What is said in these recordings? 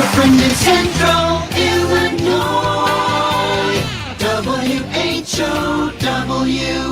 friend in Central Illinois, WHOW.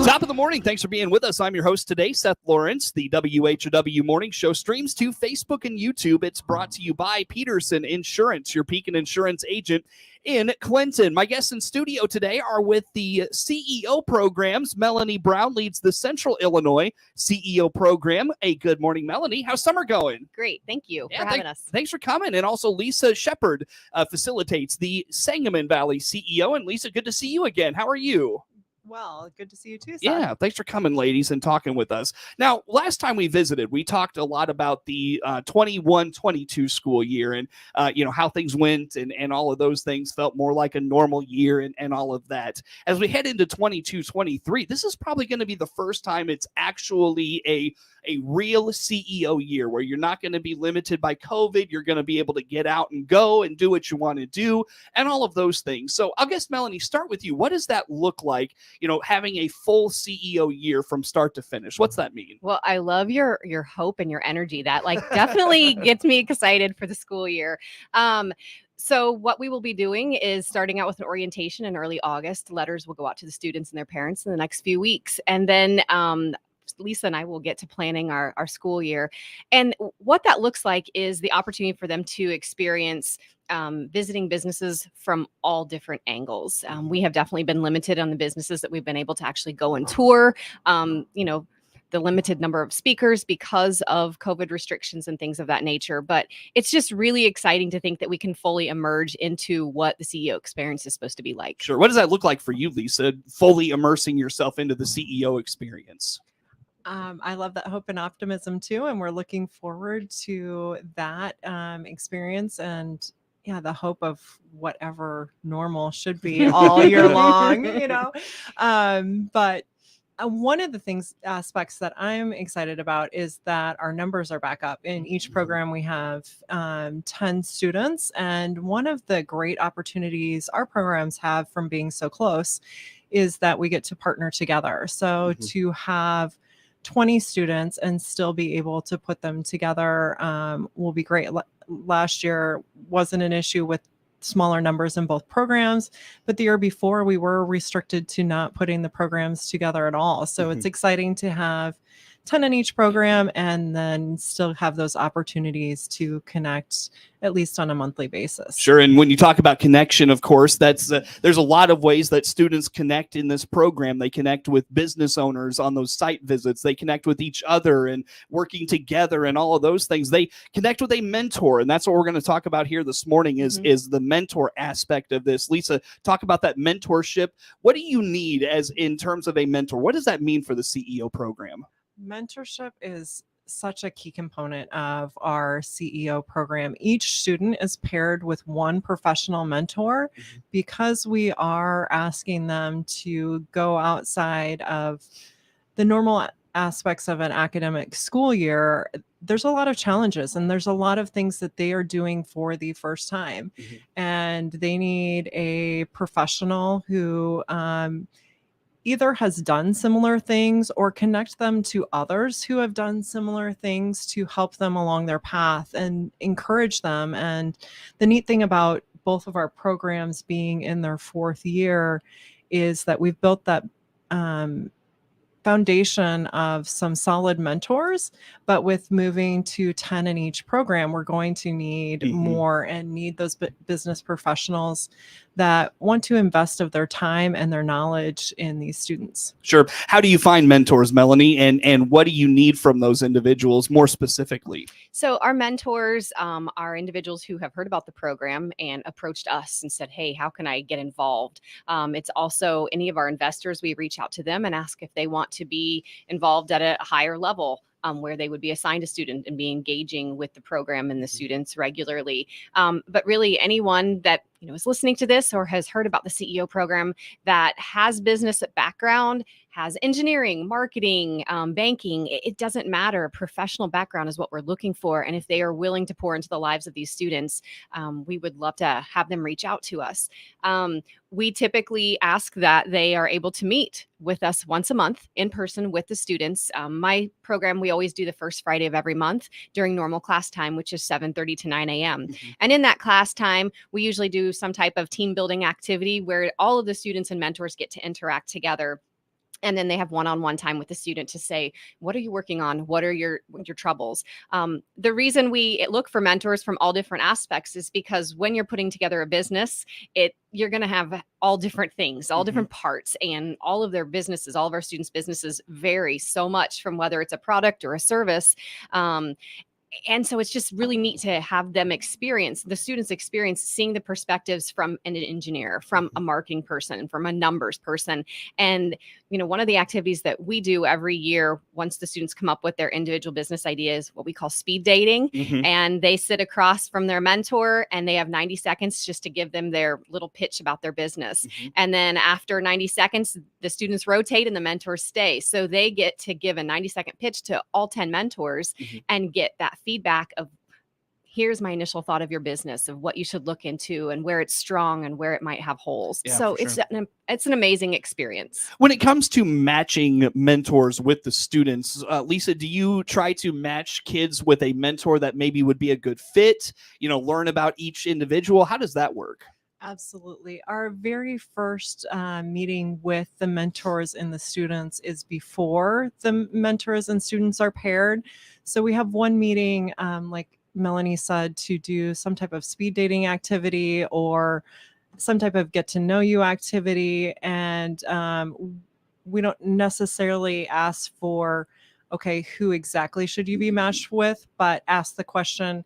Top of the morning. Thanks for being with us. I'm your host today, Seth Lawrence. The WHOW Morning Show streams to Facebook and YouTube. It's brought to you by Peterson Insurance, your Pekin Insurance agent in Clinton. My guests in studio today are with the CEO programs. Melanie Brown leads the Central Illinois CEO program. Hey, good morning, Melanie. How's summer going? Great. Thank you for having us. Thanks for coming. And also Lisa Shepard facilitates the Sangamon Valley CEO. And Lisa, good to see you again. How are you? Well, good to see you too, Seth. Yeah, thanks for coming, ladies, and talking with us. Now, last time we visited, we talked a lot about the 21-22 school year and, how things went and all of those things felt more like a normal year and all of that. As we head into 22-23, this is probably going to be the first time it's actually a real CEO year where you're not going to be limited by COVID. You're going to be able to get out and go and do what you want to do and all of those things. So I'll guess, Melanie, start with you. What does that look like, having a full CEO year from start to finish? What's that mean? Well, I love your hope and your energy. That definitely gets me excited for the school year. So what we will be doing is starting out with an orientation in early August. Letters will go out to the students and their parents in the next few weeks. And then Lisa and I will get to planning our school year. And what that looks like is the opportunity for them to experience visiting businesses from all different angles. We have definitely been limited on the businesses that we've been able to actually go and tour. The limited number of speakers because of COVID restrictions and things of that nature. But it's just really exciting to think that we can fully emerge into what the CEO experience is supposed to be like. Sure. What does that look like for you, Lisa, fully immersing yourself into the CEO experience? I love that hope and optimism too, and we're looking forward to that experience and the hope of whatever normal should be all year long, But one of the aspects that I'm excited about is that our numbers are back up. In each program, we have 10 students, and one of the great opportunities our programs have from being so close is that we get to partner together. So to have 20 students and still be able to put them together will be great. Last year wasn't an issue with smaller numbers in both programs, but the year before we were restricted to not putting the programs together at all. So it's exciting to have 10 in each program and then still have those opportunities to connect at least on a monthly basis. Sure. And when you talk about connection, of course, that's there's a lot of ways that students connect in this program. They connect with business owners on those site visits. They connect with each other and working together and all of those things. They connect with a mentor. And that's what we're going to talk about here this morning is the mentor aspect of this. Lisa, talk about that mentorship. What do you need as in terms of a mentor? What does that mean for the CEO program? Mentorship is such a key component of our CEO program. Each student is paired with one professional mentor because we are asking them to go outside of the normal aspects of an academic school year. There's a lot of challenges and there's a lot of things that they are doing for the first time. And they need a professional who either has done similar things or connect them to others who have done similar things to help them along their path and encourage them. And the neat thing about both of our programs being in their fourth year is that we've built that foundation of some solid mentors, but with moving to 10 in each program, we're going to need more and need those business professionals that want to invest of their time and their knowledge in these students. Sure. How do you find mentors, Melanie, and what do you need from those individuals more specifically? So our mentors are individuals who have heard about the program and approached us and said, hey, how can I get involved? It's also any of our investors, we reach out to them and ask if they want to be involved at a higher level. Where they would be assigned a student and be engaging with the program and the students regularly. But really anyone that is listening to this or has heard about the CEO program that has business background, has engineering, marketing, banking, it doesn't matter. Professional background is what we're looking for. And if they are willing to pour into the lives of these students, we would love to have them reach out to us. We typically ask that they are able to meet with us once a month in person with the students. My program, we always do the first Friday of every month during normal class time, which is 7:30 to 9 a.m. And in that class time, we usually do some type of team building activity where all of the students and mentors get to interact together. And then they have one-on-one time with the student to say, what are you working on? What are your troubles? The reason we look for mentors from all different aspects is because when you're putting together a business, you're going to have all different things, all different parts, and all of their businesses, all of our students' businesses vary so much from whether it's a product or a service. And so it's just really neat to have them the students experience seeing the perspectives from an engineer, from a marketing person, from a numbers person. And, one of the activities that we do every year, once the students come up with their individual business ideas, what we call speed dating. And they sit across from their mentor and they have 90 seconds just to give them their little pitch about their business. And then after 90 seconds, the students rotate and the mentors stay. So they get to give a 90-second pitch to all 10 mentors and get that feedback of, here's my initial thought of your business, of what you should look into and where it's strong and where it might have holes. Yeah, so for sure. it's an amazing experience. When it comes to matching mentors with the students, Lisa, do you try to match kids with a mentor that maybe would be a good fit, learn about each individual? How does that work? Absolutely. Our very first meeting with the mentors and the students is before the mentors and students are paired. So we have one meeting, like Melanie said, to do some type of speed dating activity or some type of get to know you activity. And we don't necessarily ask for, okay, who exactly should you be matched with, but ask the question,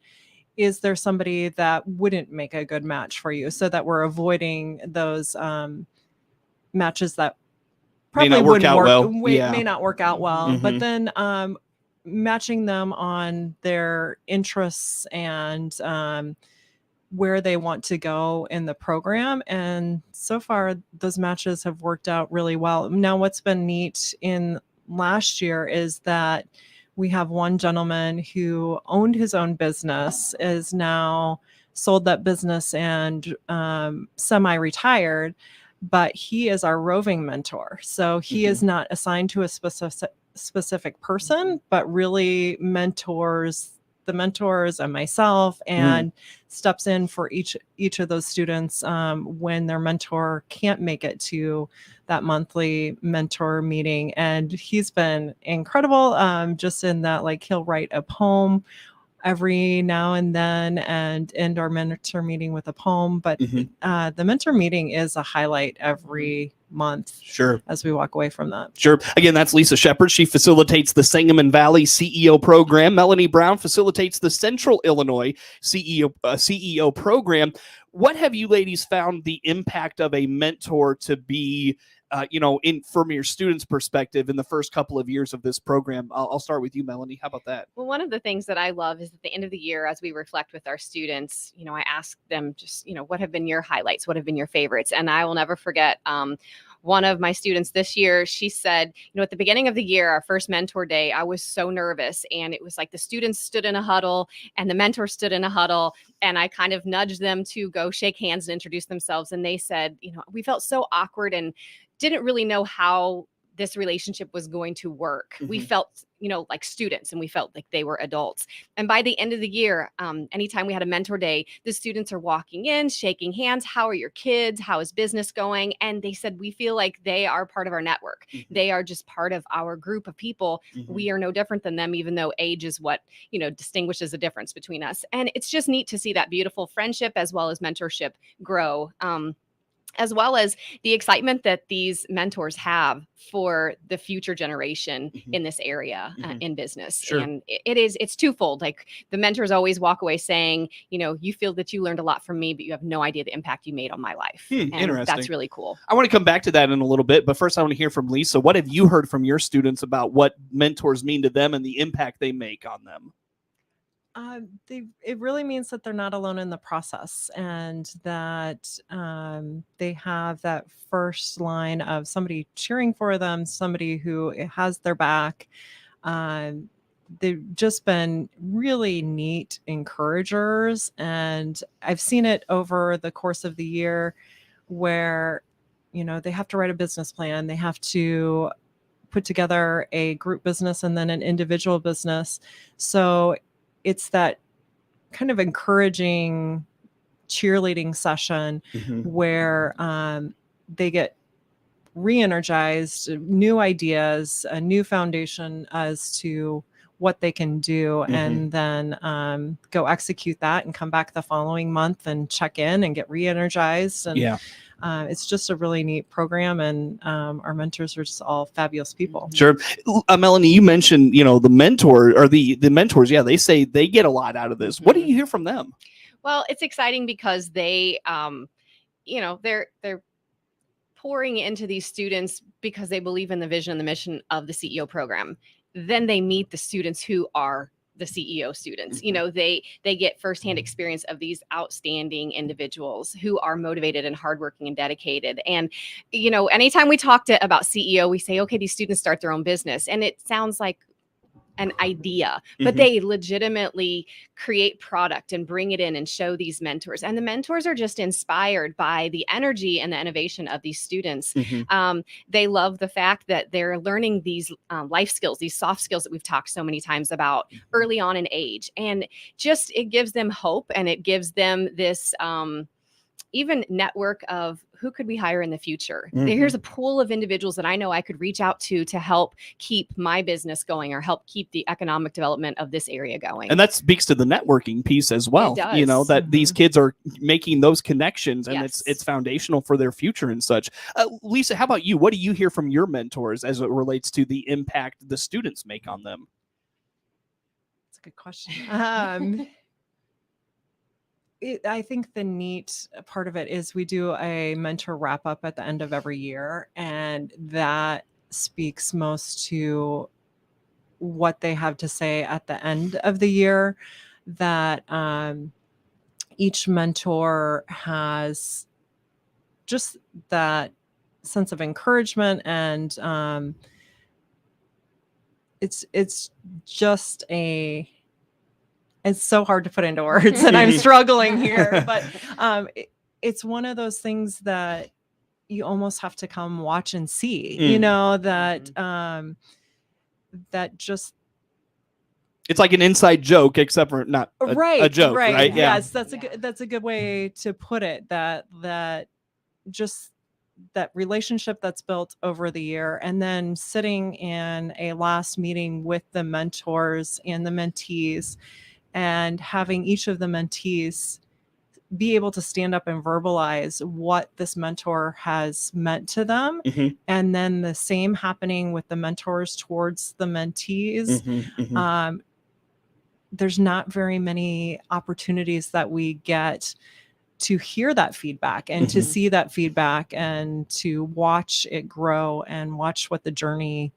is there somebody that wouldn't make a good match for you, so that we're avoiding those matches that probably may not work wouldn't out work, well. may not work out well. But then matching them on their interests and where they want to go in the program. And so far, those matches have worked out really well. Now, what's been neat in last year is that we have one gentleman who owned his own business, is now sold that business and semi-retired, but he is our roving mentor. So he is not assigned to a specific person, but really mentors the mentors and myself, and steps in for each of those students when their mentor can't make it to that monthly mentor meeting. And he's been incredible, just in that, like, he'll write a poem every now and then and end our mentor meeting with a poem. But the mentor meeting is a highlight every month. Sure. As we walk away from that. Sure. Again, that's Lisa Shepard. She facilitates the Sangamon Valley CEO program. Melanie Brown facilitates the Central Illinois CEO program. What have you ladies found the impact of a mentor to be, from your students' perspective in the first couple of years of this program? I'll start with you, Melanie. How about that? Well, one of the things that I love is at the end of the year, as we reflect with our students, I ask them just, what have been your highlights? What have been your favorites? And I will never forget, one of my students this year, she said, at the beginning of the year, our first mentor day, I was so nervous. And it was like the students stood in a huddle and the mentor stood in a huddle. And I kind of nudged them to go shake hands and introduce themselves. And they said, we felt so awkward and didn't really know how this relationship was going to work. We felt, like students, and we felt like they were adults. And by the end of the year, anytime we had a mentor day, the students are walking in, shaking hands. How are your kids? How is business going? And they said, we feel like they are part of our network. They are just part of our group of people. We are no different than them, even though age is what, distinguishes the difference between us. And it's just neat to see that beautiful friendship as well as mentorship grow. As well as the excitement that these mentors have for the future generation in this area in business. Sure. And it's twofold. Like, the mentors always walk away saying, you feel that you learned a lot from me, but you have no idea the impact you made on my life. And Interesting. that's really cool. I want to come back to that in a little bit, but first I want to hear from Lisa. What have you heard from your students about what mentors mean to them and the impact they make on them? It really means that they're not alone in the process, and that they have that first line of somebody cheering for them, somebody who has their back. Um, they've just been really neat encouragers, and I've seen it over the course of the year where, they have to write a business plan, they have to put together a group business and then an individual business. So it's that kind of encouraging cheerleading session where they get re-energized, new ideas, a new foundation as to what they can do, and then go execute that and come back the following month and check in and get re-energized. And it's just a really neat program, and our mentors are just all fabulous people. Sure. Melanie, you mentioned, the mentor or the mentors. Yeah, they say they get a lot out of this. What do you hear from them? Well, it's exciting because they, they're pouring into these students because they believe in the vision and the mission of the CEO program. Then they meet the students who are the CEO students. They get firsthand experience of these outstanding individuals who are motivated and hardworking and dedicated. And, anytime we talk about CEO, we say, okay, these students start their own business. And it sounds like an idea, but they legitimately create product and bring it in and show these mentors. And the mentors are just inspired by the energy and the innovation of these students. They love the fact that they're learning these life skills, these soft skills that we've talked so many times about early on in age. And just, it gives them hope, and it gives them this even network of who could we hire in the future. Here's a pool of individuals that I know I could reach out to help keep my business going or help keep the economic development of this area going. And that speaks to the networking piece as well. It does. That these kids are making those connections, and it's foundational for their future and such. Lisa, how about you? What do you hear from your mentors as it relates to the impact the students make on them? That's a good question. I think the neat part of it is we do a mentor wrap up at the end of every year, and that speaks most to what they have to say at the end of the year, that each mentor has just that sense of encouragement, and it's just it's so hard to put into words, and I'm struggling here, but it's one of those things that you almost have to come watch and see, that just, it's like an inside joke, except for not a joke, right? Yeah. Yes, that's a good way to put it. That just that relationship that's built over the year, and then sitting in a last meeting with the mentors and the mentees, and having each of the mentees be able to stand up and verbalize what this mentor has meant to them. And then the same happening with the mentors towards the mentees. There's not very many opportunities that we get to hear that feedback and to see that feedback and to watch it grow and watch what the journey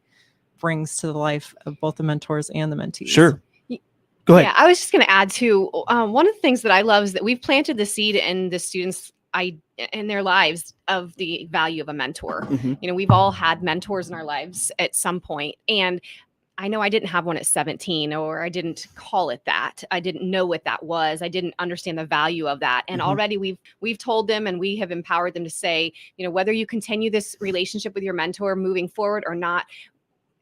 brings to the life of both the mentors and the mentees. Sure. Go ahead. Yeah, I was just going to add to one of the things that I love is that we've planted the seed in the students' in their lives of the value of a mentor. We've all had mentors in our lives at some point, and I know I didn't have one at 17, or I didn't call it that. I didn't know what that was. I didn't understand the value of that. And already we've told them, and we have empowered them to say, whether you continue this relationship with your mentor moving forward or not,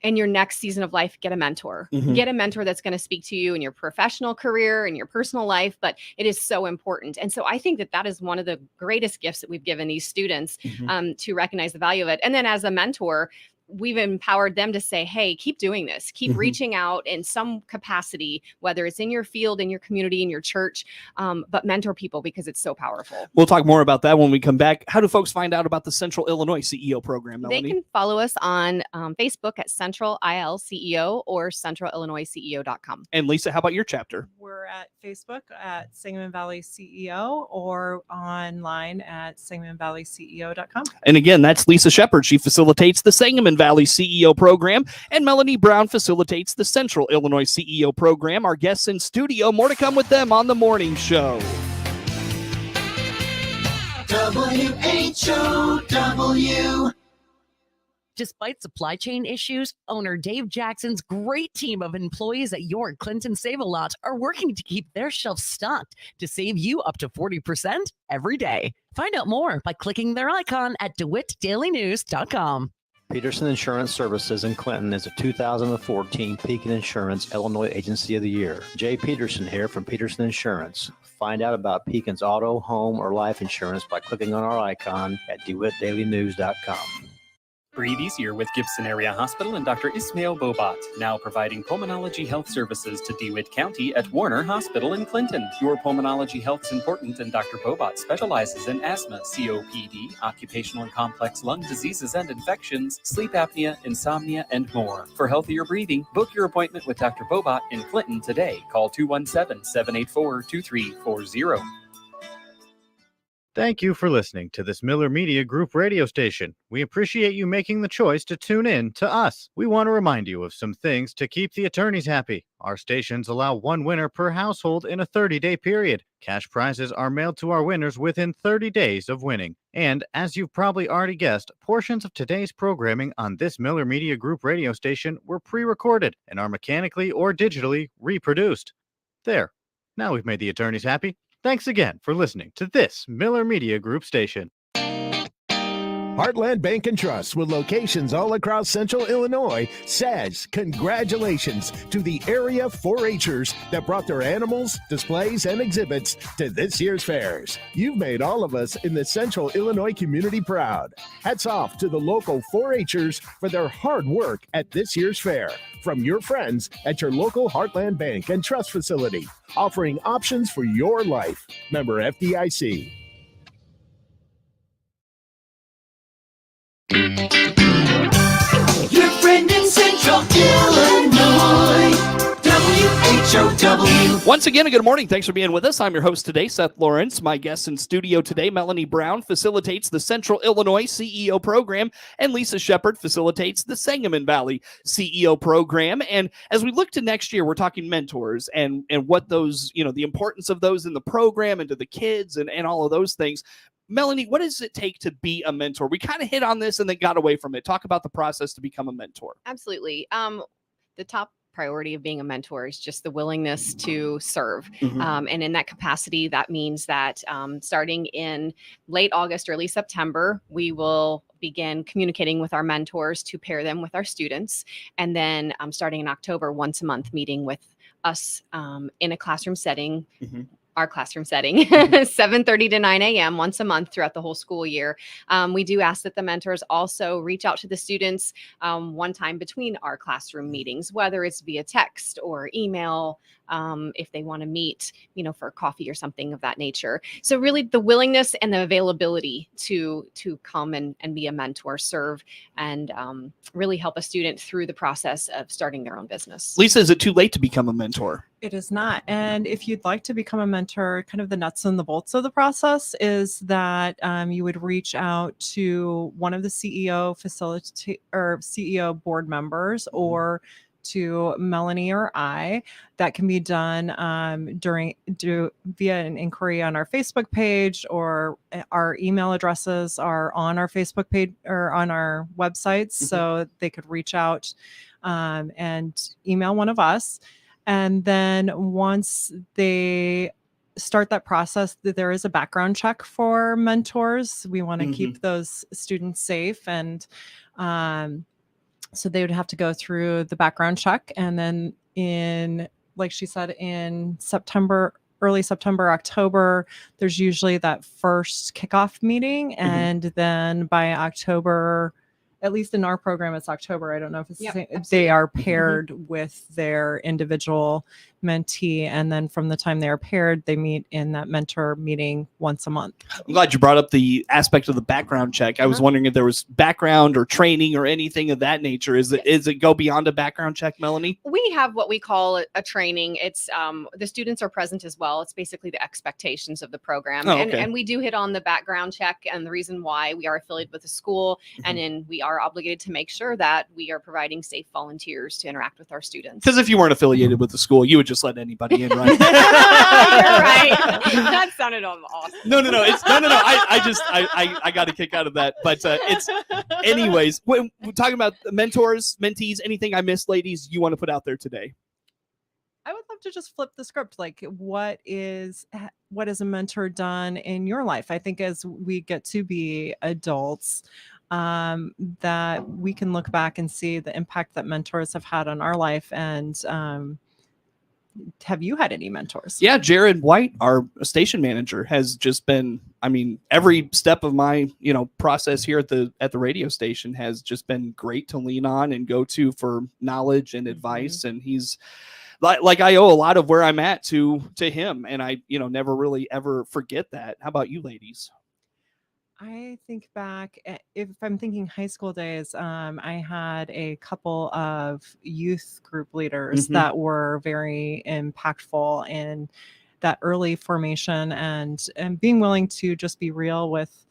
in your next season of life, get a mentor. Get a mentor that's going to speak to you in your professional career and your personal life, but it is so important. And so I think that is one of the greatest gifts that we've given these students, to recognize the value of it. And then as a mentor, we've empowered them to say, hey, keep doing this, keep reaching out in some capacity, whether it's in your field, in your community, in your church, but mentor people, because it's so powerful. We'll talk more about that when we come back. How do folks find out about the Central Illinois CEO program, Melanie? They can follow us on Facebook at Central IL CEO or centralillinoisceo.com. And Lisa, how about your chapter? We're we're at Facebook at Sangamon Valley CEO or online at sangamonvalleyceo.com. And again, that's Lisa Shepard. She facilitates the Sangamon Valley CEO program, and Melanie Brown facilitates the Central Illinois CEO program. Our guests in studio, more to come with them on the morning show. WHOW. Despite supply chain issues, owner Dave Jackson's great team of employees at your Clinton Save-A-Lot are working to keep their shelves stocked to save you up to 40% every day. Find out more by clicking their icon at DeWittDailyNews.com. Peterson Insurance Services in Clinton is a 2014 Pekin Insurance Illinois Agency of the Year. Jay Peterson here from Peterson Insurance. Find out about Pekin's auto, home, or life insurance by clicking on our icon at DeWittDailyNews.com. Breathe easier with Gibson Area Hospital and Dr. Ismail Bobat, now providing pulmonology health services to DeWitt County at Warner Hospital in Clinton. Your pulmonology health's important, and Dr. Bobat specializes in asthma, COPD, occupational and complex lung diseases and infections, sleep apnea, insomnia, and more. For healthier breathing, book your appointment with Dr. Bobat in Clinton today. Call 217-784-2340. Thank you for listening to this Miller Media Group radio station. We appreciate you making the choice to tune in to us. We want to remind you of some things to keep the attorneys happy. Our stations allow one winner per household in a 30-day period. Cash prizes are mailed to our winners within 30 days of winning. And as you've probably already guessed, portions of today's programming on this Miller Media Group radio station were pre-recorded and are mechanically or digitally reproduced. There. Now we've made the attorneys happy. Thanks again for listening to this Miller Media Group station. Heartland Bank and Trust, with locations all across Central Illinois, says congratulations to the area 4-H'ers that brought their animals, displays, and exhibits to this year's fairs. You've made all of us in the Central Illinois community proud. Hats off to the local 4-H'ers for their hard work at this year's fair. From your friends at your local Heartland Bank and Trust facility, offering options for your life. Member FDIC. Your friend in Central Illinois. WHOW. Once again, a good morning. Thanks for being with us. I'm your host today, Seth Lawrence. My guest in studio today, Melanie Brown, facilitates the Central Illinois CEO program, and Lisa Shepard facilitates the Sangamon Valley CEO program. And as we look to next year, we're talking mentors and what those, the importance of those in the program and to the kids and all of those things. Melanie, what does it take to be a mentor? We kind of hit on this and then got away from it. Talk about the process to become a mentor. Absolutely. The top priority of being a mentor is just the willingness to serve. And in that capacity, that means that starting in late August, early September, we will begin communicating with our mentors to pair them with our students. And then starting in October, once a month, meeting with us in a classroom setting. Our classroom setting, 7:30 to 9 a.m. once a month throughout the whole school year. We do ask that the mentors also reach out to the students one time between our classroom meetings, whether it's via text or email, if they want to meet, for coffee or something of that nature. So really the willingness and the availability to come and be a mentor, serve, and really help a student through the process of starting their own business. Lisa, is it too late to become a mentor? It is not. And if you'd like to become a mentor, kind of the nuts and the bolts of the process is that you would reach out to one of the CEO board members or to Melanie or I. That can be done via an inquiry on our Facebook page, or our email addresses are on our Facebook page or on our websites. So they could reach out and email one of us. And then once they start that process, there is a background check for mentors. We want to keep those students safe. And so they would have to go through the background check. And then like she said, in September, early September, October, there's usually that first kickoff meeting. And then by October at least in our program, it's October. I don't know if it's Yep, the same. absolutely. They are paired with their individual mentee. And then from the time they are paired, they meet in that mentor meeting once a month. I'm glad you brought up the aspect of the background check. I was wondering if there was background or training or anything of that nature. Is it go beyond a background check, Melanie? We have what we call a training. It's the students are present as well. It's basically the expectations of the program. Oh, okay. And we do hit on the background check and the reason why we are affiliated with the school. And then we are obligated to make sure that we are providing safe volunteers to interact with our students. Because if you weren't affiliated with the school, you would just let anybody in, right? You're right. That sounded awesome. No. I got a kick out of that. But it's, anyways, when we're talking about mentors, mentees, anything I missed, ladies, you want to put out there today? I would love to just flip the script. Like, what has a mentor done in your life? I think as we get to be adults, that we can look back and see the impact that mentors have had on our life. And have you had any mentors? Yeah, Jared White, our station manager, has just been, I mean, every step of my, process here at the radio station has just been great to lean on and go to for knowledge and advice. And he's like I owe a lot of where I'm at to him, and I never really ever forget that. How about you, ladies? I think back, if I'm thinking high school days, I had a couple of youth group leaders that were very impactful in that early formation and being willing to just be real with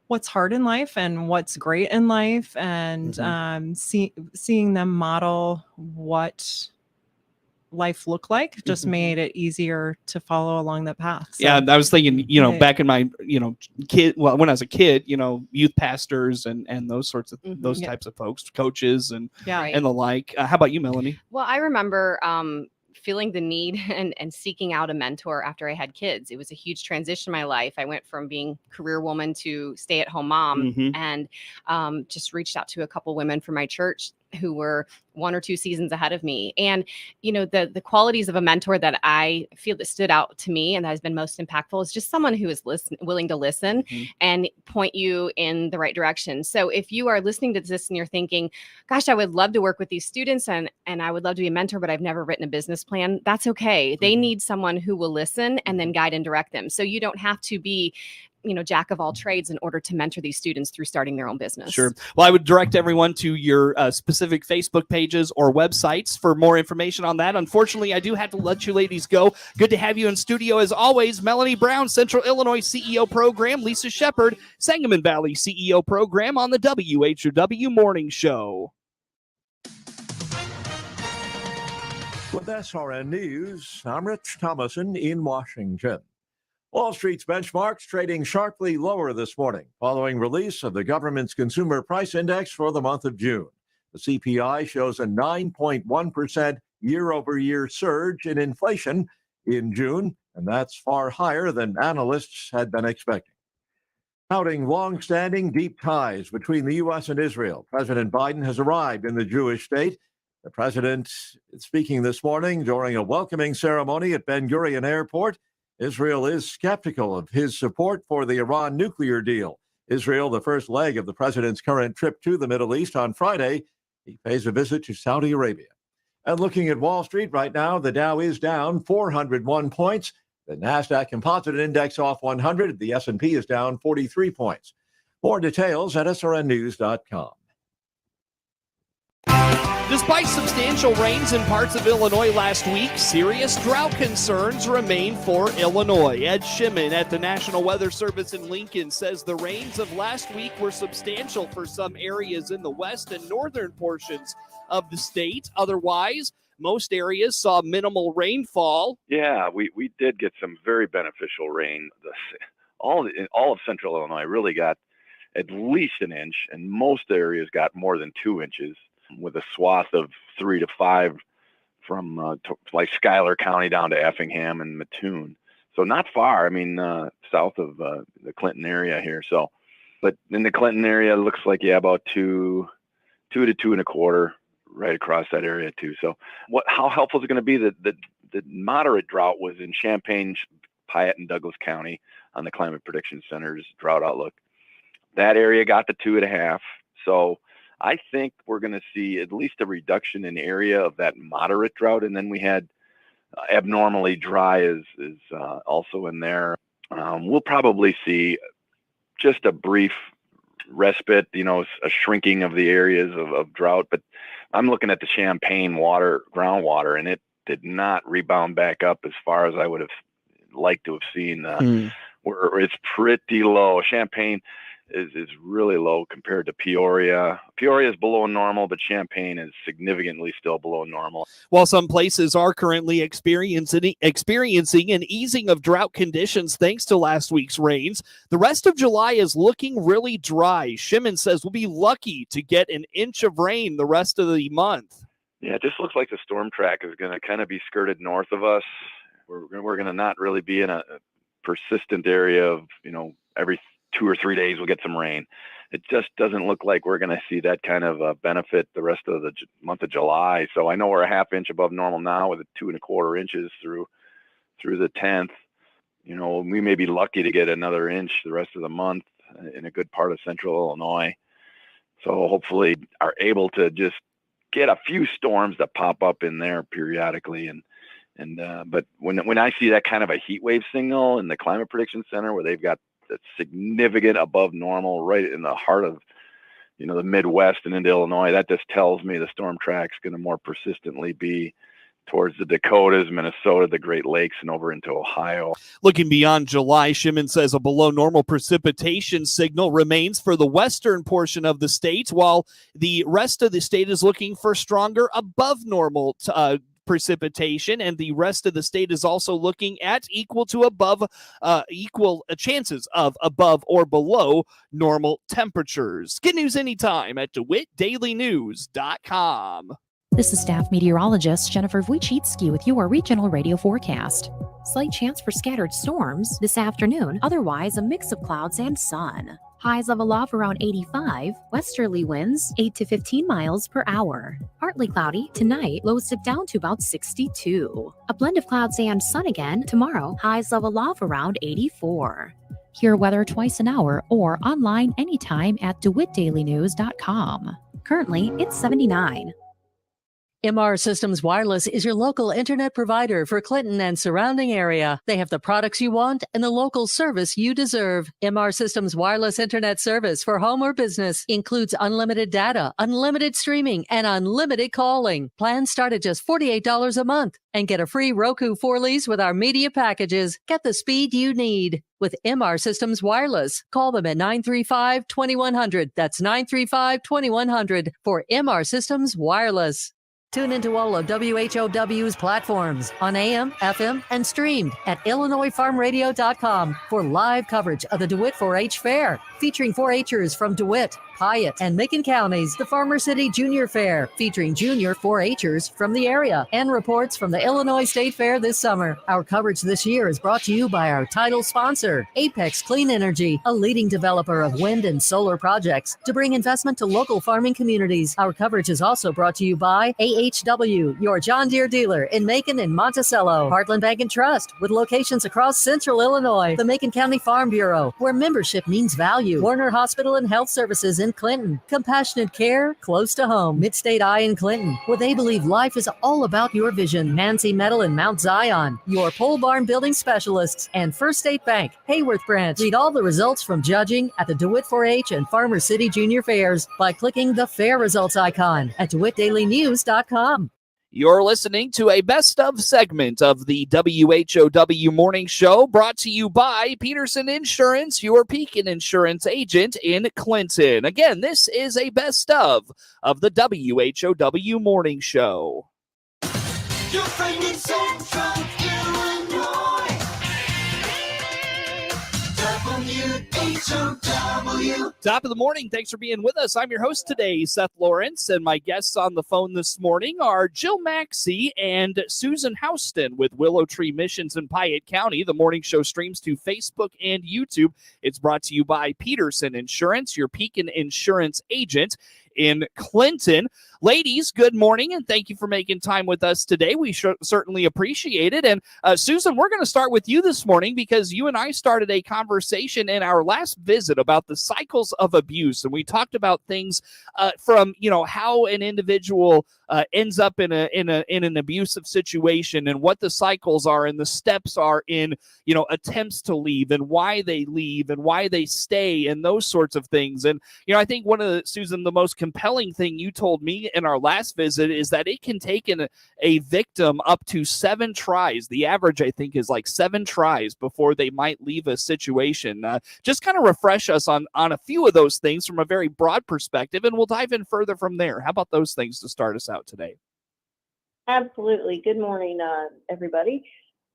what's hard in life and what's great in life, and seeing them model what life looked like just made it easier to follow along that path. So, yeah, I was thinking, back in my, when I was a kid, youth pastors and those sorts of those types of folks, coaches and the like. How about you, Melanie? Well, I remember feeling the need and seeking out a mentor after I had kids. It was a huge transition in my life. I went from being career woman to stay-at-home mom, and just reached out to a couple women from my church who were 1 or 2 seasons ahead of me. And, the qualities of a mentor that I feel that stood out to me and that has been most impactful is just someone who is willing to listen and point you in the right direction. So if you are listening to this and you're thinking, gosh, I would love to work with these students and I would love to be a mentor, but I've never written a business plan, that's okay. They need someone who will listen and then guide and direct them. So you don't have to be jack of all trades in order to mentor these students through starting their own business. Sure. Well, I would direct everyone to your specific Facebook pages or websites for more information on that. Unfortunately, I do have to let you ladies go. Good to have you in studio as always. Melanie Brown, Central Illinois CEO Program. Lisa Shepard, Sangamon Valley CEO Program on the WHOW Morning Show. With SRN News, I'm Rich Thomason in Washington. Wall Street's benchmarks trading sharply lower this morning following release of the government's consumer price index for the month of June. The CPI shows a 9.1% year-over-year surge in inflation in June, and that's far higher than analysts had been expecting. Touting long-standing deep ties between the U.S. and Israel, President Biden has arrived in the Jewish state. The president speaking this morning during a welcoming ceremony at Ben Gurion Airport. Israel is skeptical of his support for the Iran nuclear deal. Israel, the first leg of the president's current trip to the Middle East on Friday, he pays a visit to Saudi Arabia. And looking at Wall Street right now, the Dow is down 401 points. The NASDAQ Composite Index off 100. The S&P is down 43 points. More details at srnnews.com. Despite substantial rains in parts of Illinois last week, serious drought concerns remain for Illinois. Ed Shimon at the National Weather Service in Lincoln says the rains of last week were substantial for some areas in the west and northern portions of the state. Otherwise, most areas saw minimal rainfall. Yeah, we did get some very beneficial rain. All of central Illinois really got at least an inch, and most areas got more than 2 inches, with a swath of 3 to 5 from like Schuyler County down to Effingham and Mattoon. So not far. I mean, south of the Clinton area here. So, but in the Clinton area, it looks like, about 2 to 2 1/4 right across that area too. So how helpful is it going to be that the moderate drought was in Champaign, Piatt, and Douglas County on the Climate Prediction Center's drought outlook. That area got to 2.5. So I think we're going to see at least a reduction in area of that moderate drought. And then we had abnormally dry is also in there. We'll probably see just a brief respite, a shrinking of the areas of drought. But I'm looking at the Champaign groundwater, and it did not rebound back up as far as I would have liked to have seen. Where it's pretty low. Champaign is really low compared to Peoria. Peoria is below normal, but Champaign is significantly still below normal. While some places are currently experiencing an easing of drought conditions thanks to last week's rains, the rest of July is looking really dry. Shimon says we'll be lucky to get an inch of rain the rest of the month. Yeah, it just looks like the storm track is going to kind of be skirted north of us. We're going to not really be in a persistent area of, every 2 or 3 days we'll get some rain. It just doesn't look like we're going to see that kind of benefit the rest of the month of July. So I know we're a half inch above normal now with 2¼ inches through the 10th. We may be lucky to get another inch the rest of the month in a good part of central Illinois. So hopefully are able to just get a few storms that pop up in there periodically. But when I see that kind of a heat wave signal in the Climate Prediction Center where they've got that significant above normal right in the heart of the Midwest and into Illinois, that just tells me the storm track's going to more persistently be towards the Dakotas, Minnesota, the Great Lakes, and over into Ohio. Looking beyond July, Shimon says a below normal precipitation signal remains for the western portion of the state, while the rest of the state is looking for stronger above normal precipitation, and the rest of the state is also looking at equal chances of above or below normal temperatures. Get news anytime at DeWittDailyNews.com. This is staff meteorologist Jennifer Wojcicki with your regional radio forecast. Slight chance for scattered storms this afternoon, otherwise a mix of clouds and sun. Highs level off around 85, westerly winds 8 to 15 miles per hour. Partly cloudy tonight, lows dip down to about 62. A blend of clouds and sun again tomorrow, highs level off around 84. Hear weather twice an hour or online anytime at DeWittDailyNews.com. Currently, it's 79. MR Systems Wireless is your local internet provider for Clinton and surrounding area. They have the products you want and the local service you deserve. MR Systems Wireless Internet service for home or business includes unlimited data, unlimited streaming, and unlimited calling. Plans start at just $48 a month and get a free Roku 4 lease with our media packages. Get the speed you need with MR Systems Wireless. Call them at 935-2100. That's 935-2100 for MR Systems Wireless. Tune into all of WHOW's platforms on AM, FM, and streamed at IllinoisFarmRadio.com for live coverage of the DeWitt 4-H Fair, featuring 4-H'ers from DeWitt, Piatt, and Macon counties, the Farmer City Junior Fair, featuring junior 4-H'ers from the area, and reports from the Illinois State Fair this summer. Our coverage this year is brought to you by our title sponsor, Apex Clean Energy, a leading developer of wind and solar projects to bring investment to local farming communities. Our coverage is also brought to you by AHW, your John Deere dealer in Macon and Monticello, Heartland Bank and Trust, with locations across central Illinois, the Macon County Farm Bureau, where membership means value, Warner Hospital and Health Services in Clinton, compassionate care close to home, Midstate Eye in Clinton, where they believe life is all about your vision, Nancy Metal in Mount Zion, your pole barn building specialists, and First State Bank, Hayworth Branch. Read all the results from judging at the DeWitt 4-H and Farmer City Junior Fairs by clicking the Fair Results icon at DeWittDailyNews.com. You're listening to a best of segment of the WHOW Morning Show, brought to you by Peterson Insurance, your Pekin Insurance agent in Clinton. Again, this is a best of the WHOW Morning Show. Your friend in Central Illinois. WHOW. Top of the morning. Thanks for being with us. I'm your host today, Seth Lawrence, and my guests on the phone this morning are Jill Maxey and Susan Houston with Willow Tree Missions in Piatt County. The morning show streams to Facebook and YouTube. It's brought to you by Peterson Insurance, your Pekin Insurance agent. in Clinton. Ladies, good morning, and thank you for making time with us today. We certainly appreciate it. And Susan, we're going to start with you this morning because you and I started a conversation in our last visit about the cycles of abuse, and we talked about things from how an individual ends up in an abusive situation and what the cycles are and the steps are in attempts to leave and why they leave and why they stay and those sorts of things. And I think Susan, the most compelling thing you told me in our last visit is that it can take a victim up to 7 tries. The average, I think, is like 7 tries before they might leave a situation. Just kind of refresh us on a few of those things from a very broad perspective, and we'll dive in further from there. How about those things to start us out today? Absolutely. Good morning, everybody.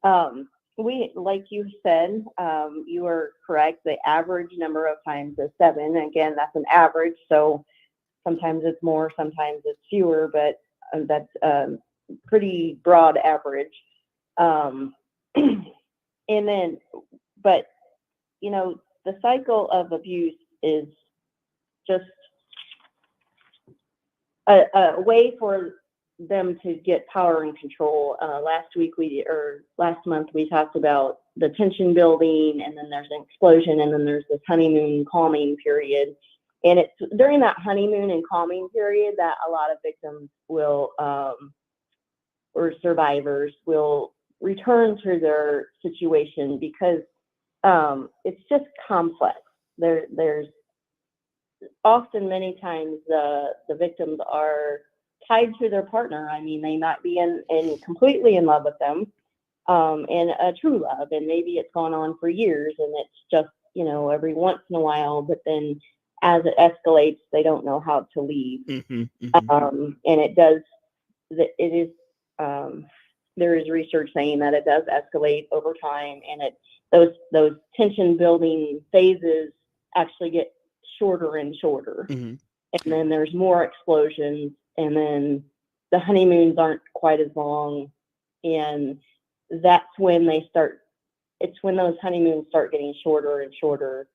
Like you said, you are correct. The average number of times is 7. Again, that's an average, so sometimes it's more, sometimes it's fewer, but that's pretty broad average. And then, but the cycle of abuse is just a way for them to get power and control. Last month we talked about the tension building, and then there's an explosion, and then there's this honeymoon calming period. And it's during that honeymoon and calming period that a lot of victims will, or survivors will return to their situation because it's just complex. There's often many times the victims are tied to their partner. I mean, they might be in completely in love with them, and a true love, and maybe it's gone on for years, and it's just every once in a while. But then, as it escalates, they don't know how to leave, and it does. There is research saying that it does escalate over time, and those tension building phases actually get shorter and shorter, and then there's more explosions. And then the honeymoons aren't quite as long. And that's when it's when those honeymoons start getting shorter and shorter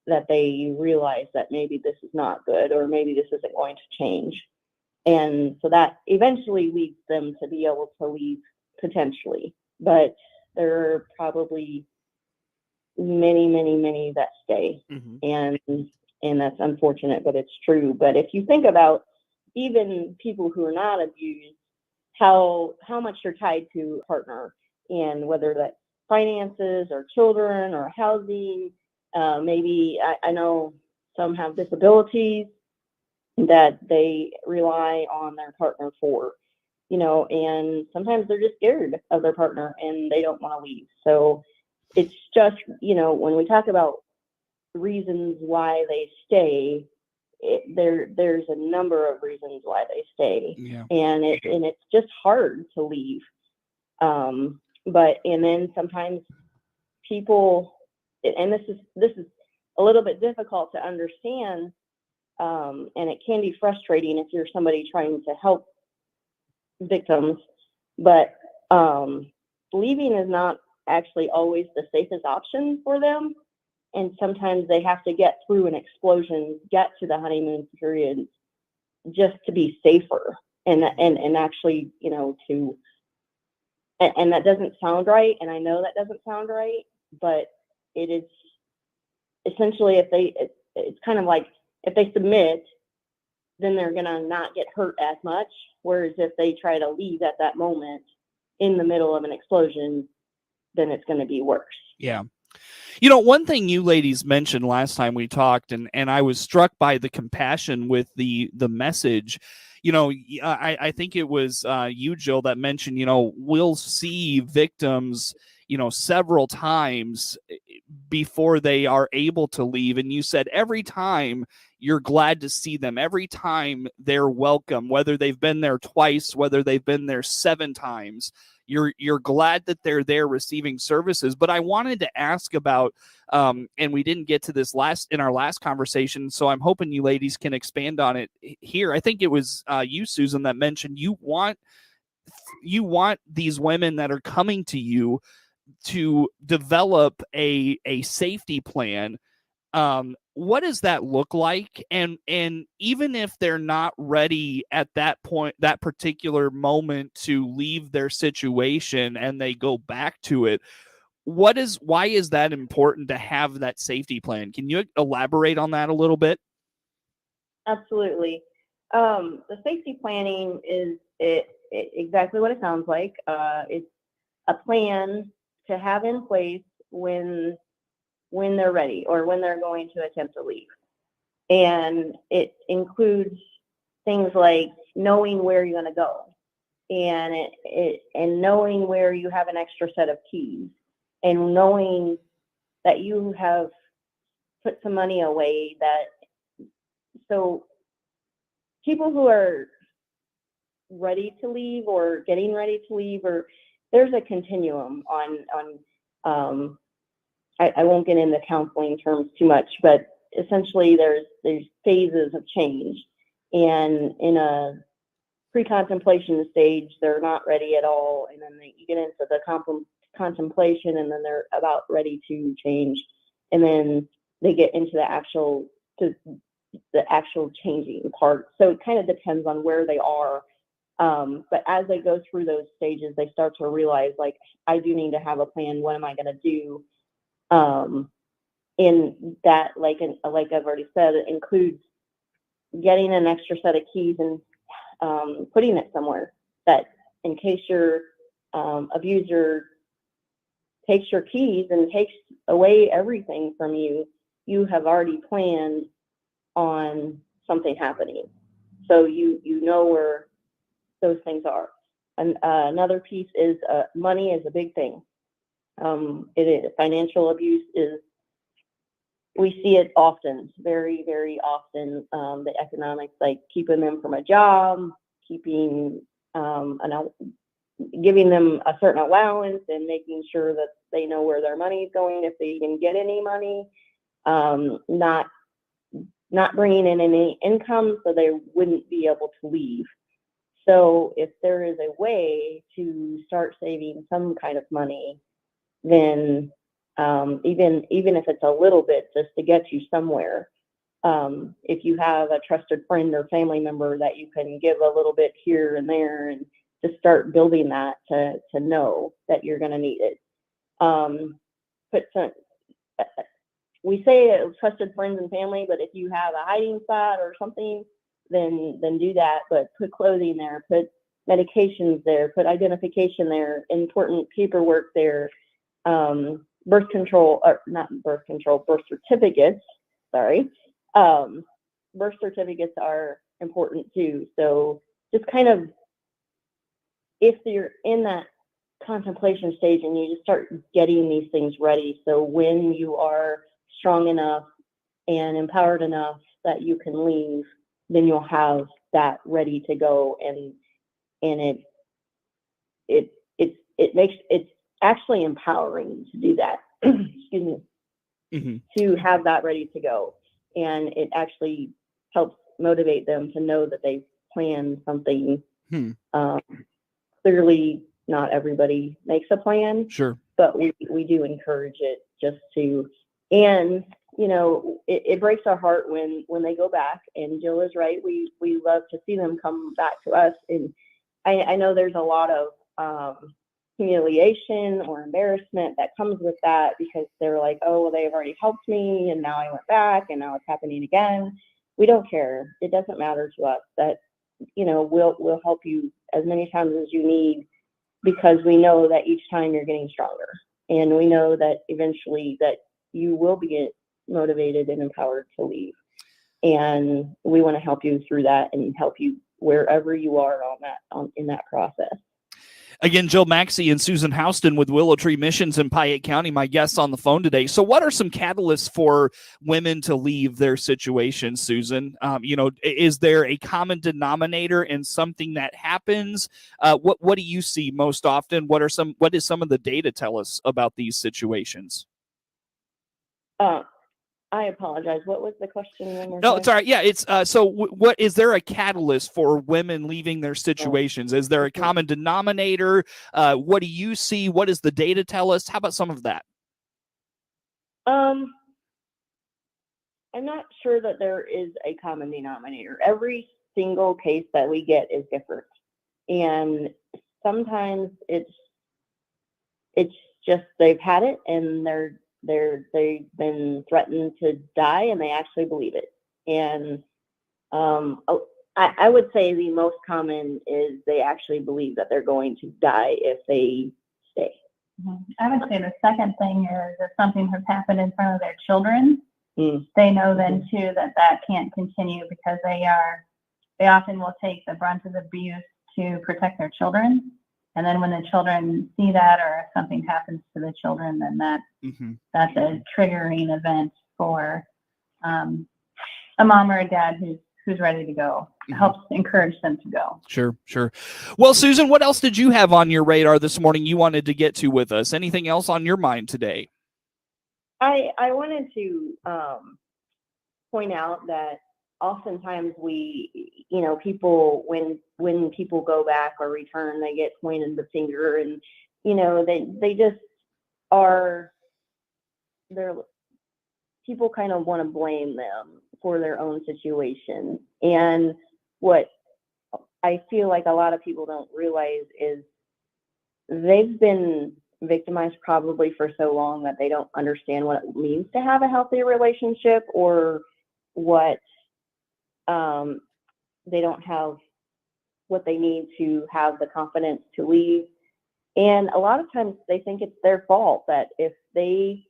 that they realize that maybe this is not good, or maybe this isn't going to change. And so that eventually leads them to be able to leave potentially. But there are probably many, many, many that stay. And that's unfortunate, but it's true. But if you think about even people who are not abused, how much you're tied to a partner, and whether that's finances or children or housing. Maybe I know some have disabilities that they rely on their partner for, and sometimes they're just scared of their partner and they don't want to leave. So it's just, when we talk about reasons why they stay, there's a number of reasons why they stay, and it's just hard to leave. And then sometimes people, and this is a little bit difficult to understand, and it can be frustrating if you're somebody trying to help victims, but leaving is not actually always the safest option for them. And sometimes they have to get through an explosion, get to the honeymoon period, just to be safer. And actually, and that doesn't sound right. And I know that doesn't sound right, but it is essentially, it's kind of like if they submit, then they're going to not get hurt as much. Whereas if they try to leave at that moment in the middle of an explosion, then it's going to be worse. Yeah. One thing you ladies mentioned last time we talked, and I was struck by the compassion with the message. I think it was you, Jill, that mentioned, we'll see victims, several times before they are able to leave. And you said every time you're glad to see them, every time they're welcome, whether they've been there twice, whether they've been there 7 times. You're glad that they're there receiving services. But I wanted to ask about, and we didn't get to this in our last conversation, so I'm hoping you ladies can expand on it here. I think it was you, Susan, that mentioned you want these women that are coming to you to develop a safety plan What does that look like? And even if they're not ready at that point, that particular moment to leave their situation and they go back to it, why is that important to have that safety plan? Can you elaborate on that a little bit? Absolutely. The safety planning is exactly what it sounds like. It's a plan to have in place when they're ready or when they're going to attempt to leave. And it includes things like knowing where you're going to go and knowing where you have an extra set of keys and knowing that you have put some money away so people who are ready to leave or getting ready to leave, or there's a continuum on I won't get into counseling terms too much, but essentially there's phases of change. And in a pre-contemplation stage, they're not ready at all. And then you get into the contemplation, and then they're about ready to change. And then they get into the actual changing part. So it kind of depends on where they are. But as they go through those stages, they start to realize, like, I do need to have a plan. What am I going to do? In that, like I've already said, it includes getting an extra set of keys and putting it somewhere that in case your abuser takes your keys and takes away everything from you, you have already planned on something happening. So you know where those things are. And another piece is money is a big thing. Financial abuse we see it often, very, very often. The economics, like keeping them from a job, giving them a certain allowance and making sure that they know where their money is going, if they even get any money, not bringing in any income so they wouldn't be able to leave. So if there is a way to start saving some kind of money, then even if it's a little bit, just to get you somewhere. If you have a trusted friend or family member that you can give a little bit here and there, and to start building that to know that you're going to need it. We say trusted friends and family, but if you have a hiding spot or something, then do that. But put clothing there, put medications there, put identification there, important paperwork there. Birth certificates. Sorry. Birth certificates are important too. So just kind of, if you're in that contemplation stage and you just start getting these things ready, so when you are strong enough and empowered enough that you can leave, then you'll have that ready to go, and it's actually empowering to do that. Excuse me. Mm-hmm. To have that ready to go, and it actually helps motivate them to know that they've planned something. Clearly, not everybody makes a plan. Sure, but we do encourage it just to, and it breaks our heart when they go back. And Jill is right. We love to see them come back to us, and I know there's a lot of humiliation or embarrassment that comes with that, because they're like, oh, well, they've already helped me and now I went back and now it's happening again. We don't care. It doesn't matter to us. That we'll help you as many times as you need, because we know that each time you're getting stronger, and we know that eventually that you will be motivated and empowered to leave, and we want to help you through that and help you wherever you are in that process. Again, Jill Maxey and Susan Houston with Willow Tree Missions in Piatt County, my guests on the phone today. So what are some catalysts for women to leave their situation, Susan? Is there a common denominator in something that happens? What do you see most often? What does some of the data tell us about these situations? I apologize. What was the question? No, it's all right. Yeah, it's what is there a catalyst for women leaving their situations? Is there a common denominator? What do you see? What does the data tell us? How about some of that? I'm not sure that there is a common denominator. Every single case that we get is different, and sometimes it's just they've had it and they've been threatened to die and they actually believe it. And I would say the most common is they actually believe that they're going to die if they stay. I would say the second thing is if something has happened in front of their children, they know then too that can't continue because they often will take the brunt of abuse to protect their children. And then when the children see that, or if something happens to the children, then that's a triggering event for a mom or a dad who's ready to go. It helps encourage them to go. Sure. Well, Susan, what else did you have on your radar this morning you wanted to get to with us? Anything else on your mind today? I wanted to point out that oftentimes people, when people go back or return, they get pointed the finger, and they just are. People kind of want to blame them for their own situation, and what I feel like a lot of people don't realize is they've been victimized probably for so long that they don't understand what it means to have a healthy relationship, or what they don't have what they need to have the confidence to leave. And a lot of times they think it's their fault, that if they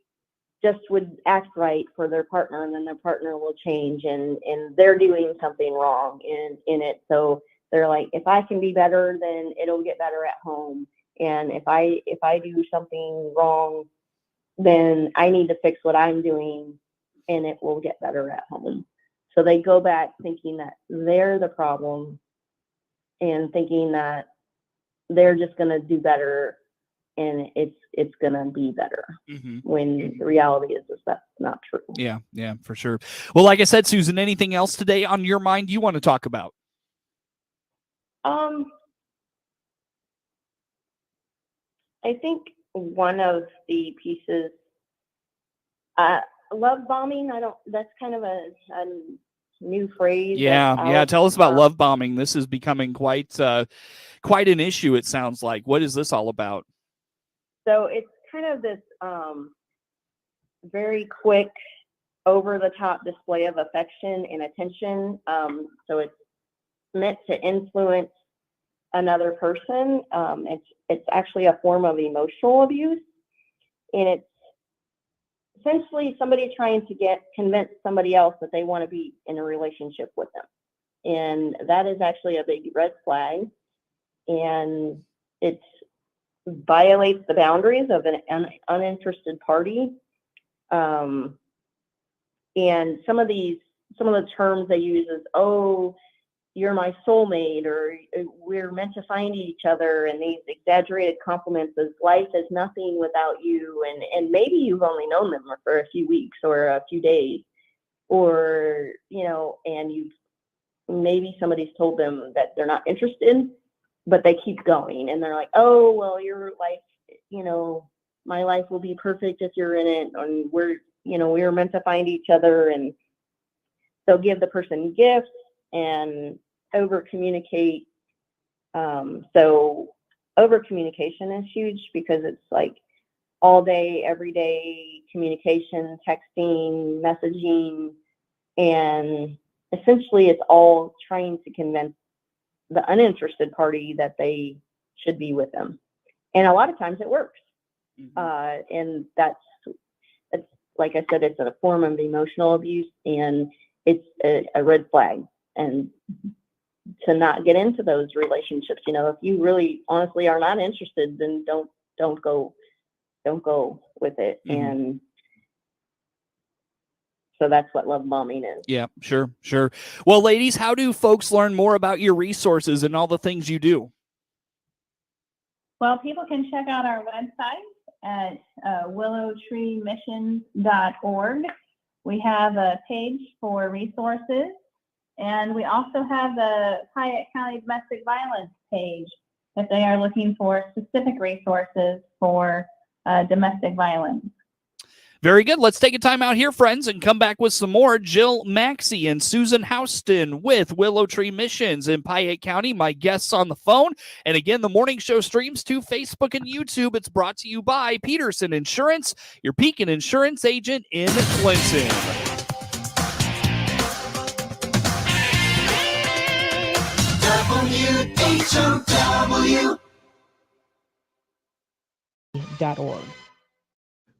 just would act right for their partner, and then their partner will change, and they're doing something wrong in it. So they're like, if I can be better, then it'll get better at home. And if I do something wrong, then I need to fix what I'm doing and it will get better at home. So they go back thinking that they're the problem and thinking that they're just going to do better and it's going to be better, when the reality is that's not true. Yeah, for sure. Well, like I said, Susan, anything else today on your mind you want to talk about? I think one of the pieces, love bombing. That's kind of a new phrase. Yeah. Tell us about love bombing. This is becoming quite an issue, it sounds like. What is this all about? So it's kind of this very quick, over-the-top display of affection and attention. So it's meant to influence another person. It's actually a form of emotional abuse, and it's essentially somebody trying to convince somebody else that they want to be in a relationship with them, and that is actually a big red flag, and it violates the boundaries of an uninterested party. And some of the terms they use is, oh, you're my soulmate, or we're meant to find each other, and these exaggerated compliments as life is nothing without you, and maybe you've only known them for a few weeks or a few days, or and maybe somebody's told them that they're not interested, but they keep going, and they're like, oh, well, your life, my life will be perfect if you're in it, and we're meant to find each other, and they'll give the person gifts and over communicate. So over communication is huge, because it's like all day, every day communication, texting, messaging, and essentially it's all trying to convince the uninterested party that they should be with them. And a lot of times it works. And that's like I said, it's a form of emotional abuse, and it's a red flag. And to not get into those relationships, if you really honestly are not interested, then don't go with it. And so that's what love bombing is. Yeah, sure. Well, ladies, how do folks learn more about your resources and all the things you do? Well, people can check out our website at willowtreemissions.org. We have a page for resources, and we also have the Piatt County Domestic Violence page if they are looking for specific resources for domestic violence. Very good. Let's take a time out here, friends, and come back with some more. Jill Maxey and Susan Houston with Willow Tree Missions in Piatt County, my guests on the phone. And again, the morning show streams to Facebook and YouTube. It's brought to you by Peterson Insurance, your Pekin Insurance agent in Clinton. WHOW.org.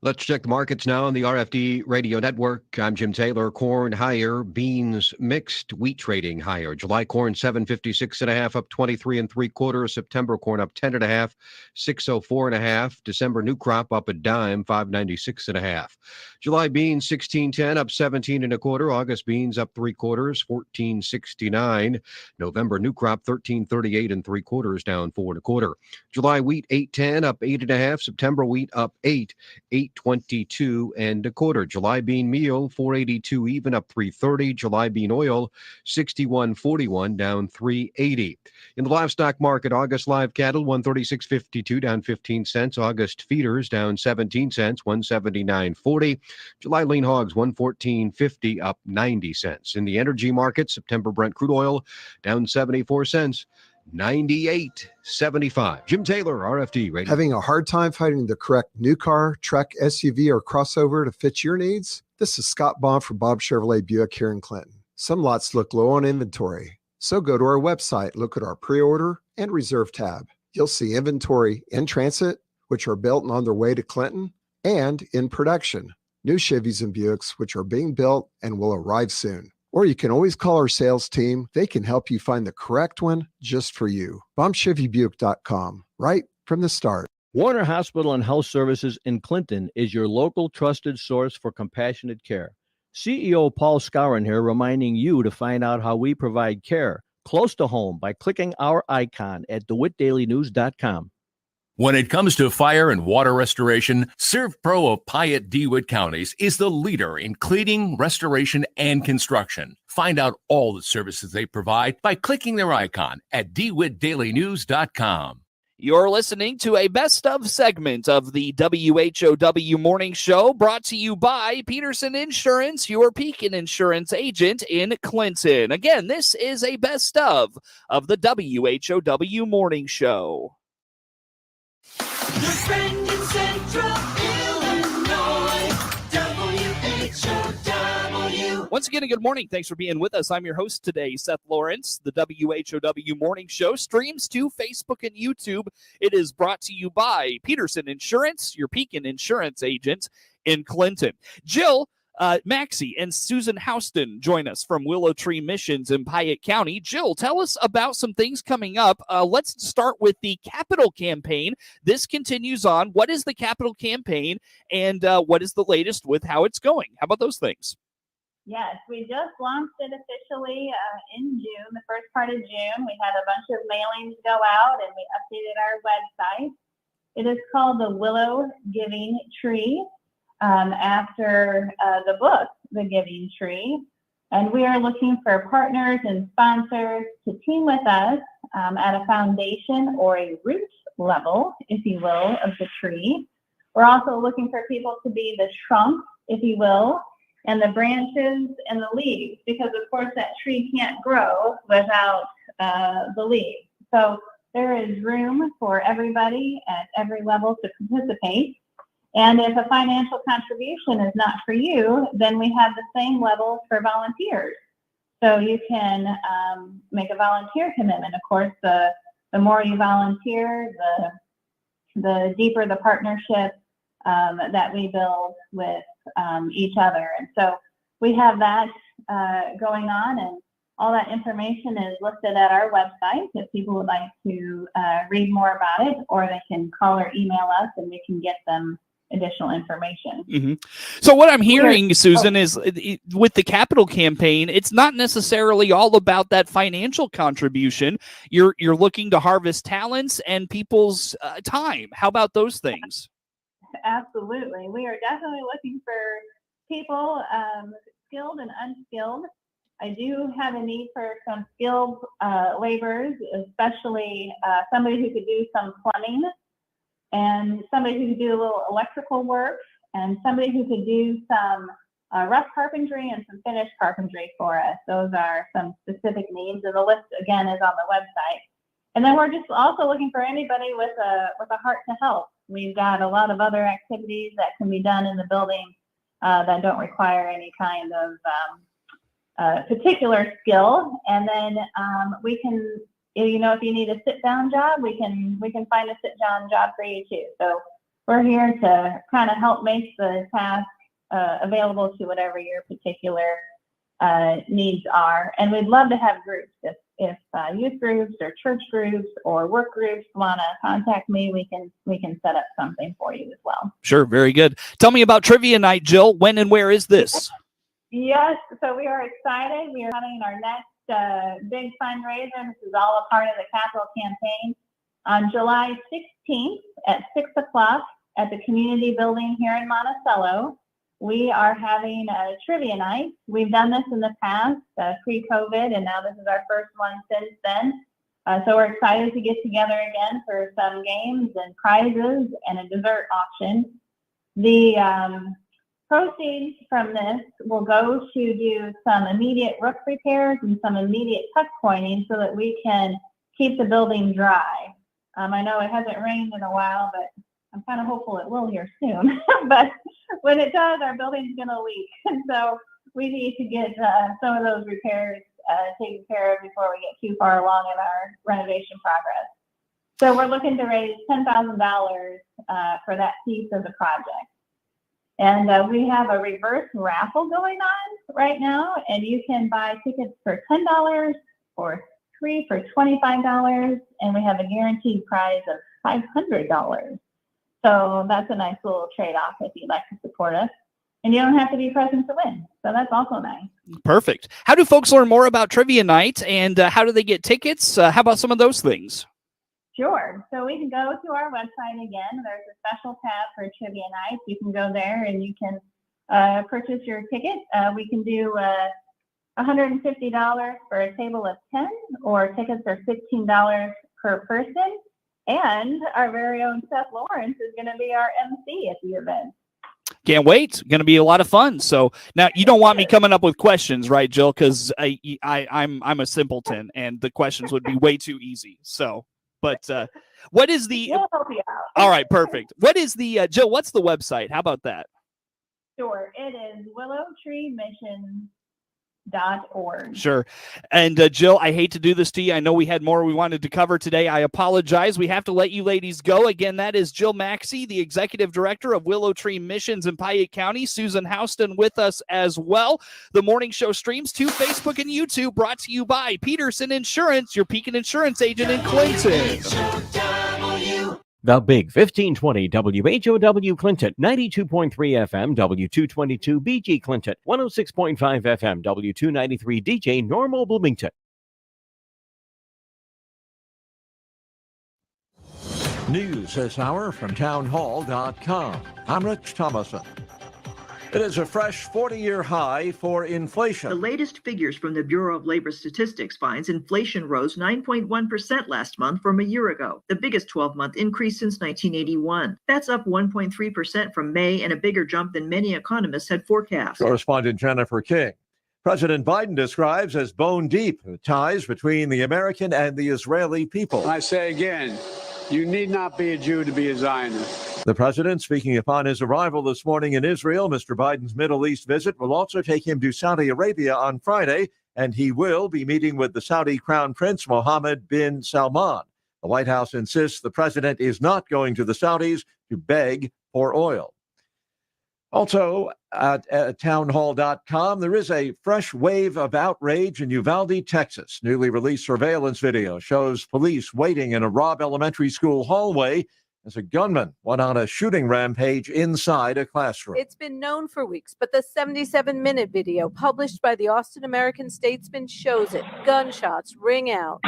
Let's check the markets now on the RFD Radio Network. I'm Jim Taylor. Corn higher, beans mixed, wheat trading higher. July corn 756.5 up 23 3/4. September corn up 10.5, 604.5. December new crop up a dime, 596.5. July beans 16.10 up 17 1/4. August beans up 3/4, 14.69. November new crop 13.38 3/4, down 4 1/4. July wheat 8.10 up 8.5. September wheat up 8.22 1/4. July bean meal 482 even up 3.30. July bean oil 61.41 down 3.80. In the livestock market, August live cattle 136.52 down 15 cents. August feeders down 17 cents, 179.40. July lean hogs 114.50 up 90 cents. In the energy market, September Brent crude oil down 74 cents. 98.75. Jim Taylor, RFD Radio. Having a hard time finding the correct new car, truck, SUV, or crossover to fit your needs? This is Scott Baum from Bob Chevrolet Buick here in Clinton. Some lots look low on inventory, so go to our website, look at our pre-order and reserve tab. You'll see inventory in transit, which are built and on their way to Clinton, and in production, new Chevys and Buicks, which are being built and will arrive soon. Or you can always call our sales team. They can help you find the correct one just for you. BombChevyBuick.com, right from the start. Warner Hospital and Health Services in Clinton is your local trusted source for compassionate care. CEO Paul Scourin here reminding you to find out how we provide care close to home by clicking our icon at DeWittDailyNews.com. When it comes to fire and water restoration, ServPro of Piatt DeWitt counties is the leader in cleaning, restoration, and construction. Find out all the services they provide by clicking their icon at DeWittDailyNews.com. You're listening to a best of segment of the WHOW Morning Show, brought to you by Peterson Insurance, your Pekin Insurance agent in Clinton. Again, this is a best of the WHOW Morning Show. Your friend in Central Illinois, WHOW. Once again, a good morning. Thanks for being with us. I'm your host today, Seth Lawrence. The WHOW Morning Show streams to Facebook and YouTube. It is brought to you by Peterson Insurance, your Pekin Insurance agent in Clinton. Jill Maxey and Susan Houston join us from Willow Tree Missions in Piatt County. Jill, tell us about some things coming up. Let's start with the Capital Campaign. This continues on. What is the Capital Campaign, and what is the latest with how it's going? How about those things? Yes, we just launched it officially in June, the first part of June. We had a bunch of mailings go out, and we updated our website. It is called the Willow Giving Tree, after the book, The Giving Tree. And we are looking for partners and sponsors to team with us at a foundation or a root level, if you will, of the tree. We're also looking for people to be the trunk, if you will, and the branches and the leaves, because of course that tree can't grow without the leaves. So there is room for everybody at every level to participate. And if a financial contribution is not for you, then we have the same levels for volunteers. So you can make a volunteer commitment. Of course, the more you volunteer, the deeper the partnership that we build with each other. And so we have that going on, and all that information is listed at our website if people would like to read more about it, or they can call or email us and we can get them additional information. Mm-hmm. So what I'm hearing, Susan, is with the Capital Campaign, it's not necessarily all about that financial contribution. You're looking to harvest talents and people's time. How about those things? Absolutely. We are definitely looking for people, skilled and unskilled. I do have a need for some skilled laborers, especially somebody who could do some plumbing, and somebody who could do a little electrical work, and somebody who could do some rough carpentry and some finished carpentry for us. Those are some specific needs, and the list again is on the website. And then we're just also looking for anybody with a heart to help. We've got a lot of other activities that can be done in the building that don't require any kind of particular skill. And then we can, if you need a sit-down job, we can find a sit-down job for you too. So we're here to kind of help make the task available to whatever your particular needs are. And we'd love to have groups. If youth groups or church groups or work groups want to contact me, we can set up something for you as well. Sure, very good. Tell me about Trivia Night, Jill. When and where is this? Yes, so we are excited. We are having our next big fundraiser. This is all a part of the capital campaign on July 16th at 6 o'clock at the community building here in Monticello. We are having a trivia night. We've done this in the past, pre-COVID, and now this is our first one since then. So we're excited to get together again for some games and prizes and a dessert auction. The proceeds from this will go to do some immediate roof repairs and some immediate tuck pointing so that we can keep the building dry. I know it hasn't rained in a while, but I'm kind of hopeful it will here soon. But when it does, our building's going to leak. And so we need to get some of those repairs taken care of before we get too far along in our renovation progress. So we're looking to raise $10,000 for that piece of the project. And we have a reverse raffle going on right now, and you can buy tickets for $10 or 3 for $25, and we have a guaranteed prize of $500. So that's a nice little trade-off if you'd like to support us. And you don't have to be present to win. So that's also nice. Perfect. How do folks learn more about Trivia Night, and how do they get tickets? How about some of those things? Sure. So we can go to our website again. There's a special tab for Trivia Night. You can go there and you can purchase your ticket. We can do $150 for a table of 10, or tickets are $15 per person. And our very own Seth Lawrence is going to be our MC at the event. Can't wait. Going to be a lot of fun. So now you don't want me coming up with questions, right, Jill? Because I'm a simpleton, and the questions would be way too easy. So, but what is the? We'll help you out. All right, perfect. What is the Jill? What's the website? How about that? Sure, it is WillowTreeMissions.org. Sure. And Jill, I hate to do this to you. I know we had more we wanted to cover today. I apologize. We have to let you ladies go. Again, that is Jill Maxey, the Executive Director of Willow Tree Missions in Piatt County. Susan Houston with us as well. The morning show streams to Facebook and YouTube, brought to you by Peterson Insurance, your Pekin Insurance agent in Clinton. The Big 1520 WHOW Clinton, 92.3 FM W222 BG Clinton, 106.5 FM W293 DJ Normal Bloomington. News this hour from townhall.com. I'm Rich Thomason. It is a fresh 40-year high for inflation. The latest figures from the Bureau of Labor Statistics finds inflation rose 9.1% last month from a year ago, the biggest 12-month increase since 1981. That's up 1.3% from May and a bigger jump than many economists had forecast. Correspondent Jennifer King. President Biden describes as bone deep the ties between the American and the Israeli people. I say again, you need not be a Jew to be a Zionist. The president speaking upon his arrival this morning in Israel. Mr. Biden's Middle East visit will also take him to Saudi Arabia on Friday, and he will be meeting with the Saudi Crown Prince Mohammed bin Salman. The White House insists the president is not going to the Saudis to beg for oil. Also, at townhall.com, there is a fresh wave of outrage in Uvalde, Texas. Newly released surveillance video shows police waiting in a Robb Elementary School hallway as a gunman went on a shooting rampage inside a classroom. It's been known for weeks, but the 77-minute video published by the Austin American-Statesman shows it. Gunshots ring out.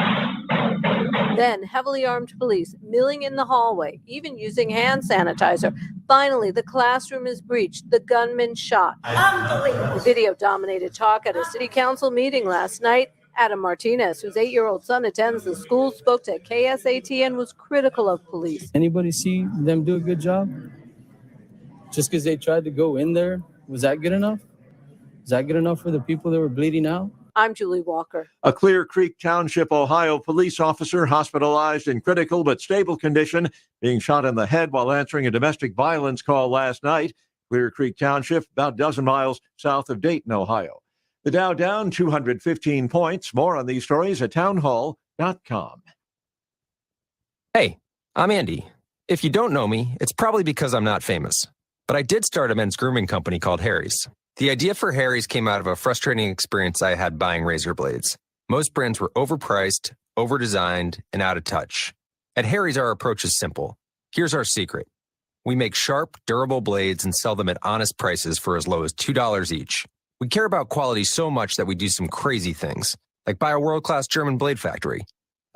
Then heavily armed police milling in the hallway, even using hand sanitizer. Finally, the classroom is breached. The gunman shot. Unbelievable. The video dominated talk at a city council meeting last night. Adam Martinez, whose 8-year-old son attends the school, spoke to KSAT and was critical of police. Anybody see them do a good job? just because they tried to go in there, was that good enough? Is that good enough for the people that were bleeding out? I'm Julie Walker. A Clear Creek Township, Ohio police officer hospitalized in critical but stable condition, being shot in the head while answering a domestic violence call last night. Clear Creek Township, about a dozen miles south of Dayton, Ohio. The Dow down 215 points. More on these stories at townhall.com. Hey, I'm Andy. If you don't know me, it's probably because I'm not famous. But I did start a men's grooming company called Harry's. The idea for Harry's came out of a frustrating experience I had buying razor blades. Most brands were overpriced, overdesigned, and out of touch. At Harry's, our approach is simple. Here's our secret. We make sharp, durable blades and sell them at honest prices for as low as $2 each. We care about quality so much that we do some crazy things, like buy a world-class German blade factory.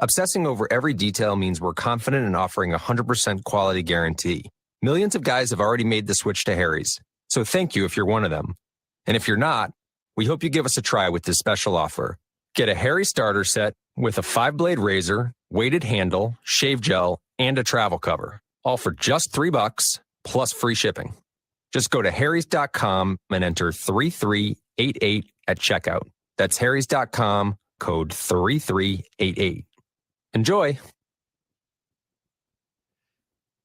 Obsessing over every detail means we're confident in offering a 100% quality guarantee. Millions of guys have already made the switch to Harry's, so thank you if you're one of them. And if you're not, we hope you give us a try with this special offer. Get a Harry starter set with a 5-blade razor, weighted handle, shave gel, and a travel cover, all for just $3 plus free shipping. Just go to harrys.com and enter 3388 at checkout. That's harrys.com, code 3388. Enjoy.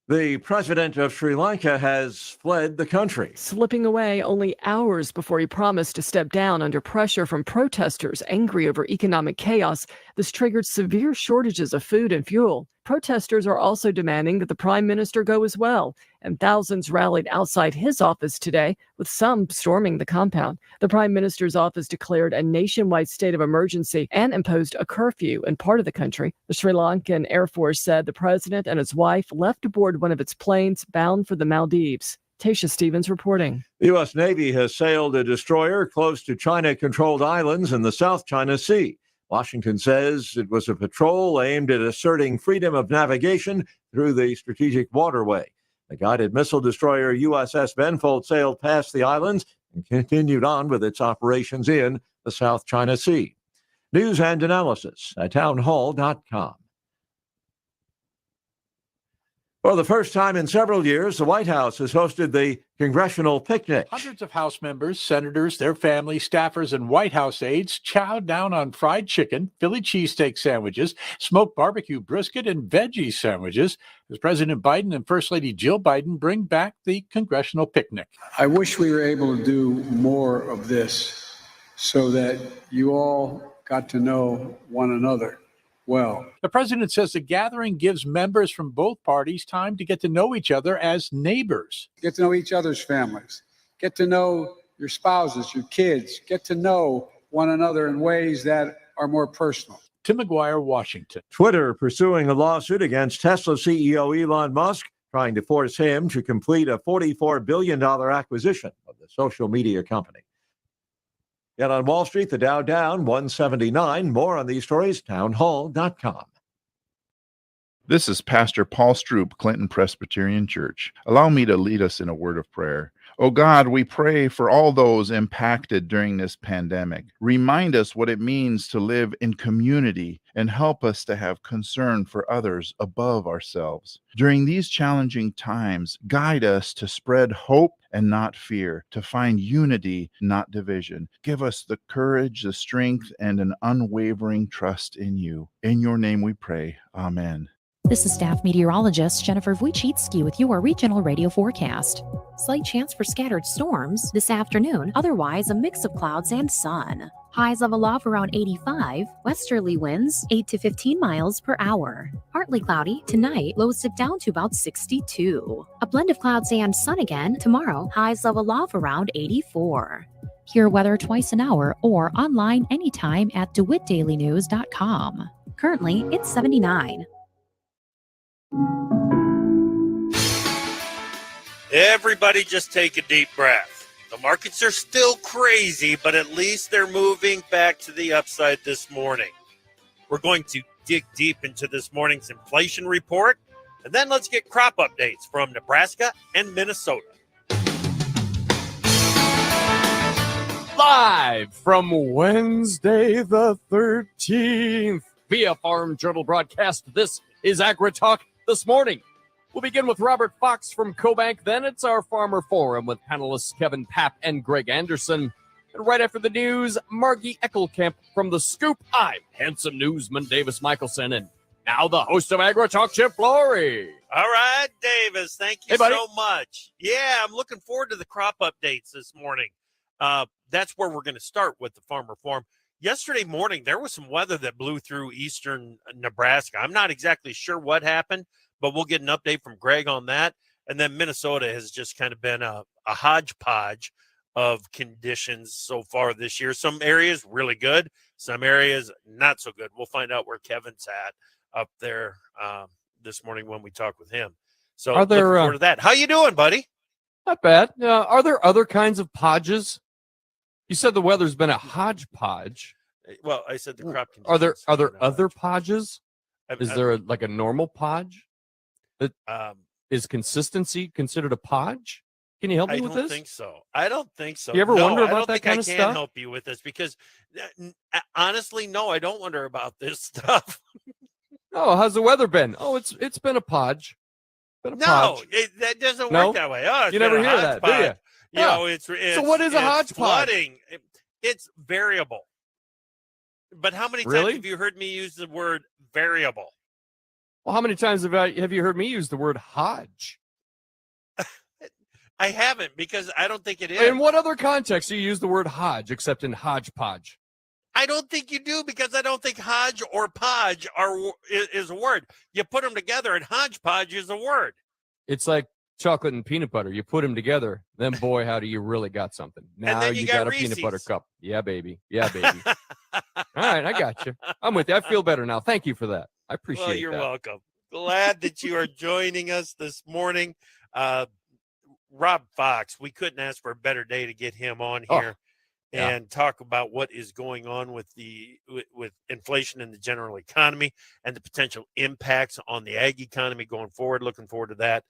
The president of Sri Lanka has fled the country. Slipping away only hours before he promised to step down under pressure from protesters angry over economic chaos. This triggered severe shortages of food and fuel. Protesters are also demanding that the prime minister go as well, and thousands rallied outside his office today, with some storming the compound. The prime minister's office declared a nationwide state of emergency and imposed a curfew in part of the country. The Sri Lankan Air Force said the president and his wife left aboard one of its planes bound for the Maldives. Tasha Stevens reporting. The U.S. Navy has sailed a destroyer close to China-controlled islands in the South China Sea. Washington says it was a patrol aimed at asserting freedom of navigation through the strategic waterway. The guided missile destroyer USS Benfold sailed past the islands and continued on with its operations in the South China Sea. News and analysis at townhall.com. For the first time in several years, the White House has hosted the Congressional Picnic. Hundreds of House members, senators, their families, staffers, and White House aides chowed down on fried chicken, Philly cheesesteak sandwiches, smoked barbecue brisket, and veggie sandwiches as President Biden and First Lady Jill Biden bring back the Congressional Picnic. I wish we were able to do more of this so that you all got to know one another well. The president says the gathering gives members from both parties time to get to know each other as neighbors. Get to know each other's families. Get to know your spouses, your kids. Get to know one another in ways that are more personal. Tim McGuire, Washington. Twitter pursuing a lawsuit against Tesla CEO Elon Musk, trying to force him to complete a $44 billion acquisition of the social media company. Yet on Wall Street, the Dow down 179. More on these stories, townhall.com. This is Pastor Paul Stroop, Clinton Presbyterian Church. Allow me to lead us in a word of prayer. Oh God, we pray for all those impacted during this pandemic. Remind us what it means to live in community and help us to have concern for others above ourselves. During these challenging times, guide us to spread hope and not fear, to find unity, not division. Give us the courage, the strength, and an unwavering trust in you. In your name we pray. Amen. This is staff meteorologist Jennifer Wojcicki with your regional radio forecast. Slight chance for scattered storms this afternoon, otherwise a mix of clouds and sun. Highs level off around 85, westerly winds 8 to 15 miles per hour. Partly cloudy tonight, lows dip down to about 62. A blend of clouds and sun again tomorrow, highs level off around 84. Hear weather twice an hour or online anytime at DeWittDailyNews.com. Currently, it's 79. Everybody just take a deep breath. The markets are still crazy, but at least they're moving back to the upside this morning. We're going to dig deep into this morning's inflation report, and then let's get crop updates from Nebraska and Minnesota. Live from Wednesday the 13th via Farm Journal broadcast, this is AgriTalk This Morning. We'll begin with Robert Fox from CoBank. Then it's our Farmer Forum with panelists Kevin Papp and Greg Anderson. And right after the news, Margie Eckelkamp from The Scoop. I'm handsome newsman Davis Michelson. And now the host of Agri Talk, Chip Flory. All right, Davis. Thank you so much. Yeah, I'm looking forward to the crop updates this morning. That's where we're going to start with the Farmer Forum. Yesterday morning, there was some weather that blew through eastern Nebraska. I'm not exactly sure what happened, but we'll get an update from Greg on that. And then Minnesota has just kind of been a hodgepodge of conditions so far this year. Some areas really good, some areas not so good. We'll find out where Kevin's at up there this morning when we talk with him. So Are there, looking forward to that. How you doing, buddy? Not bad. Are there other kinds of podges? You said the weather's been a hodgepodge. Well, I said the crop conditions. Are there other podges? Is there a normal podge? That is consistency considered a podge? Can you help me with this? I don't think so. You ever wonder about that kind of stuff? I can't help you with this because honestly, no, I don't wonder about this stuff. Oh, how's the weather been? Oh, it's been a podge. That doesn't work that way. Oh, you never hear that, do you? You know, it's so what is a hodgepodge? Flooding. It's variable. But how many times have you heard me use the word variable? Well, how many times have you heard me use the word hodge? I haven't, because I don't think it is. In what other context do you use the word hodge except in hodgepodge? I don't think you do, because I don't think hodge or podge is a word. You put them together and hodgepodge is a word. It's like chocolate and peanut butter. You put them together, then boy, how do you really got something. Now you got a Reese's. peanut butter cup. Yeah, baby. Yeah, baby. All right, I got you. I'm with you. I feel better now. Thank you for that. I appreciate it. Well, you're welcome. Glad that you are joining us this morning. Rob Fox, we couldn't ask for a better day to get him on here and talk about what is going on with with inflation in the general economy and the potential impacts on the ag economy going forward. Looking forward to that.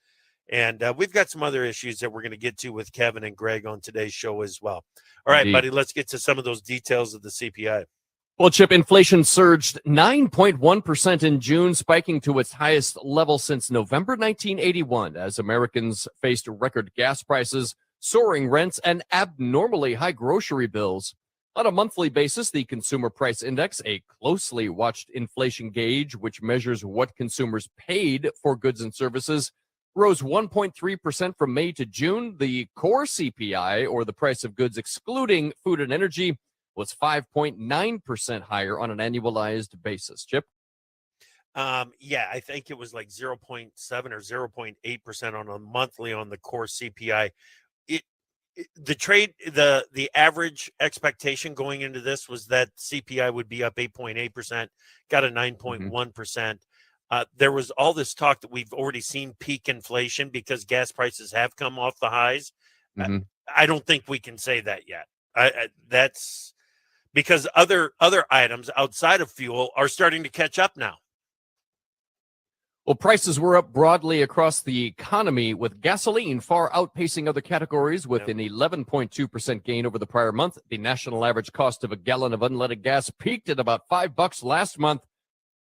And we've got some other issues that we're going to get to with Kevin and Greg on today's show as well. All right, buddy, let's get to some of those details of the CPI. Well, Chip, inflation surged 9.1% in June, spiking to its highest level since November 1981, as Americans faced record gas prices, soaring rents, and abnormally high grocery bills. On a monthly basis, the Consumer Price Index, a closely watched inflation gauge which measures what consumers paid for goods and services, rose 1.3% from May to June. The core CPI, or the price of goods excluding food and energy, was 5.9% higher on an annualized basis. Chip? Yeah, I think it was like 0.7 or 0.8% on a monthly on the core CPI. The average expectation going into this was that CPI would be up 8.8%, got a 9.1%. There was all this talk that we've already seen peak inflation because gas prices have come off the highs. I don't think we can say that yet. That's because other items outside of fuel are starting to catch up now. Well, prices were up broadly across the economy, with gasoline far outpacing other categories with an 11.2% gain over the prior month. The national average cost of a gallon of unleaded gas peaked at about $5 last month.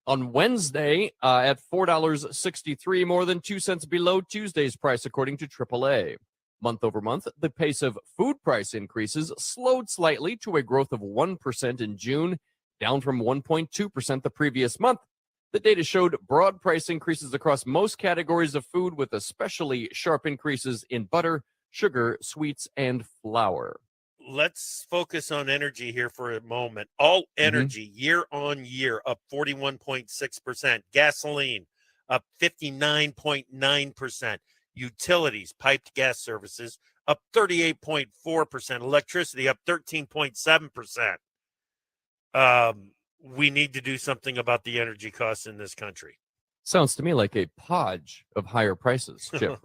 On Wednesday at $4.63, more than 2 cents below Tuesday's price, according to AAA. Month over month, the pace of food price increases slowed slightly to a growth of 1% in June, down from 1.2% the previous month. The data showed broad price increases across most categories of food, with especially sharp increases in butter, sugar, sweets, and flour. Let's focus on energy here for a moment. All energy year on year up 41.6%. Gasoline up 59.9%. Utilities, piped gas services up 38.4%. Electricity up 13.7%. We need to do something about the energy costs in this country. Sounds to me like a podge of higher prices, Chip.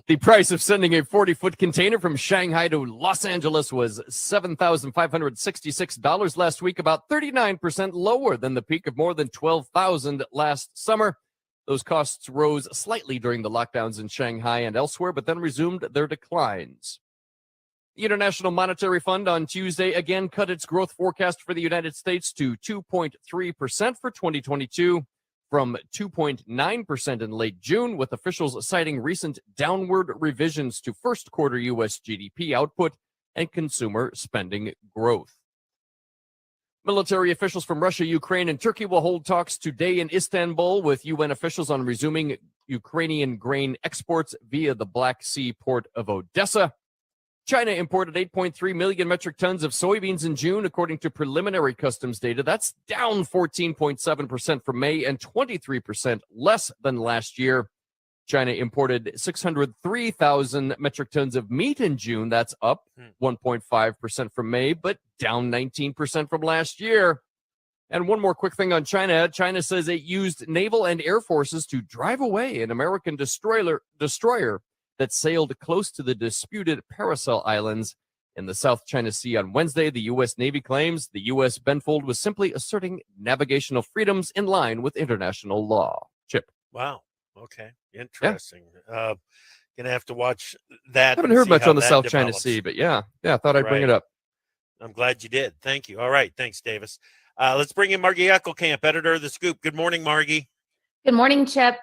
The price of sending a 40-foot container from Shanghai to Los Angeles was $7,566 last week, about 39% lower than the peak of more than $12,000 last summer. Those costs rose slightly during the lockdowns in Shanghai and elsewhere, but then resumed their declines. The International Monetary Fund on Tuesday again cut its growth forecast for the United States to 2.3% for 2022, from 2.9% in late June, with officials citing recent downward revisions to first quarter U.S. GDP output and consumer spending growth. Military officials from Russia, Ukraine, and Turkey will hold talks today in Istanbul with UN officials on resuming Ukrainian grain exports via the Black Sea port of Odessa. China imported 8.3 million metric tons of soybeans in June, according to preliminary customs data. That's down 14.7% from May and 23% less than last year. China imported 603,000 metric tons of meat in June. That's up 1.5% from May, but down 19% from last year. And one more quick thing on China. China says it used naval and air forces to drive away an American destroyer that sailed close to the disputed Paracel Islands in the South China Sea on Wednesday. The U.S. Navy claims the U.S. Benfold was simply asserting navigational freedoms in line with international law. Chip. Wow. Okay. Interesting. Gonna have to watch that. Haven't heard much on the South China Sea, but yeah, I thought I'd bring it up. I'm glad you did. Thank you. All right. Thanks, Davis. Let's bring in Margie Eckelkamp, editor of The Scoop. Good morning, Margie. Good morning, Chip.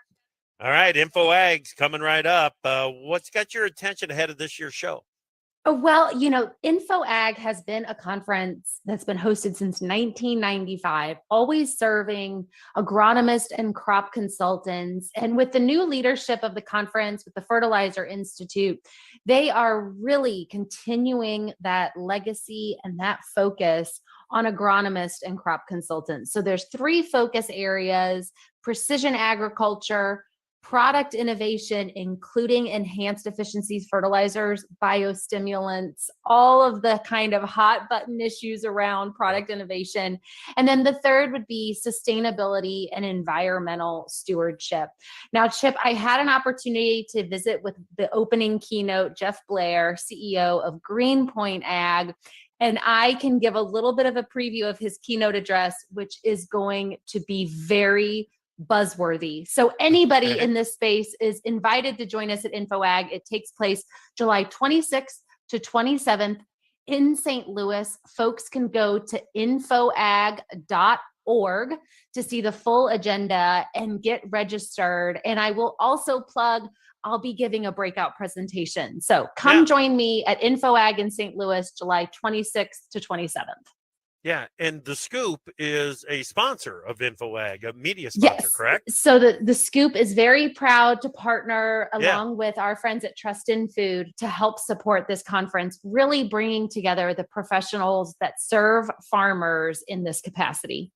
All right. InfoAg's coming right up. What's got your attention ahead of this year's show? Well, InfoAg has been a conference that's been hosted since 1995, always serving agronomists and crop consultants. And with the new leadership of the conference, with the Fertilizer Institute, they are really continuing that legacy and that focus on agronomists and crop consultants. So there's 3 focus areas: precision agriculture, product innovation, including enhanced efficiencies fertilizers, biostimulants, all of the kind of hot button issues around product innovation. And then the third would be sustainability and environmental stewardship. Now, Chip, I had an opportunity to visit with the opening keynote, Jeff Blair, CEO of Greenpoint Ag. And I can give a little bit of a preview of his keynote address, which is going to be very buzzworthy. So anybody in this space is invited to join us at InfoAg. It takes place July 26th to 27th in St. Louis. Folks can go to infoag.org to see the full agenda and get registered. And I will also plug, I'll be giving a breakout presentation. So come join me at InfoAg in St. Louis, July 26th to 27th. Yeah, and The Scoop is a sponsor of InfoAg, a media sponsor, correct? So the Scoop is very proud to partner along with our friends at Trust in Food to help support this conference, really bringing together the professionals that serve farmers in this capacity.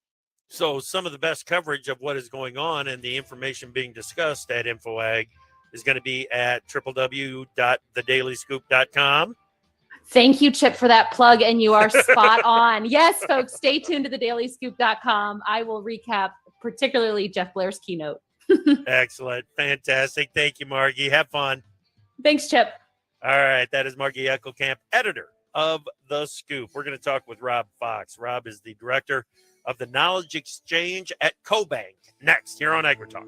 So some of the best coverage of what is going on and the information being discussed at InfoAg is going to be at www.thedailyscoop.com. Thank you, Chip, for that plug, and you are spot on. Yes, folks, stay tuned to thedailyscoop.com. I will recap particularly Jeff Blair's keynote. Excellent. Fantastic. Thank you, Margie. Have fun. Thanks, Chip. All right. That is Margie Eckelkamp, editor of The Scoop. We're going to talk with Rob Fox. Rob is the director of the Knowledge Exchange at CoBank. Next, here on AgriTalk.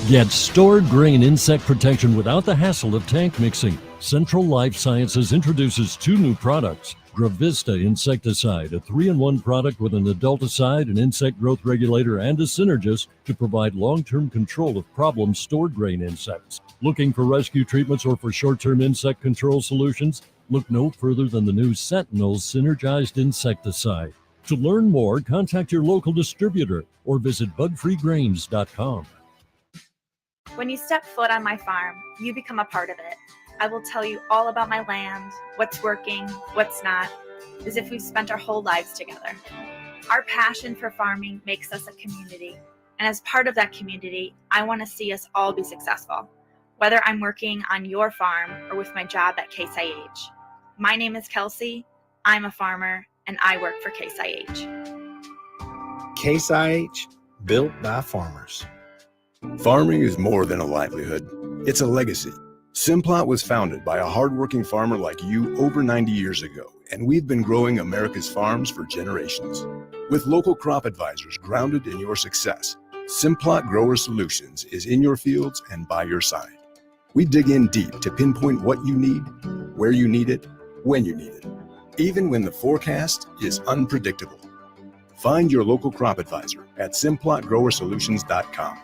Get stored grain insect protection without the hassle of tank mixing. Central Life Sciences introduces 2 new products. Gravista insecticide, a 3-in-1 product with an adulticide, an insect growth regulator, and a synergist to provide long-term control of problem stored grain insects. Looking for rescue treatments or for short-term insect control solutions? Look no further than the new Sentinel Synergized Insecticide. To learn more, contact your local distributor or visit bugfreegrains.com. When you step foot on my farm, you become a part of it. I will tell you all about my land, what's working, what's not, as if we've spent our whole lives together. Our passion for farming makes us a community. And as part of that community, I want to see us all be successful, whether I'm working on your farm or with my job at Case IH. My name is Kelsey, I'm a farmer, and I work for Case IH. Case IH, built by farmers. Farming is more than a livelihood. It's a legacy. Simplot was founded by a hardworking farmer like you over 90 years ago, and we've been growing America's farms for generations. With local crop advisors grounded in your success, Simplot Grower Solutions is in your fields and by your side. We dig in deep to pinpoint what you need, where you need it, when you need it, even when the forecast is unpredictable. Find your local crop advisor at simplotgrowersolutions.com.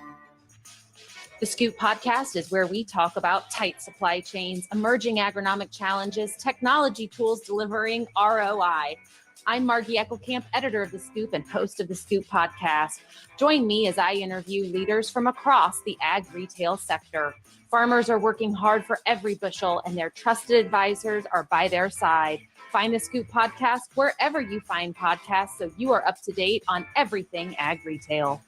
The Scoop Podcast is where we talk about tight supply chains, emerging agronomic challenges, technology tools delivering ROI. I'm Margie Eckelkamp, editor of The Scoop and host of The Scoop Podcast. Join me as I interview leaders from across the ag retail sector. Farmers are working hard for every bushel, and their trusted advisors are by their side. Find The Scoop Podcast wherever you find podcasts so you are up to date on everything ag retail.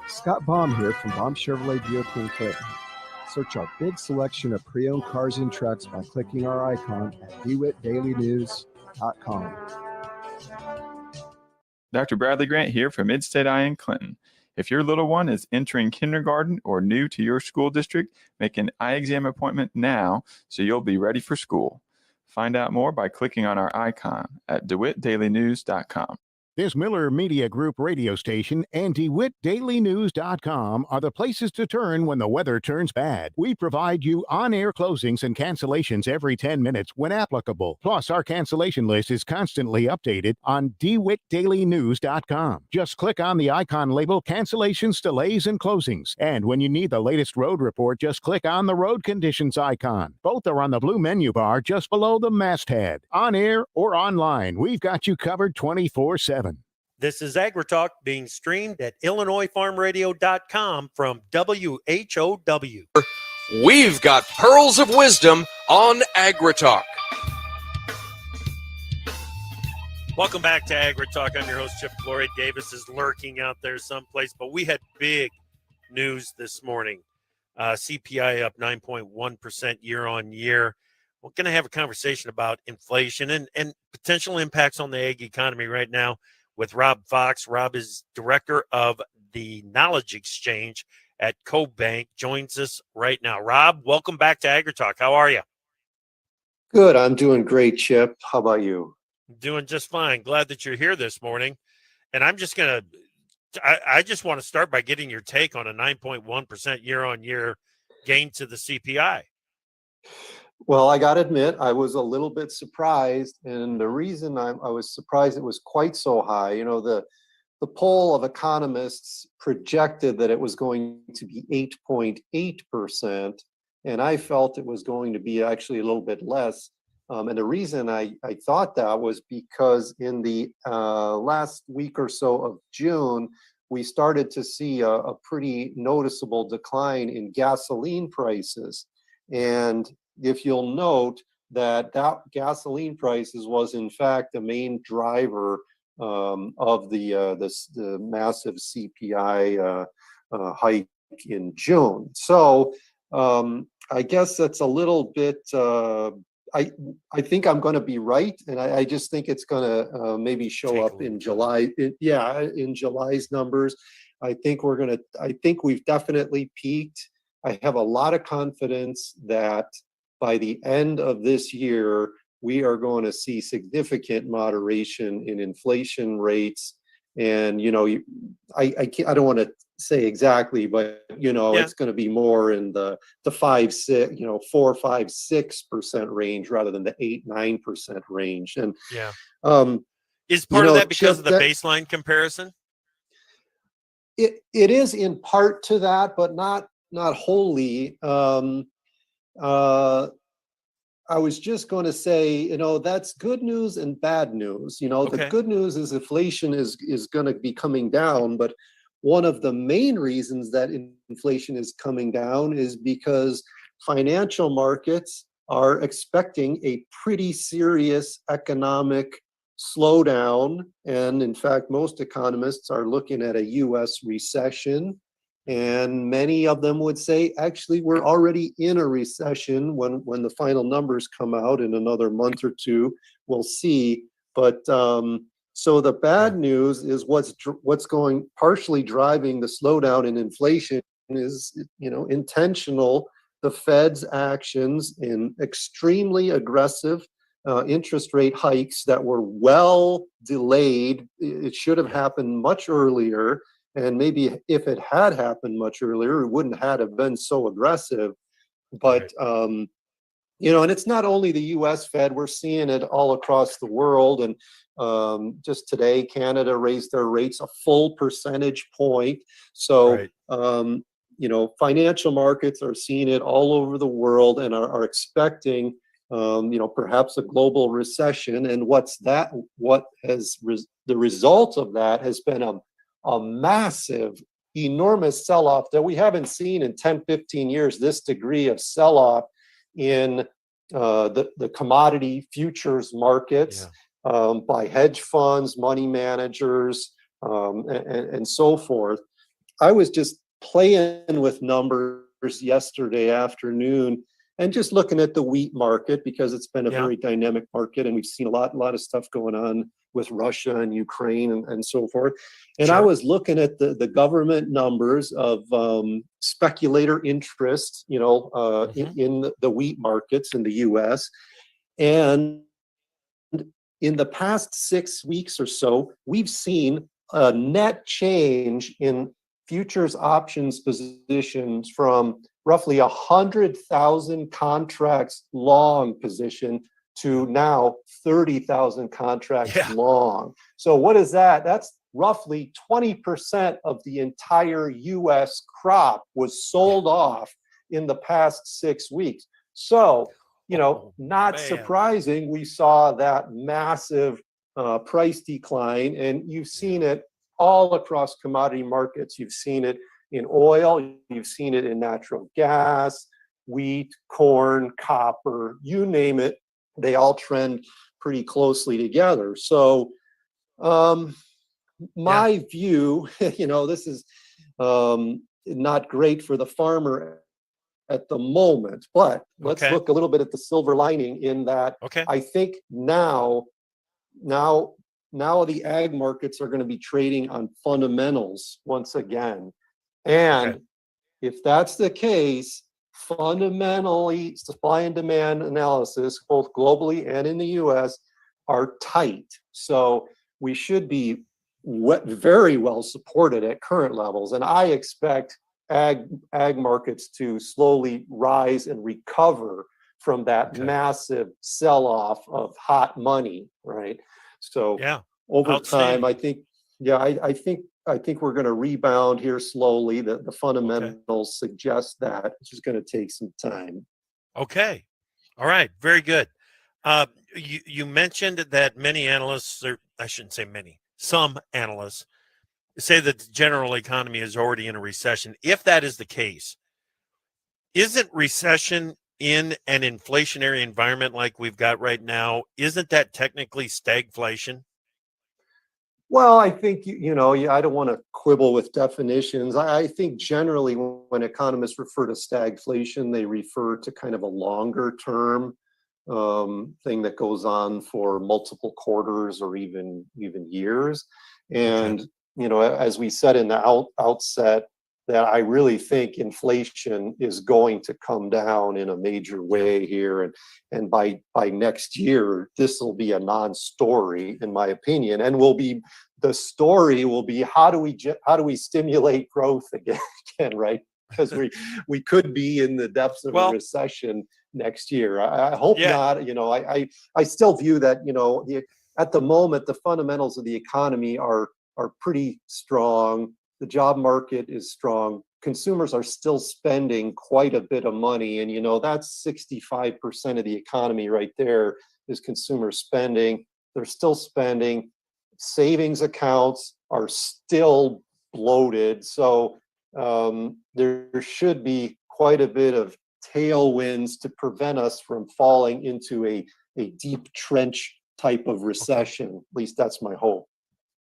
Scott Baum here from Baum Chevrolet Buick in Clinton. Search our big selection of pre-owned cars and trucks by clicking our icon at DeWittDailyNews.com. Dr. Bradley Grant here from Midstate Eye in Clinton. If your little one is entering kindergarten or new to your school district, make an eye exam appointment now so you'll be ready for school. Find out more by clicking on our icon at DeWittDailyNews.com. This Miller Media Group radio station and DeWittDailyNews.com are the places to turn when the weather turns bad. We provide you on-air closings and cancellations every 10 minutes when applicable. Plus, our cancellation list is constantly updated on DeWittDailyNews.com. Just click on the icon label Cancellations, Delays, and Closings. And when you need the latest road report, just click on the Road Conditions icon. Both are on the blue menu bar just below the masthead. On air or online, we've got you covered 24/7. This is AgriTalk being streamed at IllinoisFarmRadio.com from WHOW. We've got pearls of wisdom on AgriTalk. Welcome back to AgriTalk. I'm your host, Chip Flory. Davis is lurking out there someplace, but we had big news this morning. CPI up 9.1% year on year. We're going to have a conversation about inflation and potential impacts on the ag economy right now with Rob Fox. Rob is director of the Knowledge Exchange at CoBank, joins us right now. Rob, welcome back to AgriTalk. How are you? Good. I'm doing great, Chip. How about you? Doing just fine. Glad that you're here this morning. And I'm just going to, I just want to start by getting your take on a 9.1% year-on-year gain to the CPI. Well, I got to admit, I was a little bit surprised. And the reason I was surprised it was quite so high, you know, the poll of economists projected that it was going to be 8.8%. And I felt it was going to be actually a little bit less. And the reason I thought that was because in the last week or so of June, we started to see a pretty noticeable decline in gasoline prices. And if you'll note that gasoline prices was in fact the main driver of the massive CPI hike in June. So I guess that's a little bit. I think I'm going to be right, and I just think it's going to maybe show up in July. In July's numbers. I think we've definitely peaked. I have a lot of confidence that by the end of this year, we are going to see significant moderation in inflation rates. And, you know, I don't want to say exactly, but, you know, it's going to be more in the 4, 5, 6% range rather than the 8-9% range. And is part of that because of the baseline comparison? It is in part to that, but not wholly. I was just going to say, you know, that's good news and bad news. You know, the good news is inflation is going to be coming down, but one of the main reasons that inflation is coming down is because financial markets are expecting a pretty serious economic slowdown. And in fact, most economists are looking at a U.S. recession. And many of them would say, actually, we're already in a recession when the final numbers come out in another month or two. We'll see. But so the bad news is what's going partially driving the slowdown in inflation is, you know, intentional. The Fed's actions in extremely aggressive interest rate hikes that were well delayed. It should have happened much earlier. And maybe if it had happened much earlier, it wouldn't have been so aggressive. But and it's not only the U.S. Fed, we're seeing it all across the world. And just today, Canada raised their rates a full percentage point. So, financial markets are seeing it all over the world and are expecting, perhaps a global recession. And the result of that has been a massive, enormous sell-off that we haven't seen in 10, 15 years, this degree of sell-off in the commodity futures markets by hedge funds, money managers, and so forth. I was just playing with numbers yesterday afternoon and just looking at the wheat market, because it's been a very dynamic market, and we've seen a lot of stuff going on with Russia and Ukraine and so forth. And I was looking at the government numbers of speculator interest, in the wheat markets in the U.S. And in the past 6 weeks or so, we've seen a net change in futures options positions from roughly 100,000 contracts long position to now 30,000 contracts long. So what is that? That's roughly 20% of the entire U.S. crop was sold off in the past 6 weeks. So, not surprising, we saw that massive price decline, and you've seen it all across commodity markets. You've seen it in oil, you've seen it in natural gas, wheat, corn, copper, you name it. They all trend pretty closely together. So my view, this is not great for the farmer at the moment, but let's look a little bit at the silver lining in that. I think now the ag markets are going to be trading on fundamentals once again. And if that's the case, fundamentally, supply and demand analysis, both globally and in the US, are tight. So we should be very well supported at current levels. And I expect ag markets to slowly rise and recover from that massive sell-off of hot money, right? So over time, I think we're going to rebound here slowly. The fundamentals suggest that. It's just going to take some time. Okay. All right. Very good. You mentioned that many analysts, or I shouldn't say many, some analysts say that the general economy is already in a recession. If that is the case, isn't recession in an inflationary environment like we've got right now, isn't that technically stagflation? Well, I think, I don't want to quibble with definitions. I think generally when economists refer to stagflation, they refer to kind of a longer term thing that goes on for multiple quarters or even years. And, as we said in the outset, that I really think inflation is going to come down in a major way here. And by next year, this will be a non-story, in my opinion, and the story will be how do we stimulate growth again, right? Because we could be in the depths of a recession next year. I hope not. I still view that, at the moment, the fundamentals of the economy are pretty strong. The job market is strong. Consumers are still spending quite a bit of money. And, that's 65% of the economy right there is consumer spending. They're still spending. Savings accounts are still bloated. So there should be quite a bit of tailwinds to prevent us from falling into a deep trench type of recession. At least that's my hope.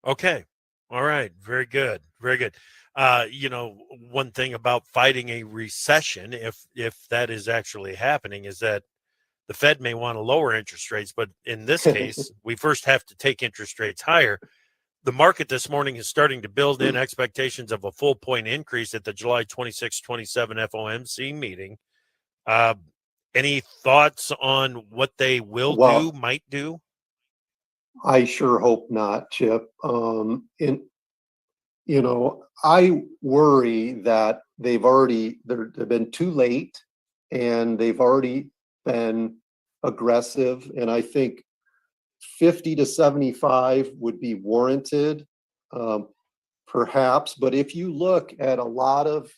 Okay. All right. Very good. Very good. One thing about fighting a recession, if that is actually happening, is that the Fed may want to lower interest rates. But in this case, we first have to take interest rates higher. The market this morning is starting to build in expectations of a full point increase at the July 26-27 FOMC meeting. Any thoughts on what they might do? I sure hope not, Chip. I worry that they've been too late, and they've already been aggressive, and I think 50 to 75 would be warranted, perhaps. But if you look at a lot of,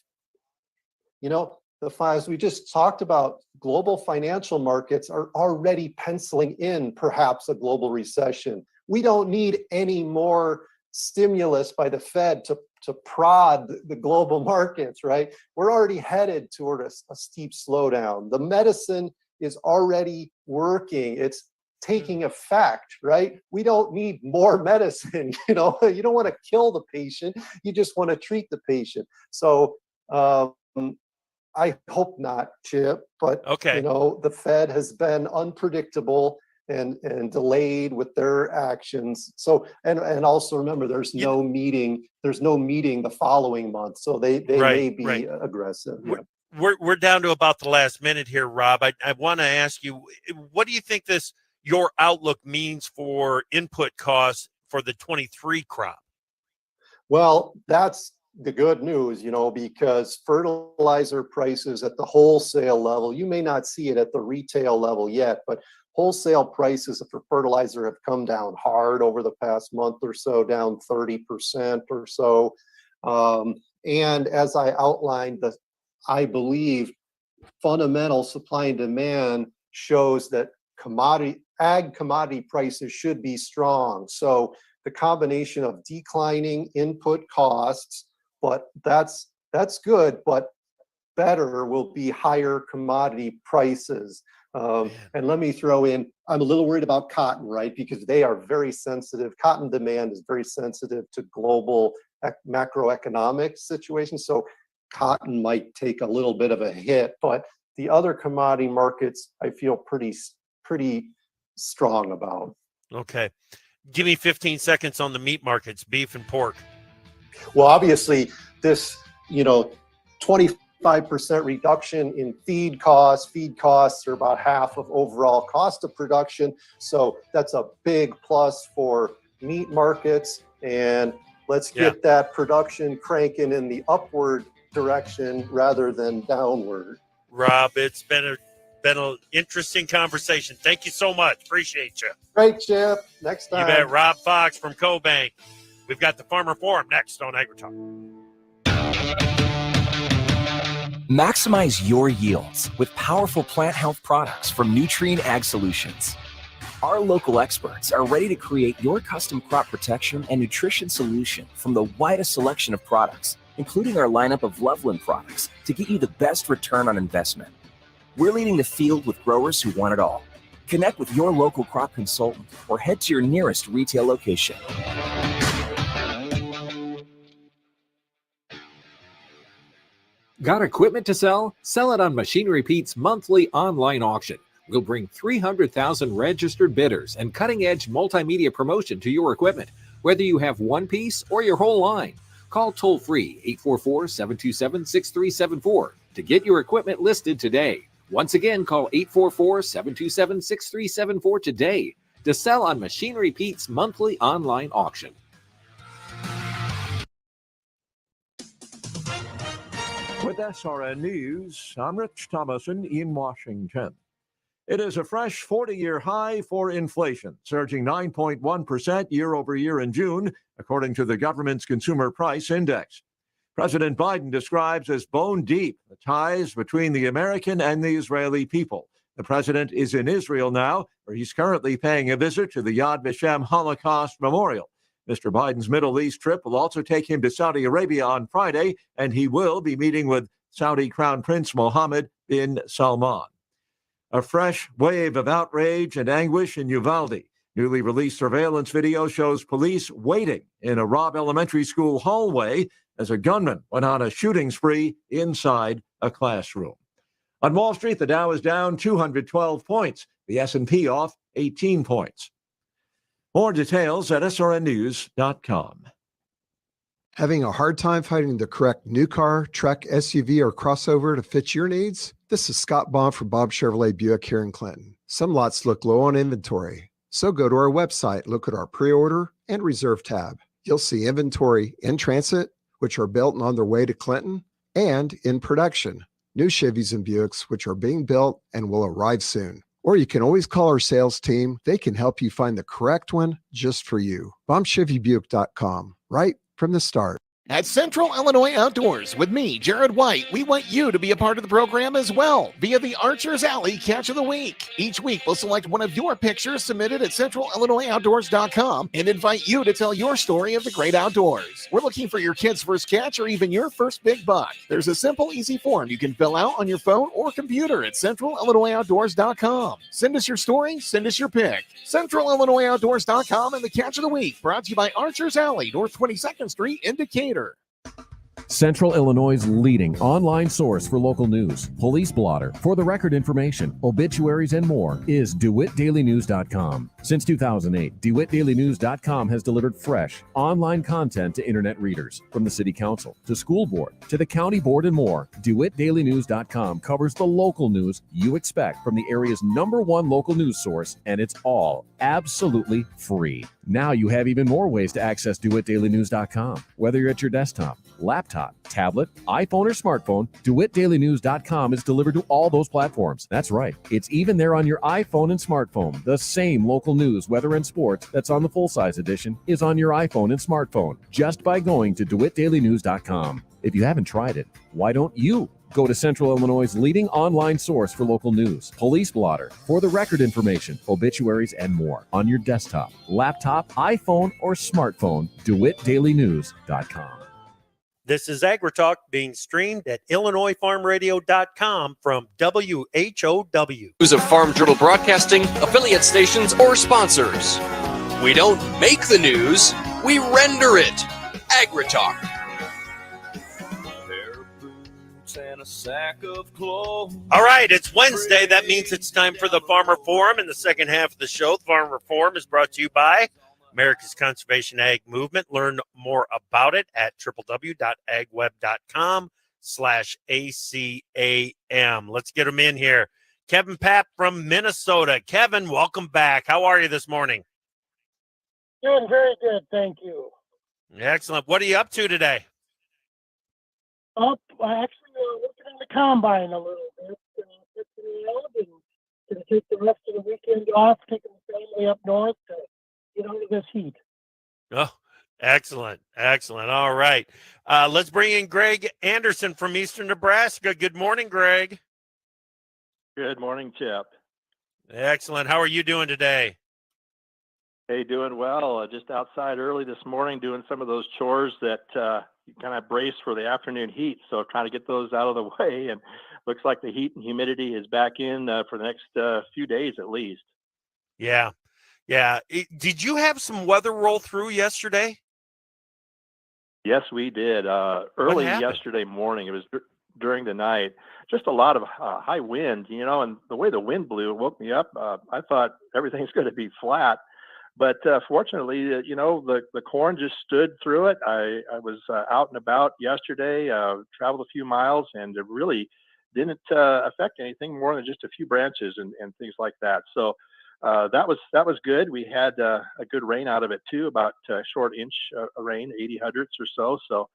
the files we just talked about, global financial markets are already penciling in perhaps a global recession. We don't need any more stimulus by the Fed to prod the global markets, right? We're already headed toward a steep slowdown. The medicine is already working. It's taking effect, right? We don't need more medicine. You don't want to kill the patient. You just want to treat the patient. So I hope not, Chip, but the Fed has been unpredictable and delayed with their actions. So and also remember, there's no meeting the following month, so they may be aggressive. We're down to about the last minute here, Rob. I want to ask you, what do you think your outlook means for input costs for the 23 crop? Well, that's the good news, because fertilizer prices at the wholesale level, you may not see it at the retail level yet, but wholesale prices for fertilizer have come down hard over the past month or so, down 30% or so. And as I outlined, I believe fundamental supply and demand shows that ag commodity prices should be strong. So the combination of declining input costs, but that's good, but better will be higher commodity prices. And let me throw in, I'm a little worried about cotton, right? Because they are very sensitive. Cotton demand is very sensitive to global macroeconomic situations. So cotton might take a little bit of a hit, but the other commodity markets I feel pretty strong about. Okay. Give me 15 seconds on the meat markets, beef and pork. Well, obviously this, 25% reduction in feed costs. Feed costs are about half of overall cost of production. So that's a big plus for meat markets. And let's get that production cranking in the upward direction rather than downward. Rob, it's been an interesting conversation. Thank you so much. Appreciate you. Great, Chip. Next time. You bet. Rob Fox from CoBank. We've got the Farmer Forum next on AgriTalk. Maximize your yields with powerful plant health products from Nutrien Ag Solutions. Our local experts are ready to create your custom crop protection and nutrition solution from the widest selection of products, including our lineup of Loveland products, to get you the best return on investment. We're leading the field with growers who want it all. Connect with your local crop consultant or head to your nearest retail location. Got equipment to sell? Sell it on Machinery Pete's monthly online auction. We'll bring 300,000 registered bidders and cutting-edge multimedia promotion to your equipment, whether you have one piece or your whole line. Call toll-free 844-727-6374 to get your equipment listed today. Once again, call 844-727-6374 today to sell on Machinery Pete's monthly online auction. With SRN News, I'm Rich Thomason in Washington. It is a fresh 40-year high for inflation, surging 9.1% year over year in June, according to the government's Consumer Price Index. President Biden describes as bone deep the ties between the American and the Israeli people. The president is in Israel now, where he's currently paying a visit to the Yad Vashem Holocaust Memorial. Mr. Biden's Middle East trip will also take him to Saudi Arabia on Friday, and he will be meeting with Saudi Crown Prince Mohammed bin Salman. A fresh wave of outrage and anguish in Uvalde. Newly released surveillance video shows police waiting in a Robb Elementary School hallway as a gunman went on a shooting spree inside a classroom. On Wall Street, the Dow is down 212 points. The S&P off 18 points. More details at srnnews.com. Having a hard time finding the correct new car, truck, SUV, or crossover to fit your needs? This is Scott Baum from Bob Chevrolet Buick here in Clinton. Some lots look low on inventory, so go to our website, look at our pre-order and reserve tab. You'll see inventory in transit, which are built and on their way to Clinton, and in production. new Chevys and Buicks, which are being built and will arrive soon. Or you can always call our sales team. They can help you find the correct one just for you. BombChevyBuick.com, right from the start. At Central Illinois Outdoors with me, Jared White, we want you to be a part of the program as well via the Archer's Alley Catch of the Week. Each week, we'll select one of your pictures submitted at centralillinoisoutdoors.com and invite you to tell your story of the great outdoors. We're looking for your kid's first catch or even your first big buck. There's a simple, easy form you can fill out on your phone or computer at centralillinoisoutdoors.com. Send us your story, send us your pic. centralillinoisoutdoors.com and the Catch of the Week, brought to you by Archer's Alley, North 22nd Street in Decatur. Central Illinois' leading online source for local news, police blotter, for the record information, obituaries, and more is DeWittDailyNews.com. Since 2008, DeWittDailyNews.com has delivered fresh, online content to internet readers, from the City Council to School Board to the County Board and more. DeWittDailyNews.com covers the local news you expect from the area's #1 local news source, and it's all absolutely free. Now you have even more ways to access DeWittDailyNews.com. Whether you're at your desktop, laptop, tablet, iPhone, or smartphone, DeWittDailyNews.com is delivered to all those platforms. That's right. It's even there on your iPhone and smartphone. The same local news, weather, and sports that's on the full-size edition is on your iPhone and smartphone just by going to DeWittDailyNews.com. If you haven't tried it, why don't you? Go to Central Illinois' leading online source for local news, police blotter, for the record information, obituaries, and more on your desktop, laptop, iPhone, or smartphone, DeWittDailyNews.com. This is AgriTalk being streamed at IllinoisFarmRadio.com from WHOW. News of Farm Journal Broadcasting, affiliate stations, or sponsors. We don't make the news, we render it. AgriTalk. And a sack of clothes. All right, it's Wednesday. That means it's time for the Farmer Forum. In the second half of the show, the Farmer Forum is brought to you by America's Conservation Ag Movement. Learn more about it at www.agweb.com/ACAM. Let's get them in here. Kevin Papp from Minnesota. Kevin, welcome back. How are you this morning? Doing very good, thank you. Excellent. What are you up to today? Working on the combine a little bit. And going to take the rest of the weekend off, taking the family up north to get out of this heat. Oh, excellent. Excellent. All right. Let's bring in Greg Anderson from Eastern Nebraska. Good morning, Greg. Good morning, Chip. Excellent. How are you doing today? Hey, doing well. Just outside early this morning doing some of those chores that you kind of brace for the afternoon heat. So trying to get those out of the way, and looks like the heat and humidity is back in for the next few days at least. Yeah. Yeah. Did you have some weather roll through yesterday? Yes, we did. Early yesterday morning, it was during the night, just a lot of high wind, and the way the wind blew, it woke me up. I thought everything's going to be flat. But fortunately, the corn just stood through it. I was out and about yesterday, traveled a few miles, and it really didn't affect anything more than just a few branches and things like that. So that was good. We had a good rain out of it too, about a short inch of rain, 80 hundredths or so. So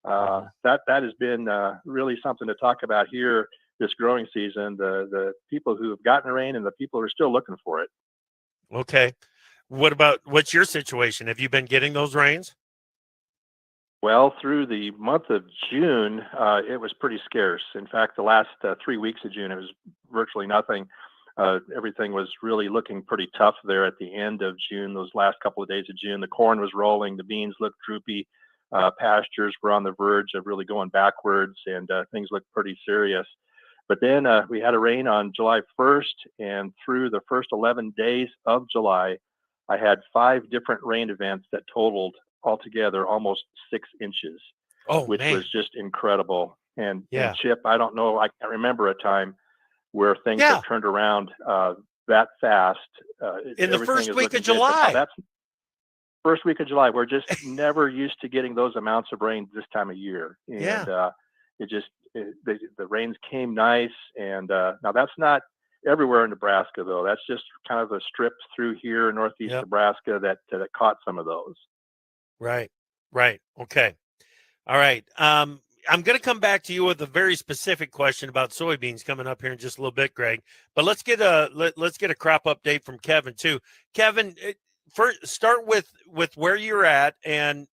that has been really something to talk about here this growing season. The people who have gotten rain and the people who are still looking for it. Okay. What's your situation? Have you been getting those rains? Well, through the month of June, it was pretty scarce. In fact, the last 3 weeks of June, it was virtually nothing. Everything was really looking pretty tough there at the end of June. Those last couple of days of June, the corn was rolling, the beans looked droopy, pastures were on the verge of really going backwards, and things looked pretty serious. But then we had a rain on July 1st, and through the first 11 days of July, I had 5 different rain events that totaled altogether almost 6 inches, which was just incredible. And Chip, I don't know, I can't remember a time where things have turned around that fast. In the first week of July. That's first week of July. We're just never used to getting those amounts of rain this time of year. And the rains came nice. And now that's not everywhere in Nebraska, though. That's just kind of a strip through here in northeast Nebraska that caught some of those. Right. Okay. All right. I'm going to come back to you with a very specific question about soybeans coming up here in just a little bit, Greg. But let's get a crop update from Kevin too. Kevin, first start with where you're at and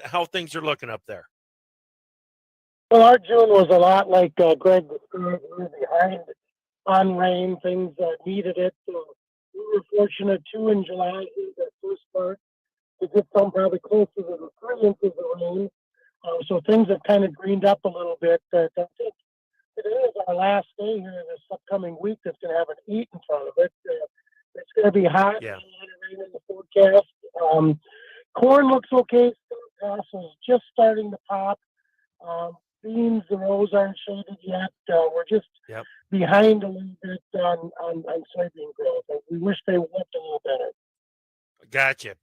how things are looking up there. Well, our June was a lot like Greg. We were behind on rain. Things needed it. So we were fortunate too in July, the first part, to get some probably closer to the 3 inches of rain. So things have kind of greened up a little bit. I think today is our last day here this upcoming week that's going to have an 8 in front of it. It's going to be hot. Yeah. A lot of rain in the forecast. Corn looks okay. Grass is just starting to pop. Beans, the rows aren't shaded yet. We're just behind a little bit on soybean growth. We wish they would a little better. Gotcha.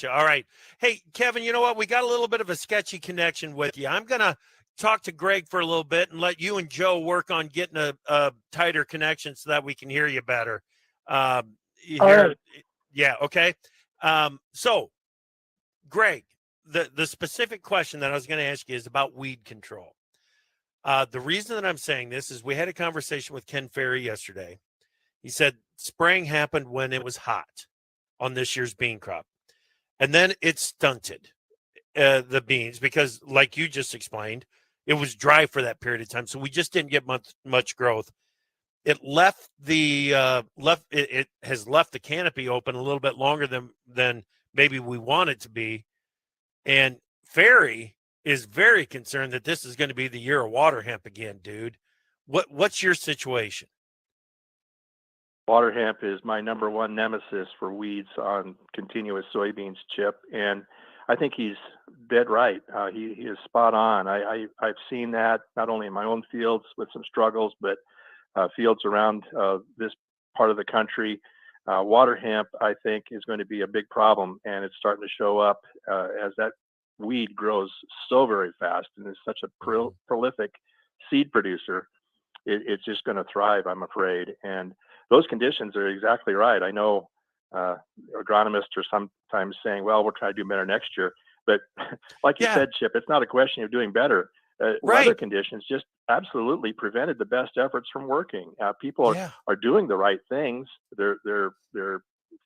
All right. Hey, Kevin, you know what? We got a little bit of a sketchy connection with you. I'm going to talk to Greg for a little bit and let you and Joe work on getting a tighter connection so that we can hear you better. All right. Yeah, okay. So, Greg, the specific question that I was going to ask you is about weed control. The reason that I'm saying this is we had a conversation with Ken Ferry yesterday. He said spraying happened when it was hot on this year's bean crop. And then it stunted the beans because, like you just explained, it was dry for that period of time. So we just didn't get much growth. It left it has left the canopy open a little bit longer than maybe we want it to be. And Ferry is very concerned that this is going to be the year of water hemp again, dude. What's your situation? Water hemp is my number one nemesis for weeds on continuous soybeans, Chip. And I think he's dead right. He is spot on. I've seen that not only in my own fields with some struggles, but fields around this part of the country. Water hemp, I think, is going to be a big problem, and it's starting to show up as that weed grows so very fast and is such a prolific seed producer. It's just going to thrive, I'm afraid. And those conditions are exactly right. I know agronomists are sometimes saying, well, we'll try to do better next year. But like you said, Chip, it's not a question of doing better. Weather conditions just absolutely prevented the best efforts from working. People are doing the right things. They're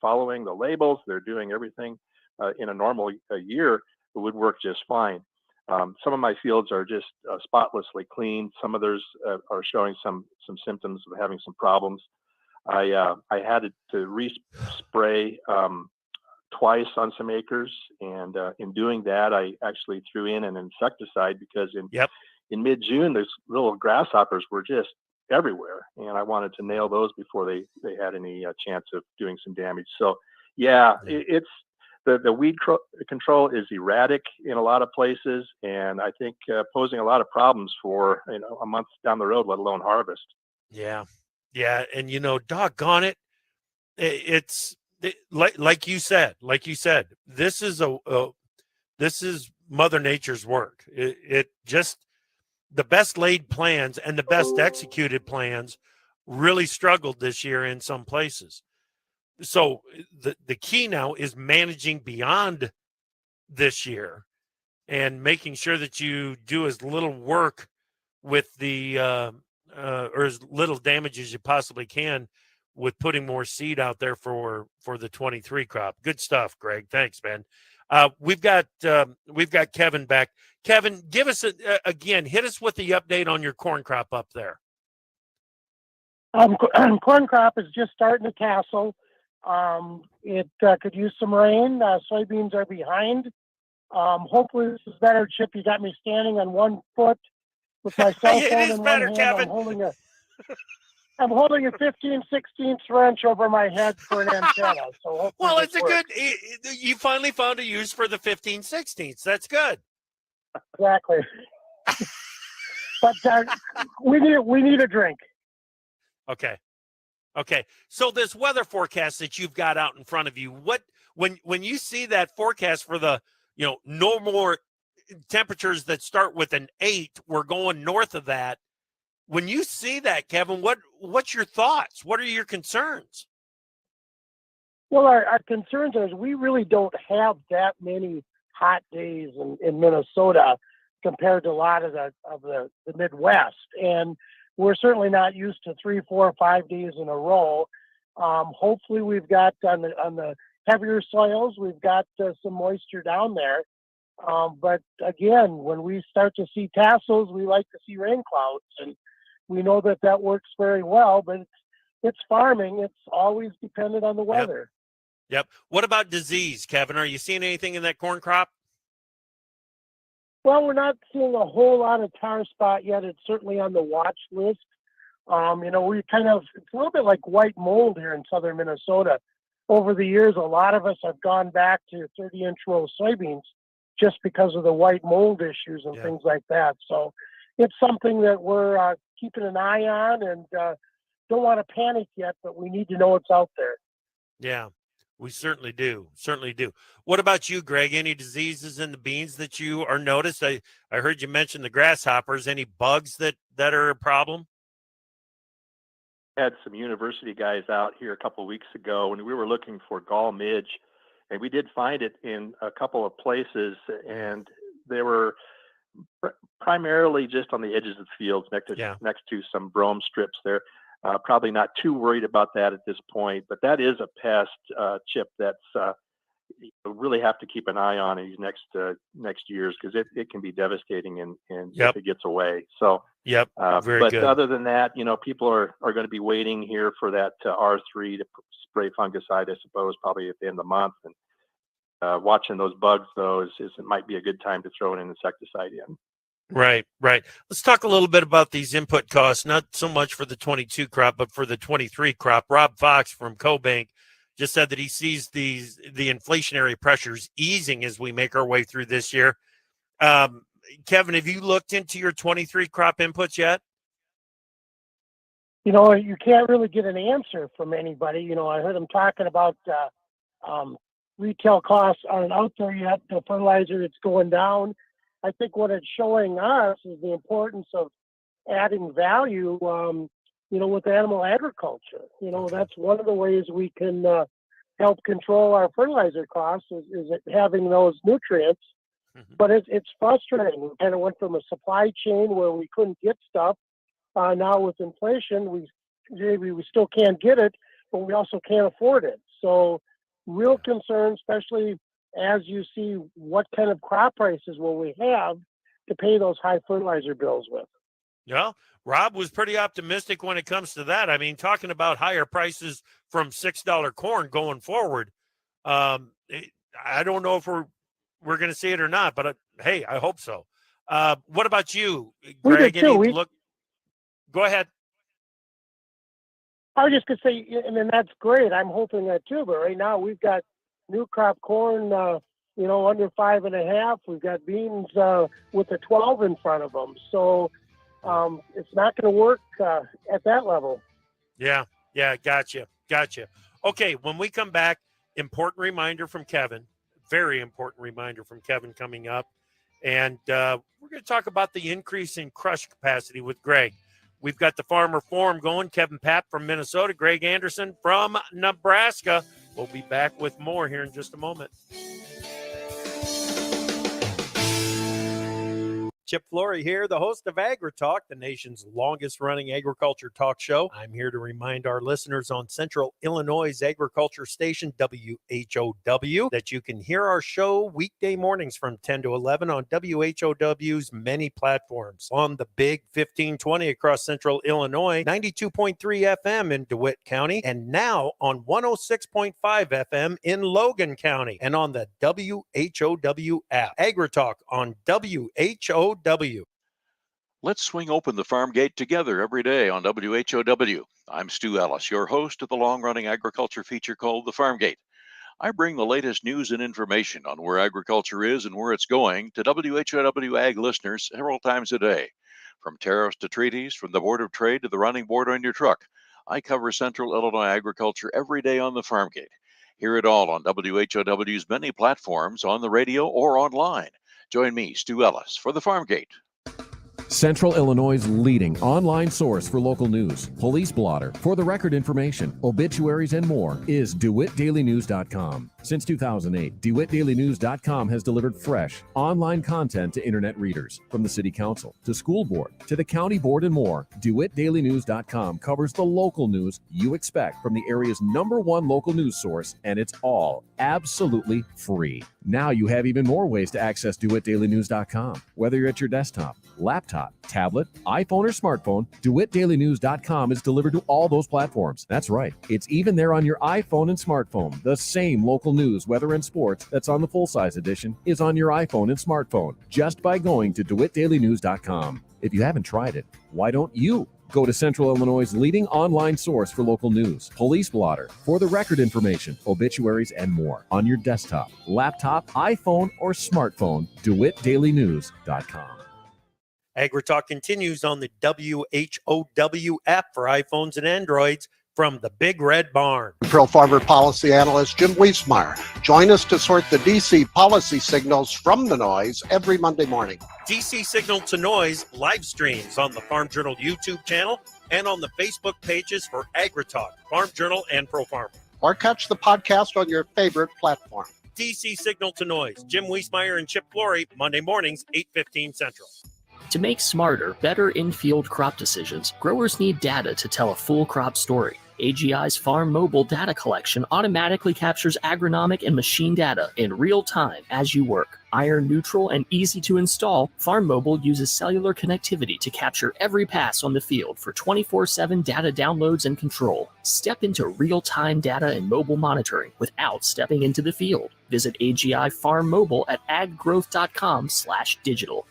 following the labels. They're doing everything in a normal year. It would work just fine. Some of my fields are just spotlessly clean. Some others are showing some symptoms of having some problems. I had to respray twice on some acres, and in doing that, I actually threw in an insecticide because in mid-June, those little grasshoppers were just everywhere, and I wanted to nail those before they had any chance of doing some damage. So, it's the weed control is erratic in a lot of places, and I think posing a lot of problems for a month down the road, let alone harvest. Yeah, and doggone it, it's like you said, this is this is Mother Nature's work. It just the best laid plans and the best executed plans really struggled this year in some places. So the key now is managing beyond this year and making sure that you do as little work with the or as little damage as you possibly can with putting more seed out there for the 23 crop. Good stuff, Greg. Thanks, man. We've got Kevin back. Kevin, give us again, hit us with the update on your corn crop up there. Corn crop is just starting to tassel. It could use some rain. Soybeans are behind. Hopefully this is better, Chip. You got me standing on one foot with my cell phone in one hand. Kevin. I'm holding a 15/16 wrench over my head for an antenna. So well, it's a good. You finally found a use for the 15/16. That's good. Exactly. But we need a drink. Okay. So this weather forecast that you've got out in front of you, when you see that forecast for the no more temperatures that start with an 8, we're going north of that. When you see that, Kevin, what's your thoughts? What are your concerns? Well, our concerns are we really don't have that many hot days in Minnesota. compared to a lot of the Midwest. And we're certainly not used to 3, 4, 5 days in a row. Hopefully we've got on the heavier soils, we've got some moisture down there. But again, when we start to see tassels, we like to see rain clouds, and we know that works very well, but it's farming. It's always dependent on the weather. Yep. What about disease, Kevin? Are you seeing anything in that corn crop? Well, we're not seeing a whole lot of tar spot yet. It's certainly on the watch list. We it's a little bit like white mold here in southern Minnesota. Over the years, a lot of us have gone back to 30-inch row soybeans just because of the white mold issues and things like that. So it's something that we're keeping an eye on, and don't want to panic yet, but we need to know it's out there. Yeah, we certainly do. Certainly do. What about you, Greg? Any diseases in the beans that you are noticed? I heard you mention the grasshoppers. Any bugs that are a problem? Had some university guys out here a couple of weeks ago, and we were looking for gall midge, and we did find it in a couple of places, and they were primarily just on the edges of the fields next to some brome strips there. Probably not too worried about that at this point, but that is a pest, Chip, that's you really have to keep an eye on these next years, because it can be devastating and if it gets away. So very good. Other than that, people are going to be waiting here for that R3 to spray fungicide, I suppose, probably at the end of the month. And watching those bugs, though, it might be a good time to throw an insecticide in. Right. Let's talk a little bit about these input costs, not so much for the 22 crop, but for the 23 crop. Rob Fox from CoBank just said that he sees the inflationary pressures easing as we make our way through this year. Kevin, have you looked into your 23 crop inputs yet? You can't really get an answer from anybody. I heard him talking about retail costs aren't out there yet. The fertilizer, it's going down. I think what it's showing us is the importance of adding value, with animal agriculture. That's one of the ways we can help control our fertilizer costs is having those nutrients. Mm-hmm. But it's frustrating. We kind of went from a supply chain where we couldn't get stuff. Now with inflation, we still can't get it, but we also can't afford it. So real concern, especially as you see what kind of crop prices will we have to pay those high fertilizer bills with. Yeah, Rob was pretty optimistic when it comes to that. I mean, talking about higher prices from $6 corn going forward. I don't know if we're going to see it or not, but hey, I hope so. What about you, Greg? Go ahead. I was just going to say, and then that's great. I'm hoping that too. But right now we've got new crop corn, under 5.5. We've got beans with a 12 in front of them. So it's not going to work at that level. Yeah, gotcha. Okay, when we come back, important reminder from Kevin, very important reminder from Kevin coming up. And we're going to talk about the increase in crush capacity with Greg. We've got the Farmer Forum going. Kevin Papp from Minnesota, Greg Anderson from Nebraska. We'll be back with more here in just a moment. Chip Flory here, the host of AgriTalk, the nation's longest-running agriculture talk show. I'm here to remind our listeners on Central Illinois' agriculture station, WHOW, that you can hear our show weekday mornings from 10 to 11 on WHOW's many platforms. On the Big 1520 across Central Illinois, 92.3 FM in DeWitt County, and now on 106.5 FM in Logan County, and on the WHOW app. AgriTalk on WHOW. Let's swing open the farm gate together every day on WHOW. I'm Stu Ellis, your host of the long-running agriculture feature called The Farm Gate. I bring the latest news and information on where agriculture is and where it's going to WHOW Ag listeners several times a day. From tariffs to treaties, from the Board of Trade to the running board on your truck, I cover Central Illinois agriculture every day on The Farm Gate. Hear it all on WHOW's many platforms, on the radio or online. Join me, Stu Ellis, for The Farm Gate. Central Illinois' leading online source for local news, police blotter, for the record information, obituaries, and more is DeWittDailyNews.com. Since 2008, DeWittDailyNews.com has delivered fresh, online content to internet readers. From the City Council, to School Board, to the County Board, and more, DeWittDailyNews.com covers the local news you expect from the area's #1 local news source, and it's all absolutely free. Now you have even more ways to access DeWittDailyNews.com. Whether you're at your desktop, laptop, tablet, iPhone, or smartphone, DeWittDailyNews.com is delivered to all those platforms. That's right. It's even there on your iPhone and smartphone. The same local news, weather, and sports that's on the full-size edition is on your iPhone and smartphone just by going to DeWittDailyNews.com. If you haven't tried it, why don't you? Go to Central Illinois' leading online source for local news, police blotter, for the record information, obituaries, and more on your desktop, laptop, iPhone, or smartphone, DeWittDailyNews.com. AgriTalk continues on the WHOW app for iPhones and Androids from the Big Red Barn. Pro Farmer Policy Analyst Jim Wiesmeyer. Join us to sort the DC policy signals from the noise every Monday morning. DC Signal to Noise live streams on the Farm Journal YouTube channel and on the Facebook pages for AgriTalk, Farm Journal, and Pro Farmer. Or catch the podcast on your favorite platform. DC Signal to Noise, Jim Wiesmeyer and Chip Flory, Monday mornings, 8:15 Central. To make smarter, better in-field crop decisions, growers need data to tell a full crop story. AGI's Farm Mobile data collection automatically captures agronomic and machine data in real time as you work. Iron neutral and easy to install, Farm Mobile uses cellular connectivity to capture every pass on the field for 24/7 data downloads and control. Step into real-time data and mobile monitoring without stepping into the field. Visit AGI Farm Mobile at aggrowth.com/digital.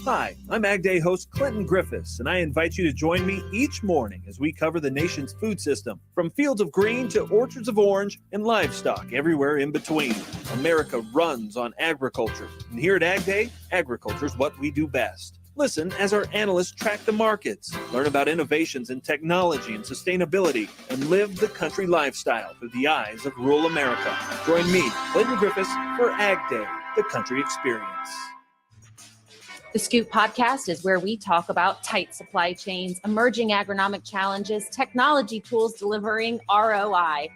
Hi, I'm Ag Day host Clinton Griffiths, and I invite you to join me each morning as we cover the nation's food system, from fields of green to orchards of orange and livestock everywhere in between. America runs on agriculture, and here at Ag Day, agriculture is what we do best. Listen as our analysts track the markets, learn about innovations in technology and sustainability, and live the country lifestyle through the eyes of rural America. Join me, Clinton Griffiths, for Ag Day, the country experience. The Scoop podcast is where we talk about tight supply chains, emerging agronomic challenges, technology tools delivering ROI.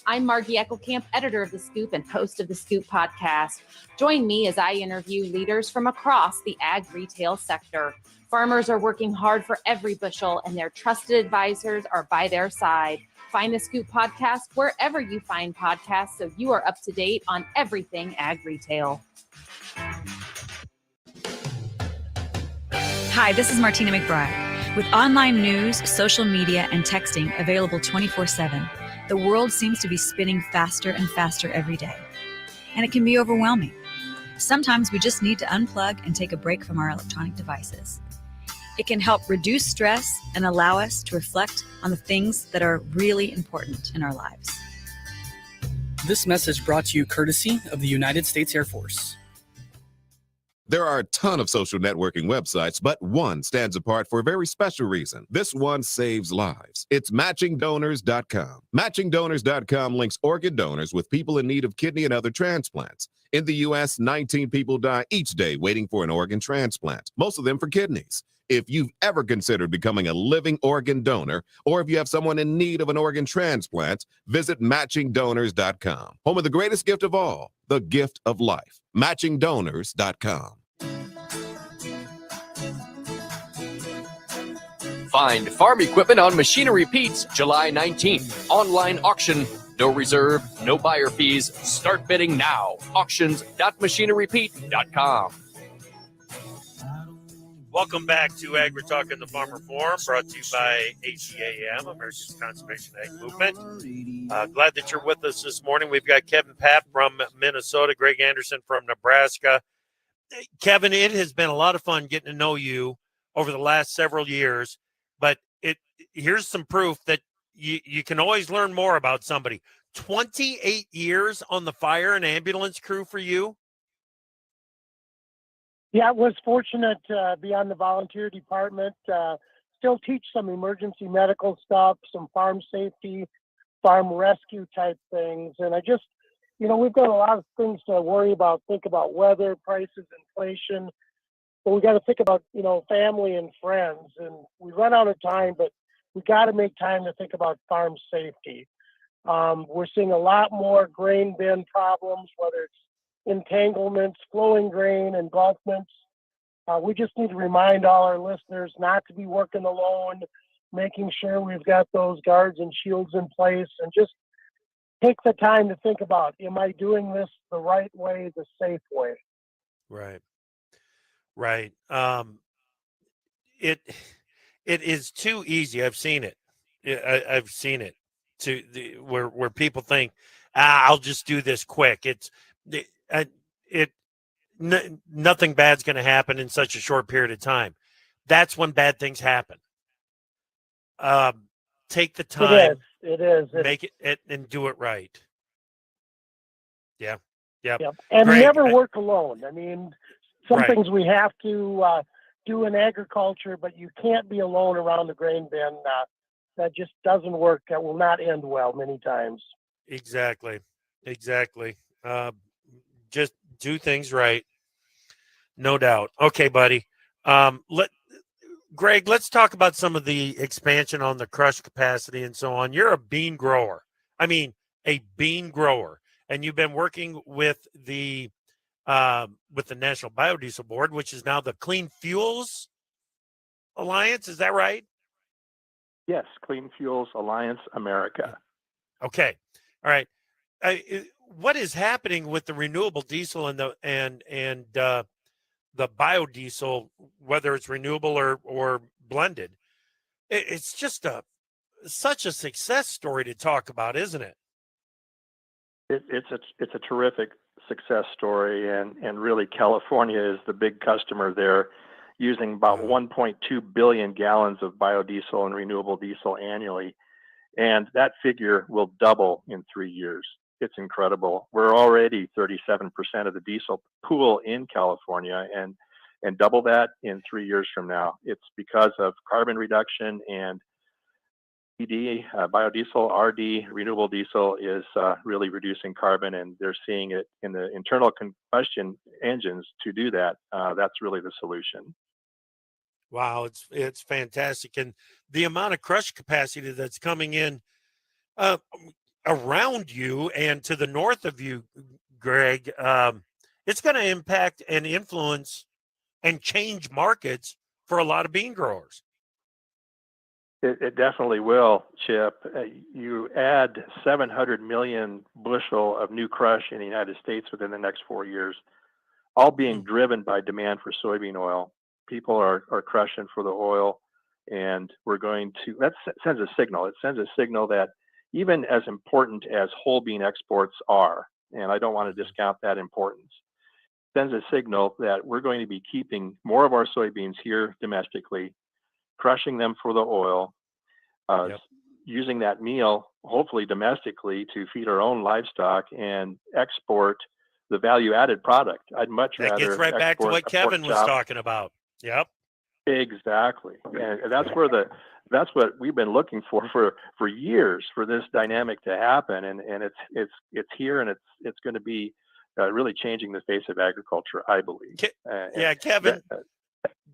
I'm Margie Eckelkamp, editor of The Scoop and host of The Scoop podcast. Join me as I interview leaders from across the ag retail sector. Farmers are working hard for every bushel, and their trusted advisors are by their side. Find The Scoop podcast wherever you find podcasts so you are up to date on everything ag retail. Hi, this is Martina McBride. With online news, social media, and texting available 24/7, the world seems to be spinning faster and faster every day. And it can be overwhelming. Sometimes we just need to unplug and take a break from our electronic devices. It can help reduce stress and allow us to reflect on the things that are really important in our lives. This message brought to you courtesy of the United States Air Force. There are a ton of social networking websites, but one stands apart for a very special reason. This one saves lives. It's MatchingDonors.com. MatchingDonors.com links organ donors with people in need of kidney and other transplants. In the U.S., 19 people die each day waiting for an organ transplant, most of them for kidneys. If you've ever considered becoming a living organ donor, or if you have someone in need of an organ transplant, visit MatchingDonors.com. Home of the greatest gift of all, the gift of life. MatchingDonors.com. Find farm equipment on Machinery Pete's July 19th. Online auction. No reserve, no buyer fees. Start bidding now. Auctions.machinerypete.com. Welcome back to AgriTalk and the Farmer Forum, brought to you by ACAM, America's Conservation Ag Movement. Glad that you're with us this morning. We've got Kevin Papp from Minnesota, Greg Anderson from Nebraska. Kevin, it has been a lot of fun getting to know you over the last several years, but here's some proof that you can always learn more about somebody. 28 years on the fire and ambulance crew for you? Yeah, I was fortunate to be on the volunteer department, still teach some emergency medical stuff, some farm safety, farm rescue type things. And I just, we've got a lot of things to worry about, think about weather, prices, inflation. but we got to think about, family and friends. And we run out of time, but we got to make time to think about farm safety. We're seeing a lot more grain bin problems, whether it's entanglements, flowing grain, engulfments. We just need to remind all our listeners not to be working alone, making sure we've got those guards and shields in place, and just take the time to think about, am I doing this the right way, the safe way? Right. Right. It is too easy. I've seen it. I've seen it where people think, I'll just do this quick. Nothing bad's going to happen in such a short period of time. That's when bad things happen. Take the time. It is. Make it and do it right. Yeah. Yep. And Greg, never work alone. I mean, some Right. things we have to do in agriculture, but you can't be alone around the grain bin. That just doesn't work. That will not end well many times. Exactly. Just do things right. No doubt. Okay, buddy. Greg, let's talk about some of the expansion on the crush capacity and so on. You're a bean grower. I mean, a bean grower. And you've been working with the National Biodiesel Board, which is now the Clean Fuels Alliance. Is that right? Yes, Clean Fuels Alliance America. Okay. All right. What is happening with the renewable diesel and the biodiesel, whether it's renewable or blended? It's just such a success story to talk about, isn't it? It's a terrific success story, and really California is the big customer there, using about 1.2 billion gallons of biodiesel and renewable diesel annually, and that figure will double in 3 years. It's incredible. We're already 37% of the diesel pool in California, and double that in 3 years from now. It's because of carbon reduction, and ED, biodiesel, RD, renewable diesel is really reducing carbon, and they're seeing it in the internal combustion engines to do that. That's really the solution. Wow, it's fantastic. And the amount of crush capacity that's coming in around you and to the north of you, Greg, it's going to impact and influence and change markets for a lot of bean growers. It definitely will, Chip. You add 700 million bushel of new crush in the United States within the next 4 years, all being driven by demand for soybean oil. People are crushing for the oil, and that sends a signal. It sends a signal that even as important as whole bean exports are, and I don't want to discount that importance, sends a signal that we're going to be keeping more of our soybeans here domestically, crushing them for the oil, using that meal, hopefully domestically, to feed our own livestock and export the value-added product. I'd much rather That gets right back to what Kevin was talking about. Yep. Exactly. And that's what we've been looking for years, for this dynamic to happen. And it's here, and it's going to be really changing the face of agriculture, I believe.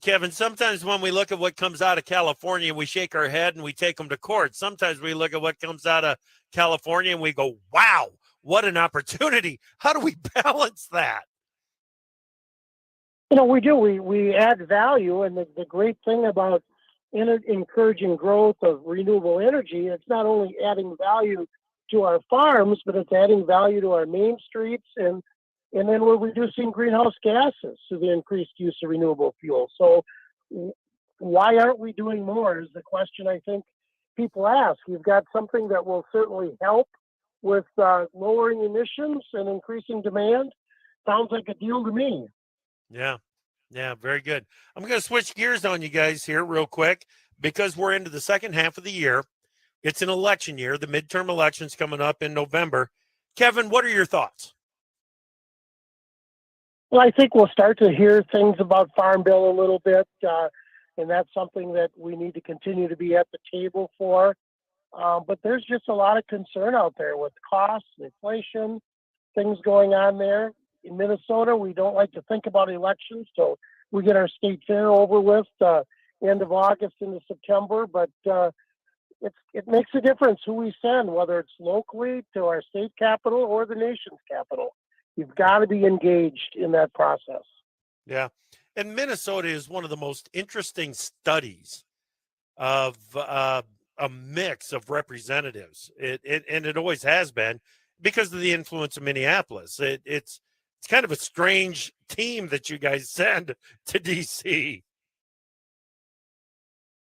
Kevin, sometimes when we look at what comes out of California, we shake our head and we take them to court. Sometimes we look at what comes out of California and we go, wow, what an opportunity. How do we balance that? We do. We add value, and the great thing about encouraging growth of renewable energy, it's not only adding value to our farms, but it's adding value to our main streets, and then we're reducing greenhouse gases through the increased use of renewable fuel. So why aren't we doing more is the question I think people ask. We've got something that will certainly help with lowering emissions and increasing demand. Sounds like a deal to me. Yeah, very good. I'm going to switch gears on you guys here real quick because we're into the second half of the year. It's an election year. The midterm election's coming up in November. Kevin, what are your thoughts? Well, I think we'll start to hear things about Farm Bill a little bit, and that's something that we need to continue to be at the table for. But there's just a lot of concern out there with costs, inflation, things going on there. In Minnesota, we don't like to think about elections till we get our state fair over with, end of August into September. But it makes a difference who we send, whether it's locally to our state capital or the nation's capital. You've got to be engaged in that process. Yeah. And Minnesota is one of the most interesting studies of a mix of representatives. It always has been because of the influence of Minneapolis. It's kind of a strange team that you guys send to D.C.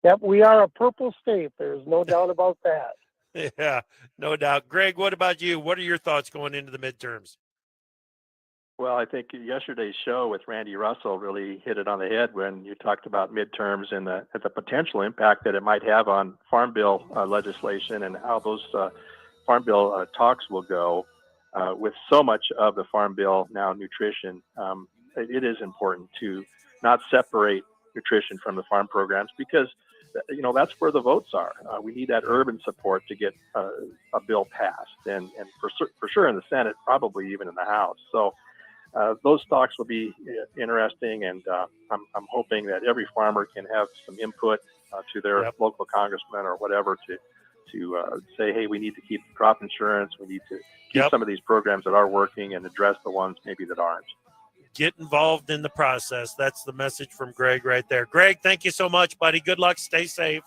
Yep, we are a purple state. There's no doubt about that. Yeah, no doubt. Greg, what about you? What are your thoughts going into the midterms? Well, I think yesterday's show with Randy Russell really hit it on the head when you talked about midterms and the potential impact that it might have on Farm Bill legislation and how those Farm Bill talks will go. With so much of the Farm Bill now nutrition, it is important to not separate nutrition from the farm programs because, that's where the votes are. We need that urban support to get a bill passed, and for sure in the Senate, probably even in the House. So those talks will be interesting, and I'm hoping that every farmer can have some input to their local congressman or whatever to say, hey, we need to keep crop insurance. We need to keep some of these programs that are working and address the ones maybe that aren't. Get involved in the process. That's the message from Greg right there. Greg, thank you so much, buddy. Good luck. Stay safe.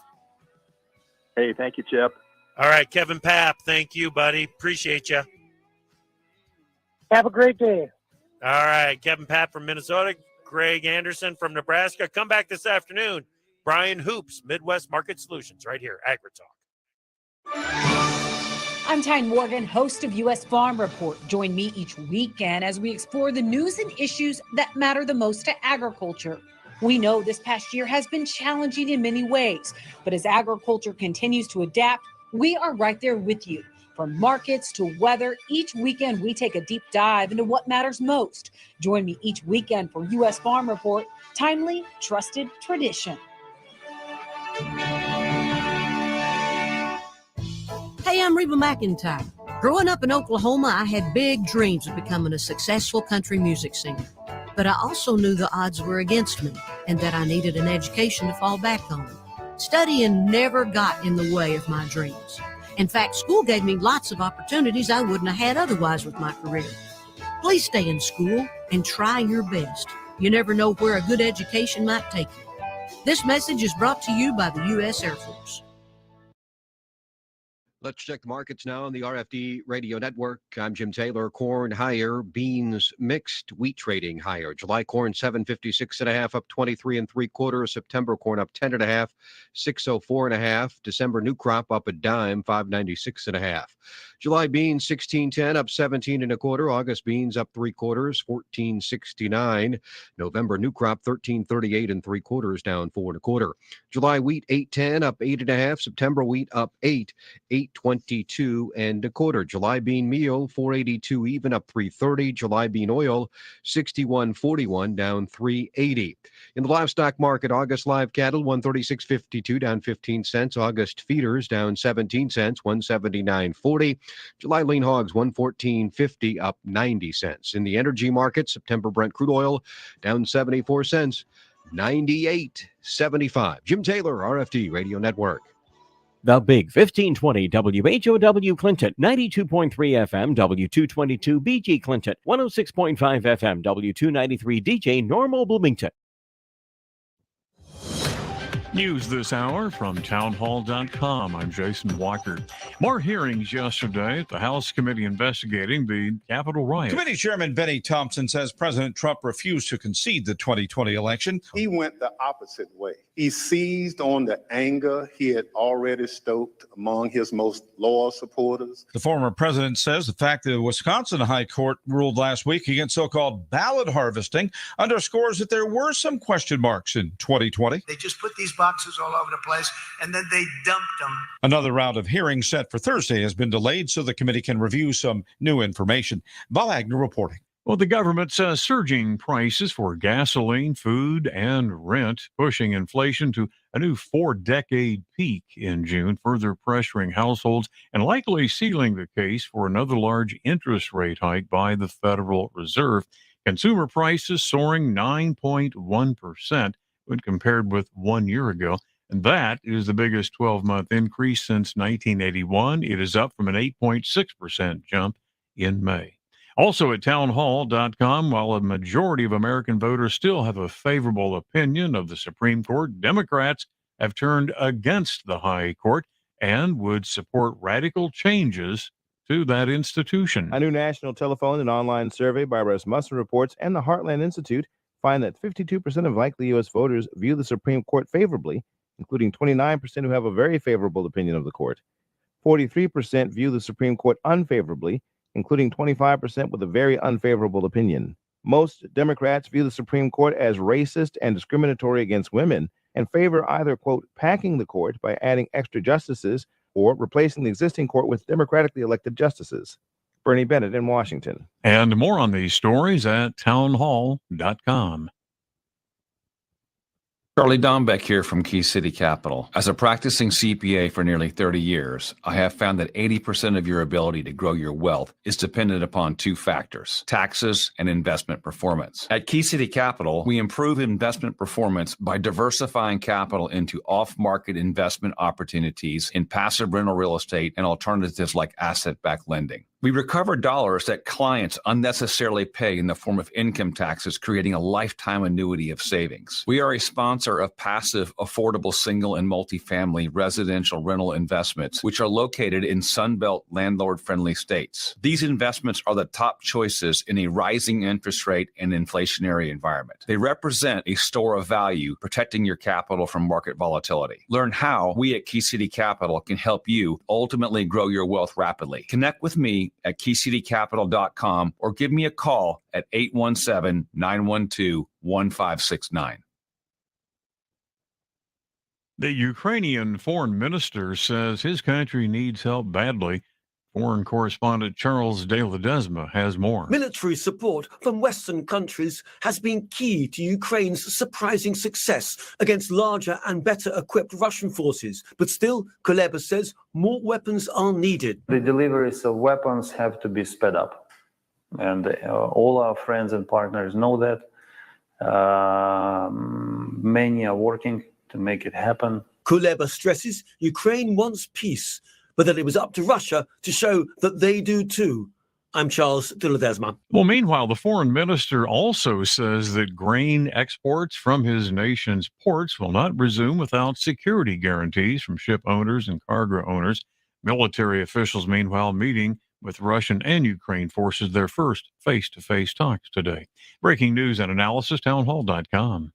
Hey, thank you, Chip. All right, Kevin Papp, thank you, buddy. Appreciate you. Have a great day. All right, Kevin Papp from Minnesota, Greg Anderson from Nebraska. Come back this afternoon. Brian Hoops, Midwest Market Solutions, right here, AgriTalk. I'm Tyne Morgan, host of U.S. Farm Report. Join me each weekend as we explore the news and issues that matter the most to agriculture. We know this past year has been challenging in many ways, but as agriculture continues to adapt, we are right there with you. From markets to weather, each weekend we take a deep dive into what matters most. Join me each weekend for U.S. Farm Report, timely, trusted tradition. Hey, I'm Reba McEntire. Growing up in Oklahoma, I had big dreams of becoming a successful country music singer. But I also knew the odds were against me and that I needed an education to fall back on. Studying never got in the way of my dreams. In fact, school gave me lots of opportunities I wouldn't have had otherwise with my career. Please stay in school and try your best. You never know where a good education might take you. This message is brought to you by the U.S. Air Force. Let's check the markets now on the RFD Radio Network. I'm Jim Taylor. Corn higher, beans mixed, wheat trading higher. July corn 756.5 up 23 3/4. September corn up 10.5, 604.5. December new crop up a dime, 596.5. July beans 16.10 up 17 1/4. August beans up 3/4, 14.69. November new crop 13.38 3/4, down 4 1/4. July wheat 8.10 up 8.5. September wheat up 8.22 1/4. July bean meal 4.82 even up 3.30. July bean oil 61.41 down 3.80. In the livestock market, August live cattle 136.52 down 15 cents. August feeders down 17 cents, 179.40. July lean hogs 114.50 up 90 cents. In the energy market, September Brent crude oil down 74 cents, 98.75. Jim Taylor, RFD Radio Network. The Big 1520 WHOW Clinton, 92.3 FM, W222 BG Clinton, 106.5 FM, W293 DJ Normal Bloomington. News this hour from townhall.com. I'm Jason Walker. More hearings yesterday at the House committee investigating the Capitol riot. Committee Chairman Benny Thompson says President Trump refused to concede the 2020 election. He went the opposite way. He seized on the anger he had already stoked among his most loyal supporters. The former president says the fact that the Wisconsin High Court ruled last week against so-called ballot harvesting underscores that there were some question marks in 2020. They just put these boxes all over the place, and then they dumped them. Another round of hearings set for Thursday has been delayed so the committee can review some new information. Val Agnew reporting. Well, the government's surging prices for gasoline, food, and rent, pushing inflation to a new 4-decade peak in June, further pressuring households and likely sealing the case for another large interest rate hike by the Federal Reserve. Consumer prices soaring 9.1% when compared with 1 year ago. And that is the biggest 12-month increase since 1981. It is up from an 8.6% jump in May. Also at townhall.com, while a majority of American voters still have a favorable opinion of the Supreme Court, Democrats have turned against the High Court and would support radical changes to that institution. A new national telephone and online survey by Rasmussen Reports and the Heartland Institute find that 52% of likely U.S. voters view the Supreme Court favorably, including 29% who have a very favorable opinion of the court. 43% view the Supreme Court unfavorably, including 25% with a very unfavorable opinion. Most Democrats view the Supreme Court as racist and discriminatory against women and favor either, quote, packing the court by adding extra justices or replacing the existing court with democratically elected justices. Bernie Bennett in Washington. And more on these stories at townhall.com. Charlie Dombeck here from Key City Capital. As a practicing CPA for nearly 30 years, I have found that 80% of your ability to grow your wealth is dependent upon two factors: taxes and investment performance. At Key City Capital, we improve investment performance by diversifying capital into off-market investment opportunities in passive rental real estate and alternatives like asset-backed lending. We recover dollars that clients unnecessarily pay in the form of income taxes, creating a lifetime annuity of savings. We are a sponsor of passive, affordable single and multifamily residential rental investments, which are located in Sunbelt landlord-friendly states. These investments are the top choices in a rising interest rate and inflationary environment. They represent a store of value, protecting your capital from market volatility. Learn how we at Key City Capital can help you ultimately grow your wealth rapidly. Connect with me at keycitycapital.com or give me a call at 817-912-1569. The Ukrainian foreign minister says his country needs help badly. Foreign correspondent Charles de Ledesma has more. Military support from Western countries has been key to Ukraine's surprising success against larger and better equipped Russian forces. But still, Kuleba says more weapons are needed. The deliveries of weapons have to be sped up. And all our friends and partners know that. Many are working to make it happen. Kuleba stresses Ukraine wants peace, but that it was up to Russia to show that they do too. I'm Charles de Ledesma. Well, meanwhile, the foreign minister also says that grain exports from his nation's ports will not resume without security guarantees from ship owners and cargo owners. Military officials, meanwhile, meeting with Russian and Ukraine forces, their first face-to-face talks today. Breaking news and analysis, townhall.com.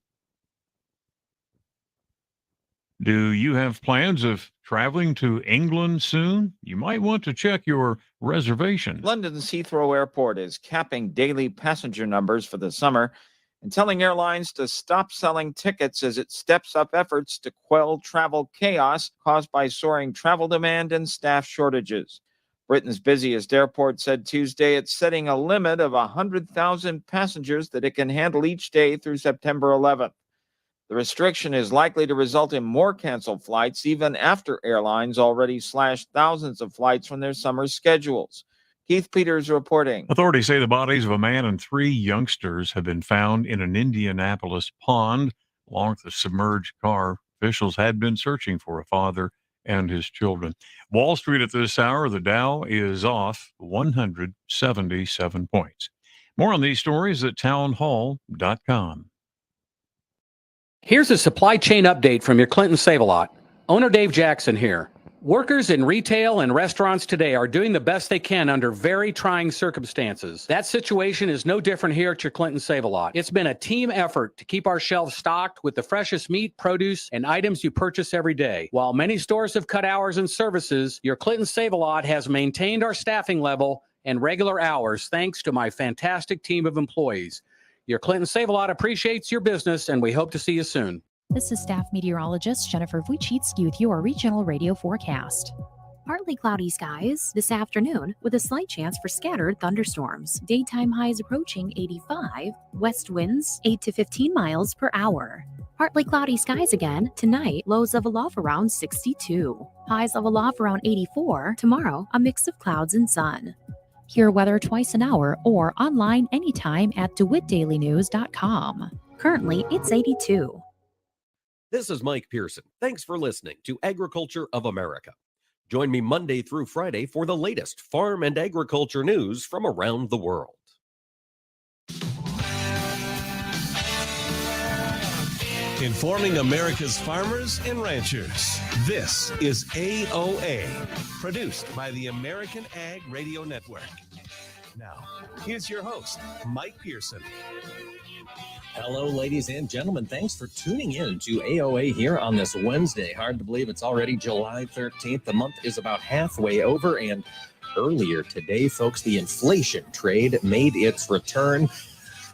Do you have plans of traveling to England soon? You might want to check your reservation. London's Heathrow Airport is capping daily passenger numbers for the summer and telling airlines to stop selling tickets as it steps up efforts to quell travel chaos caused by soaring travel demand and staff shortages. Britain's busiest airport said Tuesday it's setting a limit of 100,000 passengers that it can handle each day through September 11th. The restriction is likely to result in more canceled flights, even after airlines already slashed thousands of flights from their summer schedules. Keith Peters reporting. Authorities say the bodies of a man and 3 youngsters have been found in an Indianapolis pond along with a submerged car. Officials had been searching for a father and his children. Wall Street at this hour, the Dow is off 177 points. More on these stories at townhall.com. Here's a supply chain update from your Clinton Save-A-Lot. Owner Dave Jackson here. Workers in retail and restaurants today are doing the best they can under very trying circumstances. That situation is no different here at your Clinton Save-A-Lot. It's been a team effort to keep our shelves stocked with the freshest meat, produce, and items you purchase every day. While many stores have cut hours and services, your Clinton Save-A-Lot has maintained our staffing level and regular hours thanks to my fantastic team of employees. Your Clinton Save-A-Lot appreciates your business, and we hope to see you soon. This is staff meteorologist Jennifer Wojcicki with your regional radio forecast. Partly cloudy skies this afternoon with a slight chance for scattered thunderstorms. Daytime highs approaching 85, west winds 8 to 15 miles per hour. Partly cloudy skies again tonight, lows of a low around 62. Highs of a low around 84. Tomorrow, a mix of clouds and sun. Hear weather twice an hour or online anytime at DeWittDailyNews.com. Currently, it's 82. This is Mike Pearson. Thanks for listening to Agriculture of America. Join me Monday through Friday for the latest farm and agriculture news from around the world. Informing America's farmers and ranchers. This is AOA, produced by the American Ag Radio Network. Now, here's your host, Mike Pearson. Hello, ladies and gentlemen. Thanks for tuning in to AOA here on this Wednesday. Hard to believe it's already July 13th. The month is about halfway over, and earlier today, folks, the inflation trade made its return.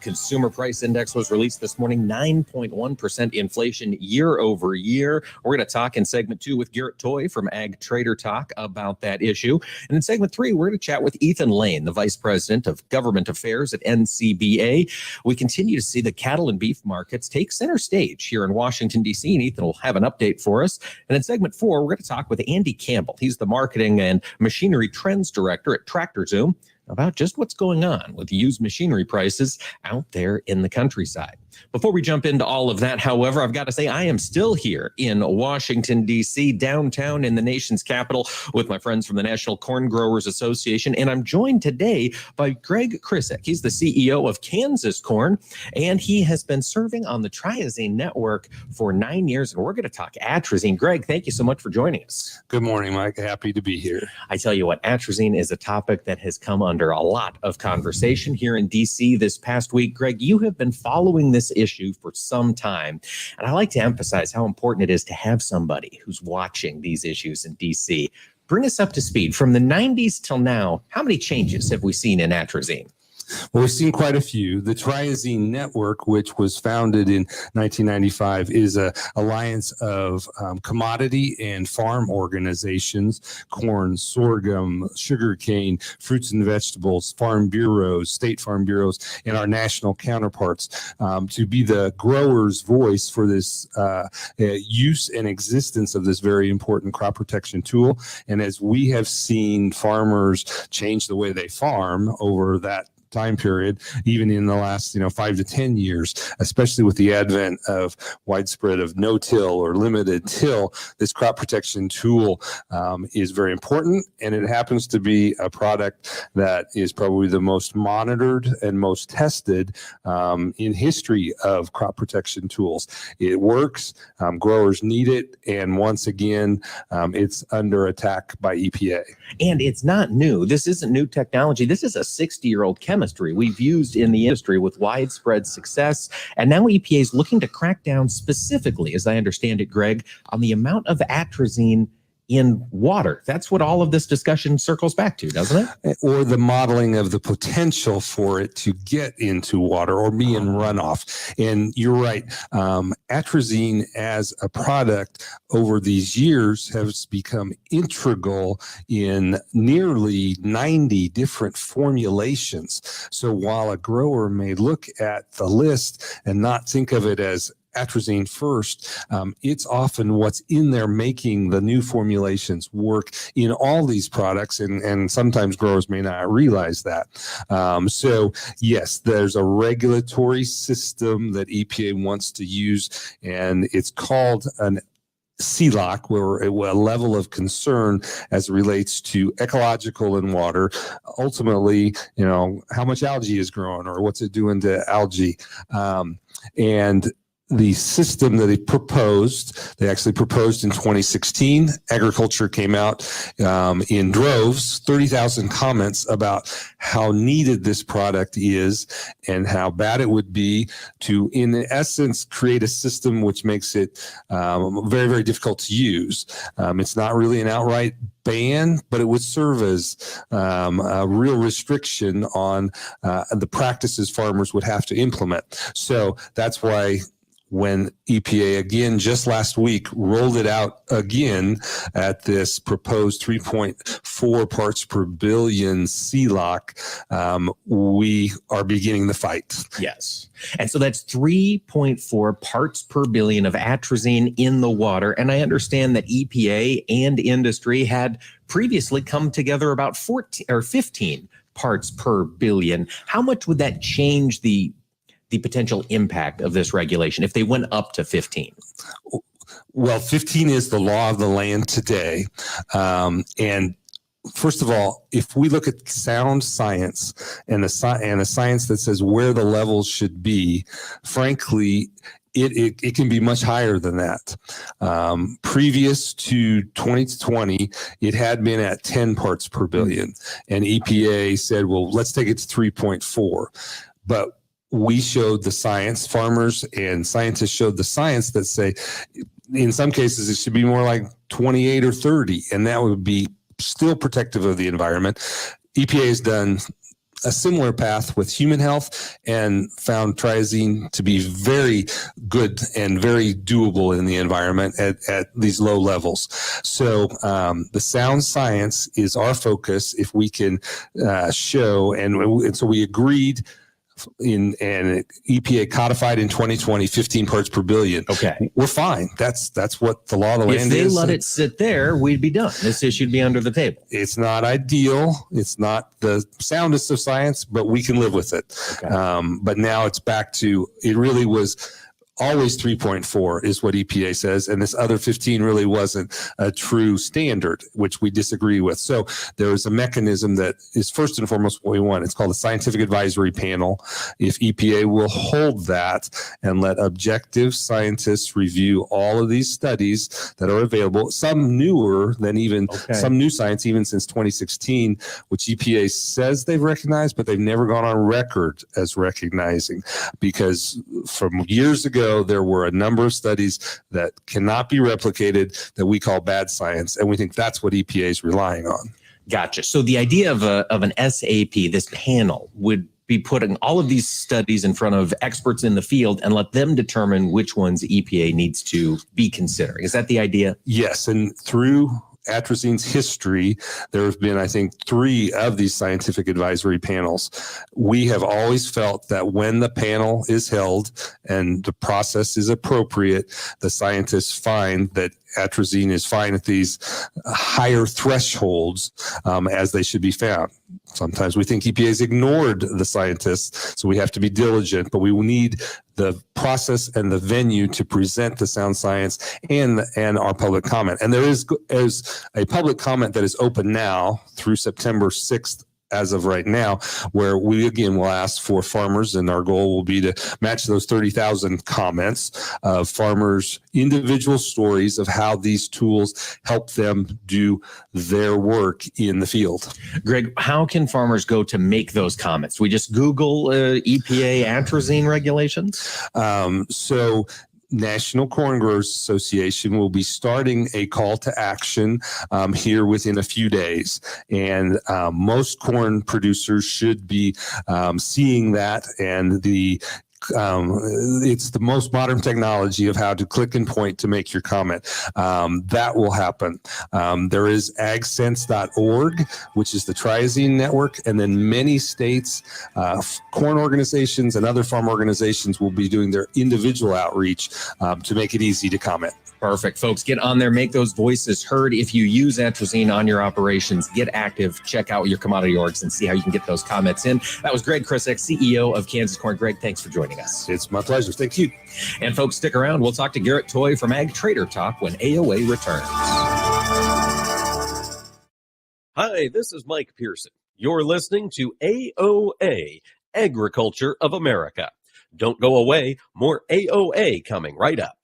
Consumer Price Index was released this morning, 9.1% inflation year over year. We're going to talk in segment 2 with Garrett Toy from Ag Trader Talk about that issue. And in segment 3, we're going to chat with Ethan Lane, the Vice President of Government Affairs at NCBA. We continue to see the cattle and beef markets take center stage here in Washington, D.C., and Ethan will have an update for us. And in segment 4, we're going to talk with Andy Campbell. He's the Marketing and Machinery Trends Director at Tractor Zoom, about just what's going on with used machinery prices out there in the countryside. Before we jump into all of that, however, I've got to say I am still here in Washington, D.C., downtown in the nation's capital with my friends from the National Corn Growers Association, and I'm joined today by Greg Krysek. He's the CEO of Kansas Corn, and he has been serving on the Triazine Network for 9 years, and we're going to talk atrazine. Greg, thank you so much for joining us. Good morning, Mike. Happy to be here. I tell you what, atrazine is a topic that has come under a lot of conversation here in D.C. this past week. Greg, you have been following this issue for some time, and I like to emphasize how important it is to have somebody who's watching these issues in D.C. Bring us up to speed. From the 90s till now, how many changes have we seen in atrazine? Well, we've seen quite a few. The Triazine Network, which was founded in 1995, is an alliance of commodity and farm organizations: corn, sorghum, sugarcane, fruits and vegetables, farm bureaus, state farm bureaus, and our national counterparts, to be the growers' voice for this use and existence of this very important crop protection tool. And as we have seen farmers change the way they farm over that time period, even in the last 5 to 10 years, especially with the advent of widespread of no-till or limited till, this crop protection tool is very important, and it happens to be a product that is probably the most monitored and most tested in history of crop protection tools. It works, growers need it, and once again, it's under attack by EPA. And it's not new. This isn't new technology. This is a 60-year-old chemistry we've used in the industry with widespread success. And now EPA is looking to crack down specifically, as I understand it, Greg, on the amount of atrazine in water. That's what all of this discussion circles back to, doesn't it? Or the modeling of the potential for it to get into water or be in runoff. And you're right. Atrazine as a product over these years has become integral in nearly 90 different formulations. So while a grower may look at the list and not think of it as atrazine first, it's often what's in there making the new formulations work in all these products, and sometimes growers may not realize that. So yes, there's a regulatory system that EPA wants to use, and it's called an CLOC, where a level of concern as it relates to ecological and water. Ultimately, how much algae is growing or what's it doing to algae. And the system that they actually proposed in 2016. Agriculture came out in droves, 30,000 comments about how needed this product is and how bad it would be to, in essence, create a system which makes it very, very difficult to use. It's not really an outright ban, but it would serve as a real restriction on the practices farmers would have to implement. So that's why when EPA again just last week rolled it out again at this proposed 3.4 parts per billion CLOC, we are beginning the fight. Yes. And so that's 3.4 parts per billion of atrazine in the water. And I understand that EPA and industry had previously come together about 14 or 15 parts per billion. How much would that change the potential impact of this regulation if they went up to 15? Well, 15 is the law of the land today. And first of all, if we look at sound science and a science that says where the levels should be, frankly, it can be much higher than that. Previous to 2020, it had been at 10 parts per billion. And EPA said, well, let's take it to 3.4. But we showed the science, farmers and scientists showed the science that say, in some cases, it should be more like 28 or 30. And that would be still protective of the environment. EPA has done a similar path with human health and found triazine to be very good and very doable in the environment at these low levels. So the sound science is our focus if we can show, and so we agreed and EPA codified in 2020 15 parts per billion. Okay, we're fine. That's what the law of the land is. If they let it sit there, we'd be done. This issue would be under the table. It's not ideal. It's not the soundest of science, but we can live with it. Okay. But now it's back to, it really was always 3.4 is what EPA says. And this other 15 really wasn't a true standard, which we disagree with. So there is a mechanism that is first and foremost what we want. It's called the Scientific Advisory Panel. If EPA will hold that and let objective scientists review all of these studies that are available, some newer than even some new science, even since 2016, which EPA says they've recognized, but they've never gone on record as recognizing, because from years ago, there were a number of studies that cannot be replicated that we call bad science. And we think that's what EPA is relying on. Gotcha. So the idea of an SAP, this panel, would be putting all of these studies in front of experts in the field and let them determine which ones EPA needs to be considering. Is that the idea? Yes. And through atrazine's history, there have been, I think, 3 of these scientific advisory panels. We have always felt that when the panel is held and the process is appropriate, the scientists find that atrazine is fine at these higher thresholds as they should be found. Sometimes we think EPA has ignored the scientists, so we have to be diligent, but we will need the process and the venue to present the sound science and our public comment. And there is a public comment that is open now through September 6th as of right now, where we again will ask for farmers, and our goal will be to match those 30,000 comments of farmers' individual stories of how these tools help them do their work in the field. Greg, how can farmers go to make those comments? We just Google EPA atrazine regulations? So National Corn Growers Association will be starting a call to action here within a few days. And most corn producers should be seeing that, and it's the most modern technology of how to click and point to make your comment. That will happen. There is agsense.org, which is the triazine network, and then many states, corn organizations and other farm organizations will be doing their individual outreach to make it easy to comment. Perfect. Folks, get on there, make those voices heard. If you use atrazine on your operations, get active, check out your commodity orgs and see how you can get those comments in. That was Greg Krusek, CEO of Kansas Corn. Greg, thanks for joining us. It's my pleasure. Thank you. And folks, stick around. We'll talk to Garrett Toy from Ag Trader Talk when AOA returns. Hi, this is Mike Pearson. You're listening to AOA, Agriculture of America. Don't go away. More AOA coming right up.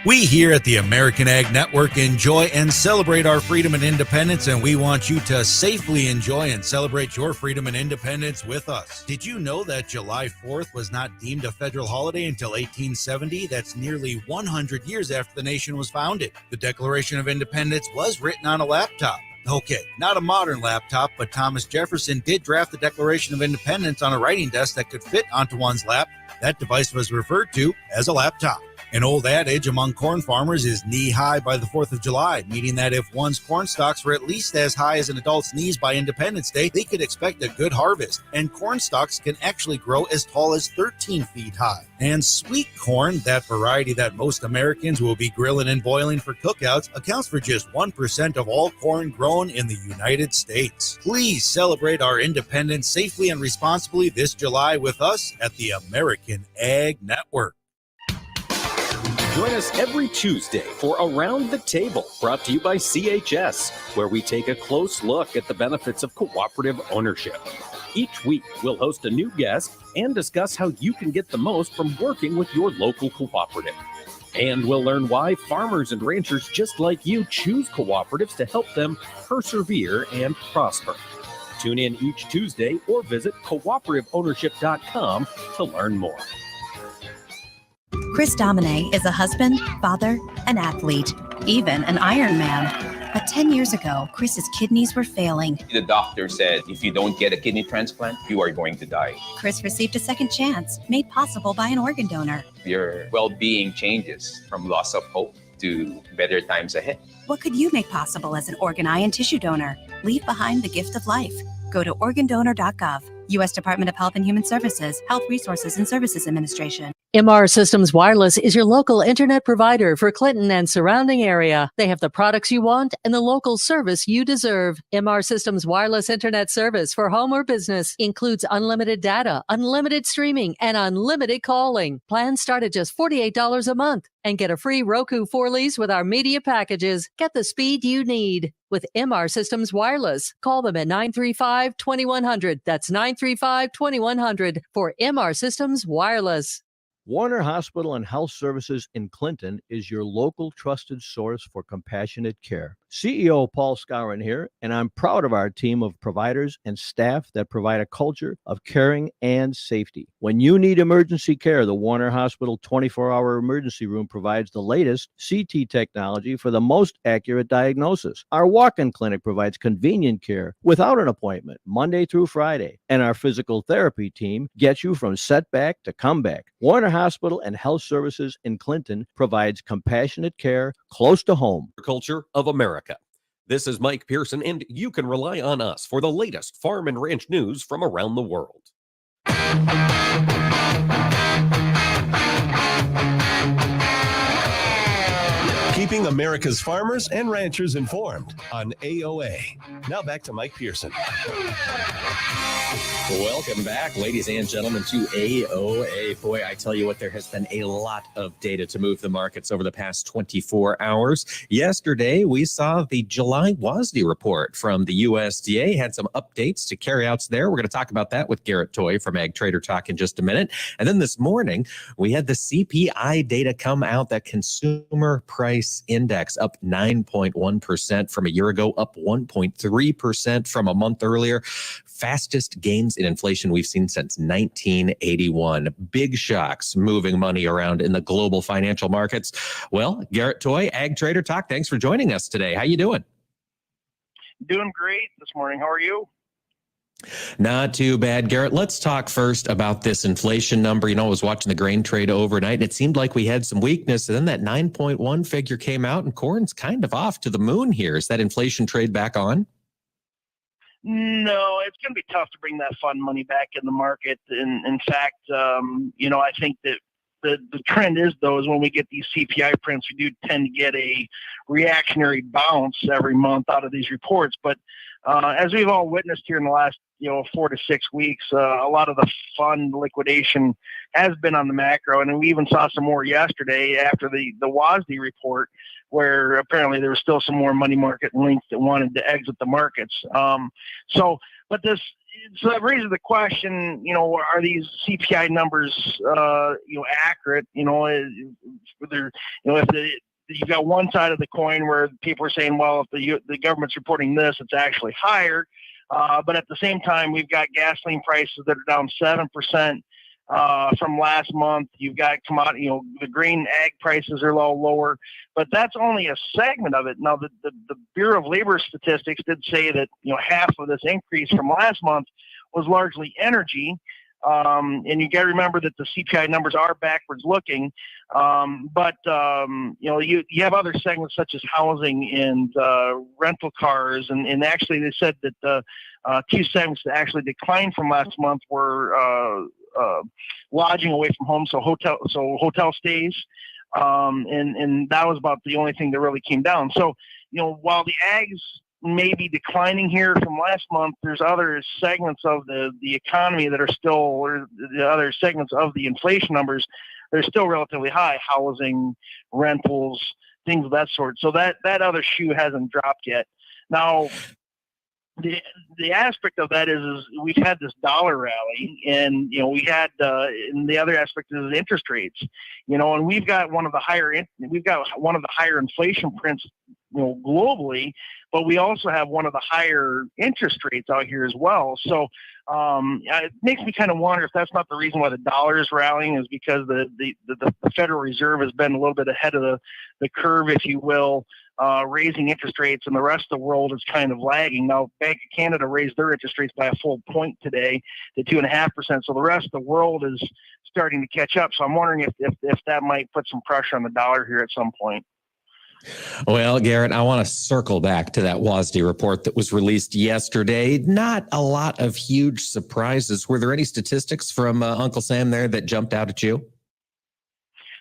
We here at the American Ag Network enjoy and celebrate our freedom and independence, and we want you to safely enjoy and celebrate your freedom and independence with us. Did you know that July 4th was not deemed a federal holiday until 1870? That's nearly 100 years after the nation was founded. The Declaration of Independence was written on a laptop. Okay, not a modern laptop, but Thomas Jefferson did draft the Declaration of Independence on a writing desk that could fit onto one's lap. That device was referred to as a laptop. An old adage among corn farmers is knee-high by the 4th of July, meaning that if one's corn stalks were at least as high as an adult's knees by Independence Day, they could expect a good harvest. And corn stalks can actually grow as tall as 13 feet high. And sweet corn, that variety that most Americans will be grilling and boiling for cookouts, accounts for just 1% of all corn grown in the United States. Please celebrate our independence safely and responsibly this July with us at the American Ag Network. Join us every Tuesday for Around the Table, brought to you by CHS, where we take a close look at the benefits of cooperative ownership. Each week, we'll host a new guest and discuss how you can get the most from working with your local cooperative. And we'll learn why farmers and ranchers just like you choose cooperatives to help them persevere and prosper. Tune in each Tuesday or visit cooperativeownership.com to learn more. Chris Domine is a husband, father, an athlete, even an Ironman. But 10 years ago, Chris's kidneys were failing. The doctor said, if you don't get a kidney transplant, you are going to die. Chris received a second chance, made possible by an organ donor. Your well-being changes from loss of hope to better times ahead. What could you make possible as an organ, eye, and tissue donor? Leave behind the gift of life. Go to organdonor.gov. U.S. Department of Health and Human Services, Health Resources and Services Administration. MR Systems Wireless is your local internet provider for Clinton and surrounding area. They have the products you want and the local service you deserve. MR Systems Wireless Internet service for home or business includes unlimited data, unlimited streaming, and unlimited calling. Plans start at just $48 a month and get a free Roku 4 lease with our media packages. Get the speed you need with MR Systems Wireless. Call them at 935-2100. That's 935-2100 for MR Systems Wireless. Warner Hospital and Health Services in Clinton is your local trusted source for compassionate care. CEO Paul Skowron here, and I'm proud of our team of providers and staff that provide a culture of caring and safety. When you need emergency care, the Warner Hospital 24-hour emergency room provides the latest CT technology for the most accurate diagnosis. Our walk-in clinic provides convenient care without an appointment, Monday through Friday. And our physical therapy team gets you from setback to comeback. Warner Hospital and Health Services in Clinton provides compassionate care close to home. Agriculture of America. This is Mike Pearson, and you can rely on us for the latest farm and ranch news from around the world. Keeping America's farmers and ranchers informed on AOA. Now back to Mike Pearson. Welcome back, ladies and gentlemen, to AOA. Boy, I tell you what, there has been a lot of data to move the markets over the past 24 hours. Yesterday, we saw the July WASDE report from the USDA, had some updates to carryouts there. We're going to talk about that with Garrett Toy from Ag Trader Talk in just a minute. And then this morning, we had the CPI data come out, that consumer price index up 9.1% from a year ago, up 1.3% from a month earlier. Fastest gains in inflation we've seen since 1981. Big shocks moving money around in the global financial markets. Well, Garrett Toy, Ag Trader Talk, thanks for joining us today. How you doing? Doing great this morning. How are you? Not too bad, Garrett. Let's talk first about this inflation number. You know, I was watching the grain trade overnight, and it seemed like we had some weakness. And then that 9.1 figure came out, and corn's kind of off to the moon here. Is that inflation trade back on? No, it's going to be tough to bring that fund money back in the market. In fact, I think that the trend is, though, is when we get these CPI prints, we do tend to get a reactionary bounce every month out of these reports. But as we've all witnessed here in the last 4 to 6 weeks, a lot of the fund liquidation has been on the macro, and we even saw some more yesterday after the WASDE report, where apparently there was still some more money market links that wanted to exit the markets. So that raises the question, are these CPI numbers, accurate? If you've got one side of the coin where people are saying, well, if the government's reporting this, it's actually higher. But at the same time, we've got gasoline prices that are down 7% from last month. You've got commodity, the grain ag prices are a little lower, but that's only a segment of it. Now, the Bureau of Labor Statistics did say that, half of this increase from last month was largely energy. And you got to remember that the CPI numbers are backwards looking. But you have other segments such as housing and rental cars. And actually they said that the two segments that actually declined from last month were lodging away from home, so hotel stays. And that was about the only thing that really came down. So, while the ags may be declining here from last month, there's other segments of the economy that are still, or the other segments of the inflation numbers, they're still relatively high: housing, rentals, things of that sort. So that other shoe hasn't dropped yet. Now, the aspect of that is we've had this dollar rally, and we had and the other aspect is interest rates, and we've got one of the higher inflation prints globally, but we also have one of the higher interest rates out here as well. So it makes me kind of wonder if that's not the reason why the dollar is rallying, is because the Federal Reserve has been a little bit ahead of the curve, if you will, raising interest rates, and the rest of the world is kind of lagging. Now, Bank of Canada raised their interest rates by a full point today to 2.5%. So the rest of the world is starting to catch up. So I'm wondering if that might put some pressure on the dollar here at some point. Well, Garrett, I want to circle back to that WASD report that was released yesterday. Not a lot of huge surprises. Were there any statistics from Uncle Sam there that jumped out at you?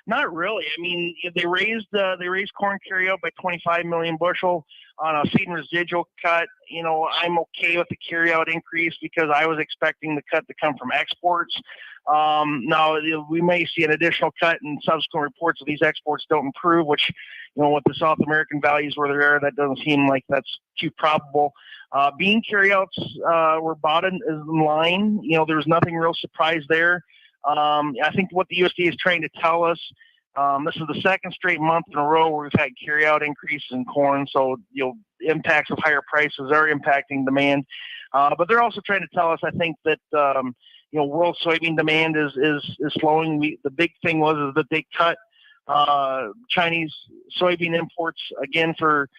Not really. I mean, they raised corn carryout by 25 million bushel on a feed and residual cut. I'm okay with the carryout increase because I was expecting the cut to come from exports. Now we may see an additional cut in subsequent reports if these exports don't improve, which, with the South American values where they're at, that doesn't seem like that's too probable. Bean carryouts were bought in line. There was nothing real surprise there. I think what the USDA is trying to tell us, this is the second straight month in a row where we've had carryout increases in corn. So, impacts of higher prices are impacting demand. But they're also trying to tell us, I think, that, world soybean demand is slowing. The big thing was that they cut Chinese soybean imports again for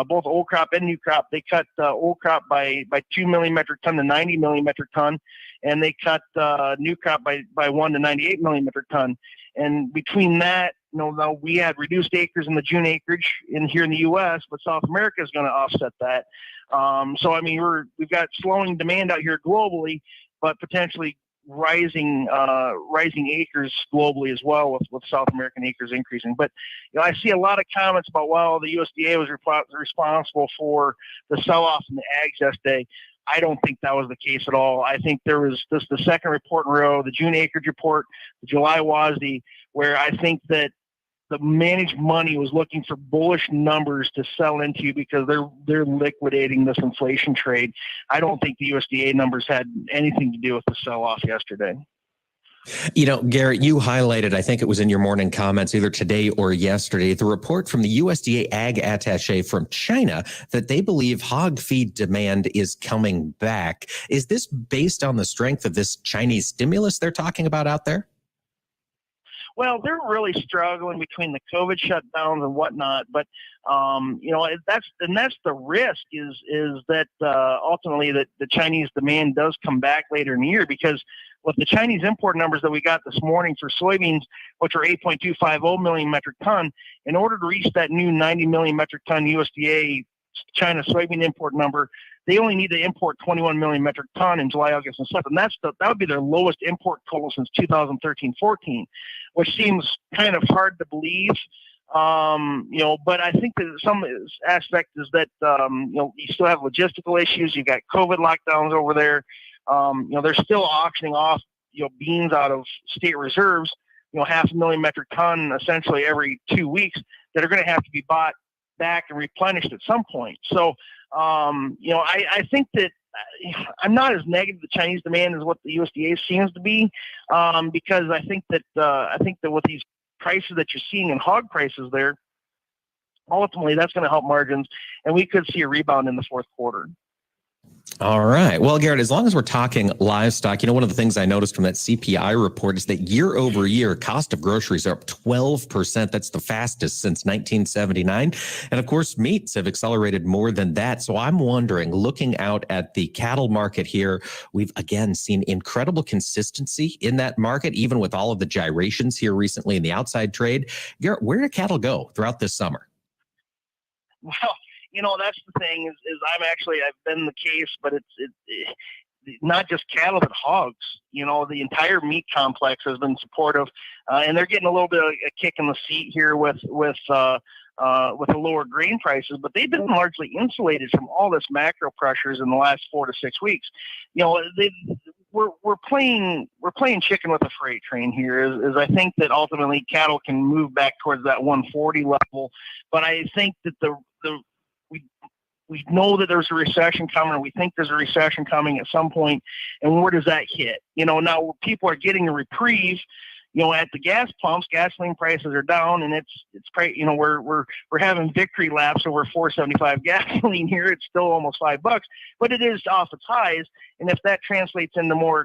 both old crop and new crop. They cut old crop by 2 million metric ton to 90 million metric ton, and they cut new crop by 1 to 98 million metric ton. And between that, now we had reduced acres in the June acreage here in the U.S., but South America is going to offset that. So I mean, we've got slowing demand out here globally, but potentially rising acres globally as well, with South American acres increasing. But I see a lot of comments about, well, the USDA was responsible for the sell-off in the ags yesterday. I don't think that was the case at all. I think there was the second report in a row, the June acreage report, the July WASD, where I think that the managed money was looking for bullish numbers to sell into because they're liquidating this inflation trade. I don't think the USDA numbers had anything to do with the sell-off yesterday. Garrett, you highlighted, I think it was in your morning comments either today or yesterday, the report from the USDA Ag Attaché from China that they believe hog feed demand is coming back. Is this based on the strength of this Chinese stimulus they're talking about out there? Well, they're really struggling between the COVID shutdowns and whatnot, but that's the risk is that ultimately that the Chinese demand does come back later in the year, because with the Chinese import numbers that we got this morning for soybeans, which are 8.250 million metric ton, in order to reach that new 90 million metric ton USDA China soybean import number, they only need to import 21 million metric ton in July, August, and September. And that would be their lowest import total since 2013-14, which seems kind of hard to believe. But I think that some aspect is that, you still have logistical issues. You've got COVID lockdowns over there. They're still auctioning off, beans out of state reserves, 500,000 metric ton essentially every 2 weeks that are going to have to be bought back and replenished at some point. So, I think that I'm not as negative to Chinese demand as what the USDA seems to be, because I think that with these prices that you're seeing in hog prices there, ultimately that's going to help margins, and we could see a rebound in the fourth quarter. All right. Well, Garrett, as long as we're talking livestock, one of the things I noticed from that CPI report is that year over year, cost of groceries are up 12%. That's the fastest since 1979. And of course, meats have accelerated more than that. So I'm wondering, looking out at the cattle market here, we've again seen incredible consistency in that market, even with all of the gyrations here recently in the outside trade. Garrett, where do cattle go throughout this summer? Well, that's the thing is I've been the case, but it's not just cattle, but hogs. The entire meat complex has been supportive, and they're getting a little bit of a kick in the seat here with the lower grain prices, but they've been largely insulated from all this macro pressures in the last 4 to 6 weeks. We're playing chicken with a freight train here. Is I think that ultimately cattle can move back towards that 140 level, but I think that we know that there's a recession coming, and we think there's a recession coming at some point. And where does that hit? Now people are getting a reprieve. At the gas pumps, gasoline prices are down, and we're having victory laps over 4.75 gasoline here. It's still almost $5, but it is off its highs. And if that translates into more,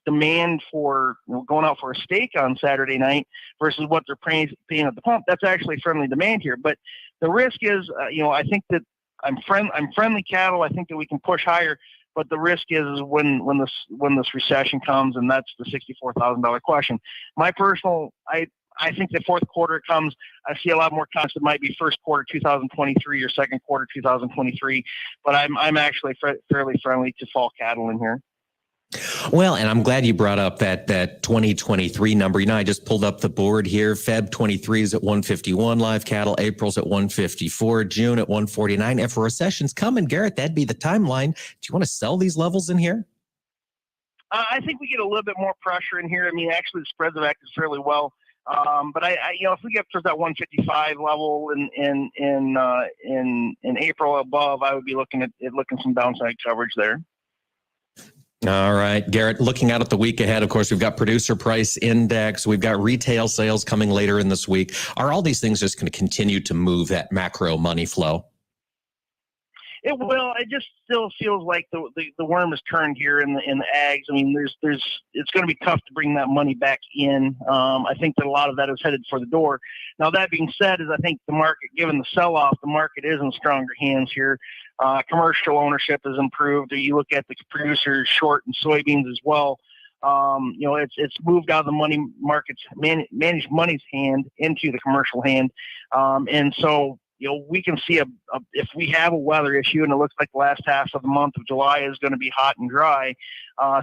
demand for going out for a steak on Saturday night versus what they're paying at the pump, that's actually friendly demand here. But the risk is, I think that I'm friendly cattle. I think that we can push higher. But the risk is when this recession comes, and that's the $64,000 question. My personal, I think the fourth quarter comes, I see a lot more cuts. It might be first quarter 2023 or second quarter 2023. But I'm actually fairly friendly to fall cattle in here. Well, and I'm glad you brought up that 2023 number. I just pulled up the board here. Feb 23 is at 151 live cattle. April's at 154. June at 149. If a recession's coming, Garrett, that'd be the timeline. Do you want to sell these levels in here? I think we get a little bit more pressure in here. Actually, the spreads have acted fairly well. But if we get towards that 155 level in April above, I would be looking some downside coverage there. All right, Garrett, looking out at the week ahead, of course, we've got producer price index. We've got retail sales coming later in this week. Are all these things just going to continue to move that macro money flow? It will. It just still feels like the worm is turned here in the ags. It's going to be tough to bring that money back in. I think that a lot of that is headed for the door. Now, that being said, I think the market, given the sell-off, the market is in stronger hands here. Commercial ownership has improved. You look at the producers short in soybeans as well. It's moved out of the money markets, managed money's hand into the commercial hand. And so, we can see if we have a weather issue, and it looks like the last half of the month of July is going to be hot and dry,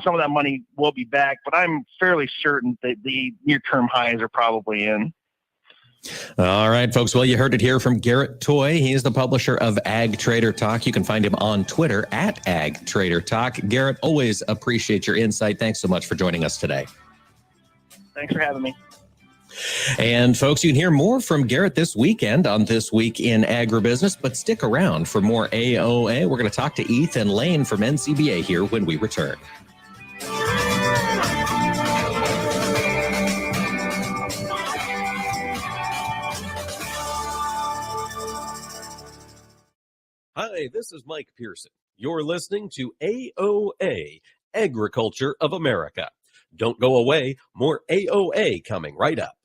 some of that money will be back. But I'm fairly certain that the near-term highs are probably in. All right, folks. Well, you heard it here from Garrett Toy. He is the publisher of Ag Trader Talk. You can find him on Twitter at Ag Trader Talk. Garrett, always appreciate your insight. Thanks so much for joining us today. Thanks for having me. And folks, you can hear more from Garrett this weekend on This Week in Agribusiness, but stick around for more AOA. We're going to talk to Ethan Lane from NCBA here when we return. Hi, this is Mike Pearson. You're listening to AOA, Agriculture of America. Don't go away. More AOA coming right up.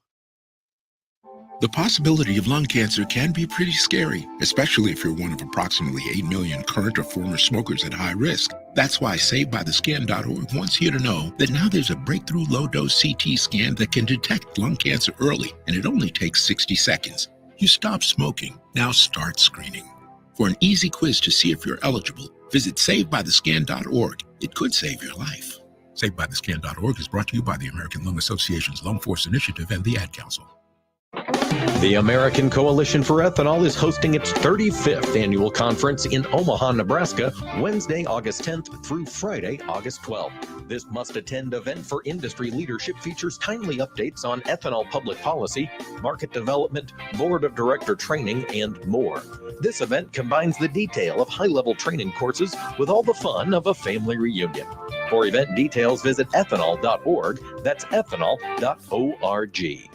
The possibility of lung cancer can be pretty scary, especially if you're one of approximately 8 million current or former smokers at high risk. That's why SaveByTheScan.org wants you to know that now there's a breakthrough low-dose CT scan that can detect lung cancer early, and it only takes 60 seconds. You stop smoking, now start screening. For an easy quiz to see if you're eligible, visit SaveByTheScan.org. It could save your life. SaveByTheScan.org is brought to you by the American Lung Association's Lung Force Initiative and the Ad Council. The American Coalition for Ethanol is hosting its 35th annual conference in Omaha, Nebraska, Wednesday, August 10th through Friday, August 12th. This must-attend event for industry leadership features timely updates on ethanol public policy, market development, board of director training, and more. This event combines the detail of high-level training courses with all the fun of a family reunion. For event details, visit ethanol.org. That's ethanol.org.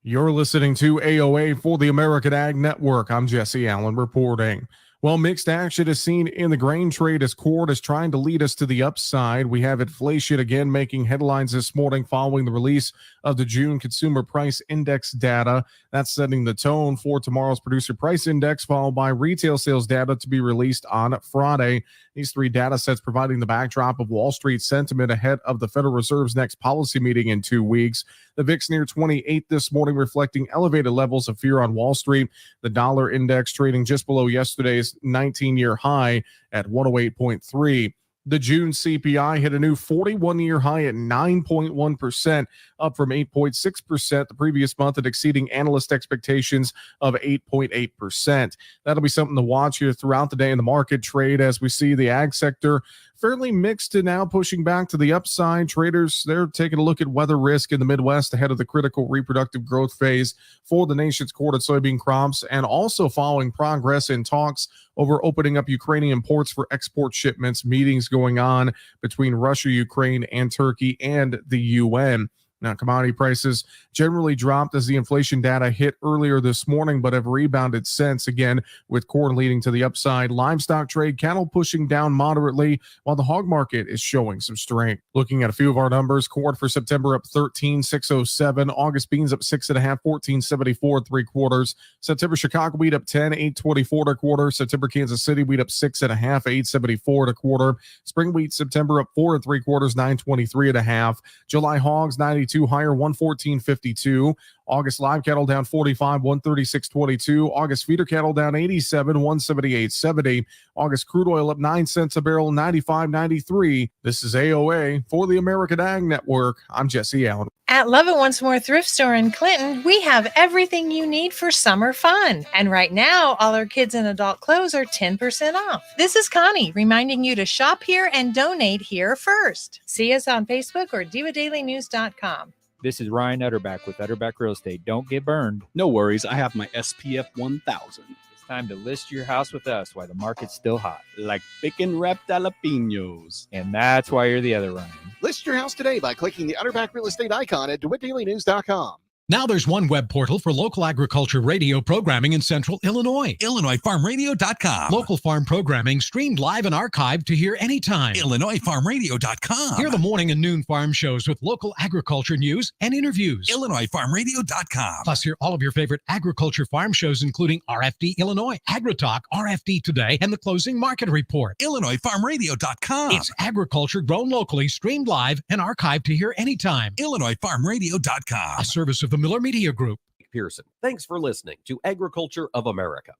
You're listening to AOA for the American Ag Network. I'm Jesse Allen reporting. Well, mixed action is seen in the grain trade as corn is trying to lead us to the upside. We have inflation again making headlines this morning following the release of the June Consumer Price Index data. That's setting the tone for tomorrow's Producer Price Index, followed by retail sales data to be released on Friday. These three data sets providing the backdrop of Wall Street sentiment ahead of the Federal Reserve's next policy meeting in 2 weeks. The VIX near 28 this morning, reflecting elevated levels of fear on Wall Street. The dollar index trading just below yesterday's 19-year high at 108.3. The June CPI hit a new 41-year high at 9.1%, up from 8.6% the previous month and exceeding analyst expectations of 8.8%. That'll be something to watch here throughout the day in the market trade as we see the ag sector fairly mixed and now pushing back to the upside. Traders, they're taking a look at weather risk in the Midwest ahead of the critical reproductive growth phase for the nation's corn and soybean crops, and also following progress in talks over opening up Ukrainian ports for export shipments, meetings going on between Russia, Ukraine, and Turkey and the UN. Now, commodity prices generally dropped as the inflation data hit earlier this morning, but have rebounded since, again, with corn leading to the upside. Livestock trade, cattle pushing down moderately, while the hog market is showing some strength. Looking at a few of our numbers, corn for September up 13,607. August beans up 6.5, 14.74 3/4. September Chicago wheat up 10, 8.24 1/4. September Kansas City wheat up 6.5, 8.74 1/4. Spring wheat September up 4 3/4, 9.23 1/2. July hogs 92 higher, 114.52. August live cattle down 45, 136.22. August feeder cattle down 87, 178.70. August crude oil up 9 cents a barrel, 95.93. This is AOA for the American Ag Network. I'm Jesse Allen. At Love It Once More Thrift Store in Clinton, we have everything you need for summer fun. And right now, all our kids and adult clothes are 10% off. This is Connie reminding you to shop here and donate here first. See us on Facebook or DivaDailyNews.com. This is Ryan Utterback with Utterback Real Estate. Don't get burned. No worries. I have my SPF 1000. It's time to list your house with us while the market's still hot. Like Pekin wrapped jalapenos. And that's why you're the other Ryan. List your house today by clicking the Utterback Real Estate icon at DeWittDailyNews.com. Now there's one web portal for local agriculture radio programming in central Illinois. IllinoisFarmRadio.com. Local farm programming streamed live and archived to hear anytime. IllinoisFarmRadio.com. Hear the morning and noon farm shows with local agriculture news and interviews. IllinoisFarmRadio.com. Plus hear all of your favorite agriculture farm shows including RFD Illinois, AgriTalk, RFD Today, and the Closing Market Report. IllinoisFarmRadio.com. It's agriculture grown locally, streamed live, and archived to hear anytime. IllinoisFarmRadio.com. A service of the Miller Media Group. Pearson. Thanks for listening to Agriculture of America.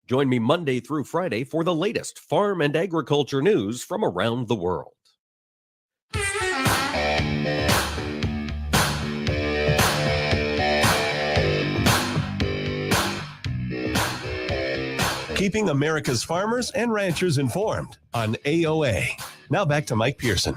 Join me Monday through Friday for the latest farm and agriculture news from around the world. Keeping America's farmers and ranchers informed on AOA. Now back to Mike Pearson.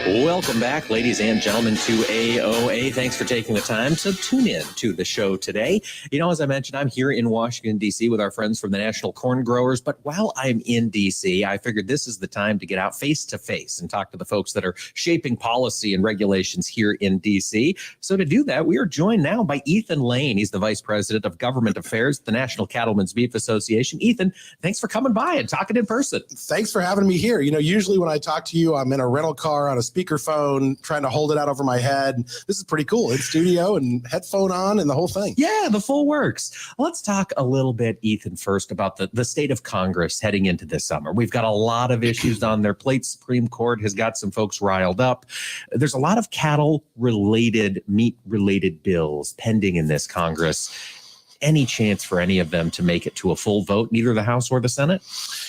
Welcome back, ladies and gentlemen, to AOA. Thanks for taking the time to tune in to the show today. You know, as I mentioned, I'm here in Washington, D.C. with our friends from the National Corn Growers. But while I'm in D.C., I figured this is the time to get out face-to-face and talk to the folks that are shaping policy and regulations here in D.C. So to do that, we are joined now by Ethan Lane. He's the Vice President of Government Affairs at the National Cattlemen's Beef Association. Ethan, thanks for coming by and talking in person. Thanks for having me here. You know, usually when I talk to you, I'm in a rental car on a speakerphone trying to hold it out over my head. This is pretty cool. In studio and headphone on and the whole thing. Yeah, the full works. Let's talk a little bit, Ethan, first about the state of Congress heading into this summer. We've got a lot of issues on their plate. Supreme Court has got some folks riled up. There's a lot of cattle-related, meat-related bills pending in this Congress. Any chance for any of them to make it to a full vote, neither the House or the Senate?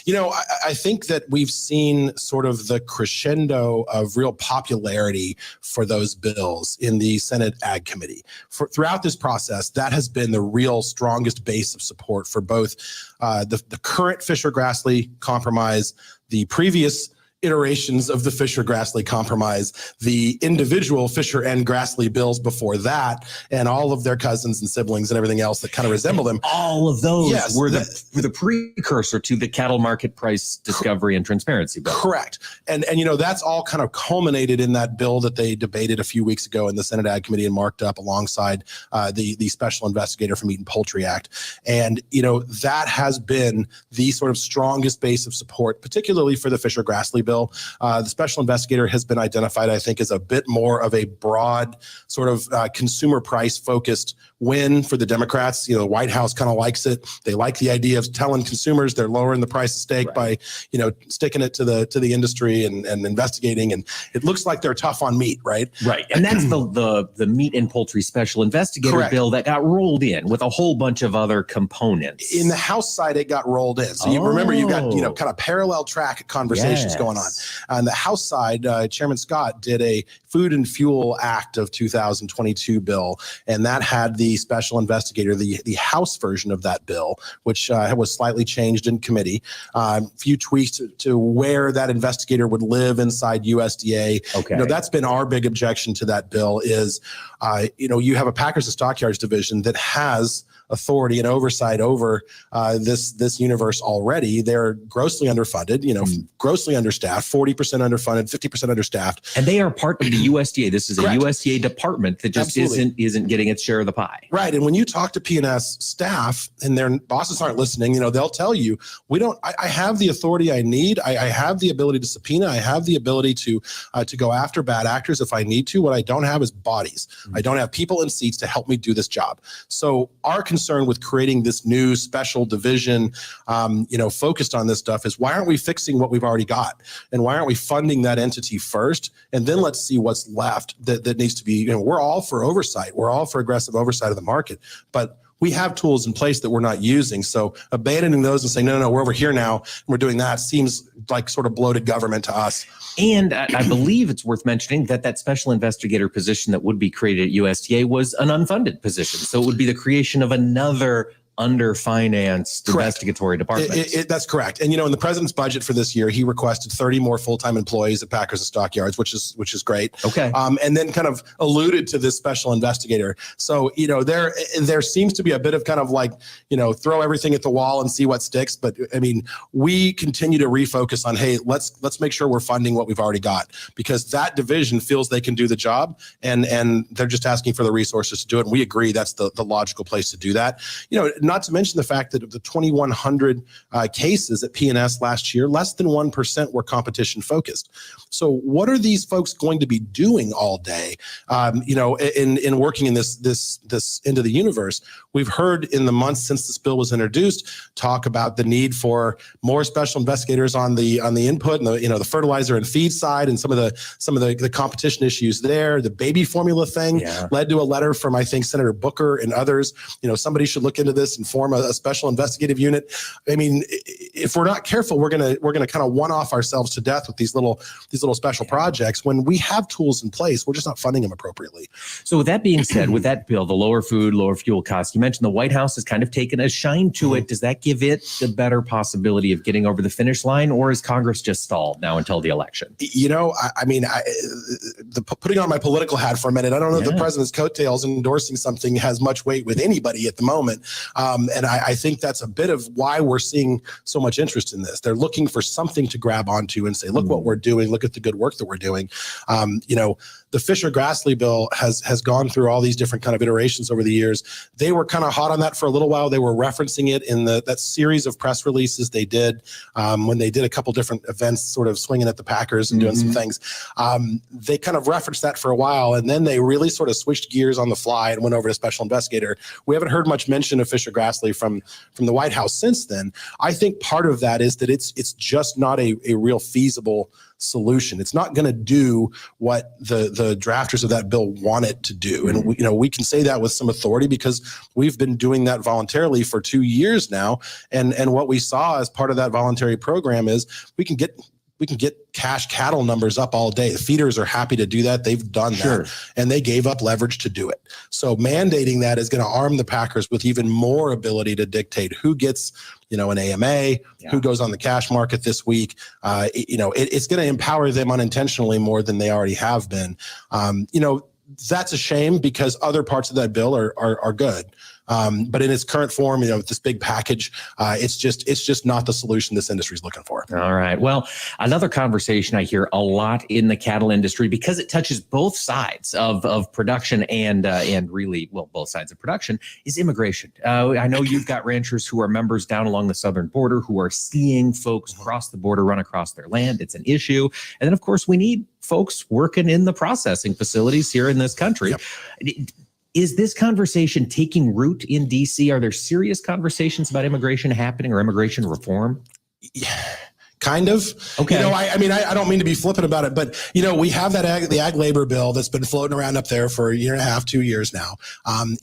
You know, I think that we've seen sort of the crescendo of real popularity for those bills in the Senate Ag Committee. Throughout this process, that has been the real strongest base of support for both the current Fisher-Grassley compromise, the previous iterations of the Fisher-Grassley Compromise, the individual Fisher and Grassley bills before that, and all of their cousins and siblings and everything else that kind of resemble them. All of those were the precursor to the cattle market price discovery and transparency bill. Correct. And that's all kind of culminated in that bill that they debated a few weeks ago in the Senate Ag Committee and marked up alongside the Special Investigator for Meat and Poultry Act. And, that has been the sort of strongest base of support, particularly for the Fisher-Grassley bill. The Special Investigator has been identified, I think, as a bit more of a broad sort of consumer price focused win for the Democrats. The White House kind of likes it. They like the idea of telling consumers they're lowering the price of steak by, sticking it to the industry and investigating. And it looks like they're tough on meat, right? Right. And that's the Meat and Poultry Special Investigator Correct. bill that got rolled in with a whole bunch of other components. In the House side, it got rolled in. So you remember you got, kind of parallel track conversations going on. On the House side, Chairman Scott did a Food and Fuel Act of 2022 bill, and that had the Special Investigator, the House version of that bill, which was slightly changed in committee. A few tweaks to where that investigator would live inside USDA. Okay. That's been our big objection to that bill is, you have a Packers and Stockyards division that has authority and oversight over this universe already. They're grossly underfunded, grossly understaffed, 40% underfunded, 50% understaffed. And they are part of the USDA. This is Correct. a USDA department that just isn't getting its share of the pie. Right. And when you talk to P&S staff and their bosses aren't listening, they'll tell you, I have the authority I need. I have the ability to subpoena. I have the ability to go after bad actors if I need to. What I don't have is bodies. I don't have people in seats to help me do this job. So our concern with creating this new special division, focused on this stuff is why aren't we fixing what we've already got? And why aren't we funding that entity first? And then let's see what's left that needs to be, we're all for oversight. We're all for aggressive oversight of the market, but we have tools in place that we're not using. So abandoning those and saying, no, we're over here now, and we're doing that seems like sort of bloated government to us. And I believe it's worth mentioning that Special Investigator position that would be created at USDA was an unfunded position. So it would be the creation of another underfinanced investigatory department. That's correct. And in the president's budget for this year, he requested 30 more full-time employees at Packers and Stockyards, which is great. Okay. And then kind of alluded to this special investigator. So there seems to be a bit of kind of like throw everything at the wall and see what sticks. But I mean, we continue to refocus on, hey, let's make sure we're funding what we've already got, because that division feels they can do the job, and they're just asking for the resources to do it. And we agree that's the logical place to do that. Not to mention the fact that of the 2,100 cases at P&S last year, less than 1% were competition focused. So what are these folks going to be doing all day, in working in this into the universe? We've heard in the months since this bill was introduced talk about the need for more special investigators on the input and the fertilizer and feed side, and some of the competition issues there. The baby formula thing led to a letter from, I think, Senator Booker and others. Somebody should look into this and form a special investigative unit. I mean, if we're not careful, we're gonna kind of one-off ourselves to death with these little special projects when we have tools in place. We're just not funding them appropriately. So with that being said, with that bill, the lower food, lower fuel costs, you mentioned the White House has kind of taken a shine to it. Does that give it the better possibility of getting over the finish line, or is Congress just stalled now until the election? Putting on my political hat for a minute, I don't know if the president's coattails endorsing something has much weight with anybody at the moment. And I think that's a bit of why we're seeing so much interest in this. They're looking for something to grab onto and say, look what we're doing. Look at the good work that we're doing. The Fisher-Grassley bill has gone through all these different kind of iterations over the years. They were kind of hot on that for a little while. They were referencing it in that series of press releases they did when they did a couple different events, sort of swinging at the Packers and doing some things. They kind of referenced that for a while, and then they really sort of switched gears on the fly and went over to special investigator. We haven't heard much mention of Fisher-Grassley from the White House since then. I think part of that is that it's just not a real feasible solution. It's not going to do what the drafters of that bill want it to do. And we can say that with some authority because we've been doing that voluntarily for 2 years now. And what we saw as part of that voluntary program is we can get get cash cattle numbers up all day. The feeders are happy to do that. They've done that, and they gave up leverage to do it. So mandating that is going to arm the packers with even more ability to dictate who gets, an AMA, who goes on the cash market this week. It's going to empower them unintentionally more than they already have been. That's a shame because other parts of that bill are good. But in its current form, this big package, it's just not the solution this industry is looking for. All right. Well, another conversation I hear a lot in the cattle industry, because it touches both sides of production and really, both sides of production, is immigration. I know you've got ranchers who are members down along the southern border who are seeing folks cross the border, run across their land. It's an issue. And then, of course, we need folks working in the processing facilities here in this country. Yep. Is this conversation taking root in DC? Are there serious conversations about immigration happening or immigration reform? Kind of. Okay. I don't mean to be flippant about it, but we have the ag labor bill that's been floating around up there for a year and a half, 2 years now.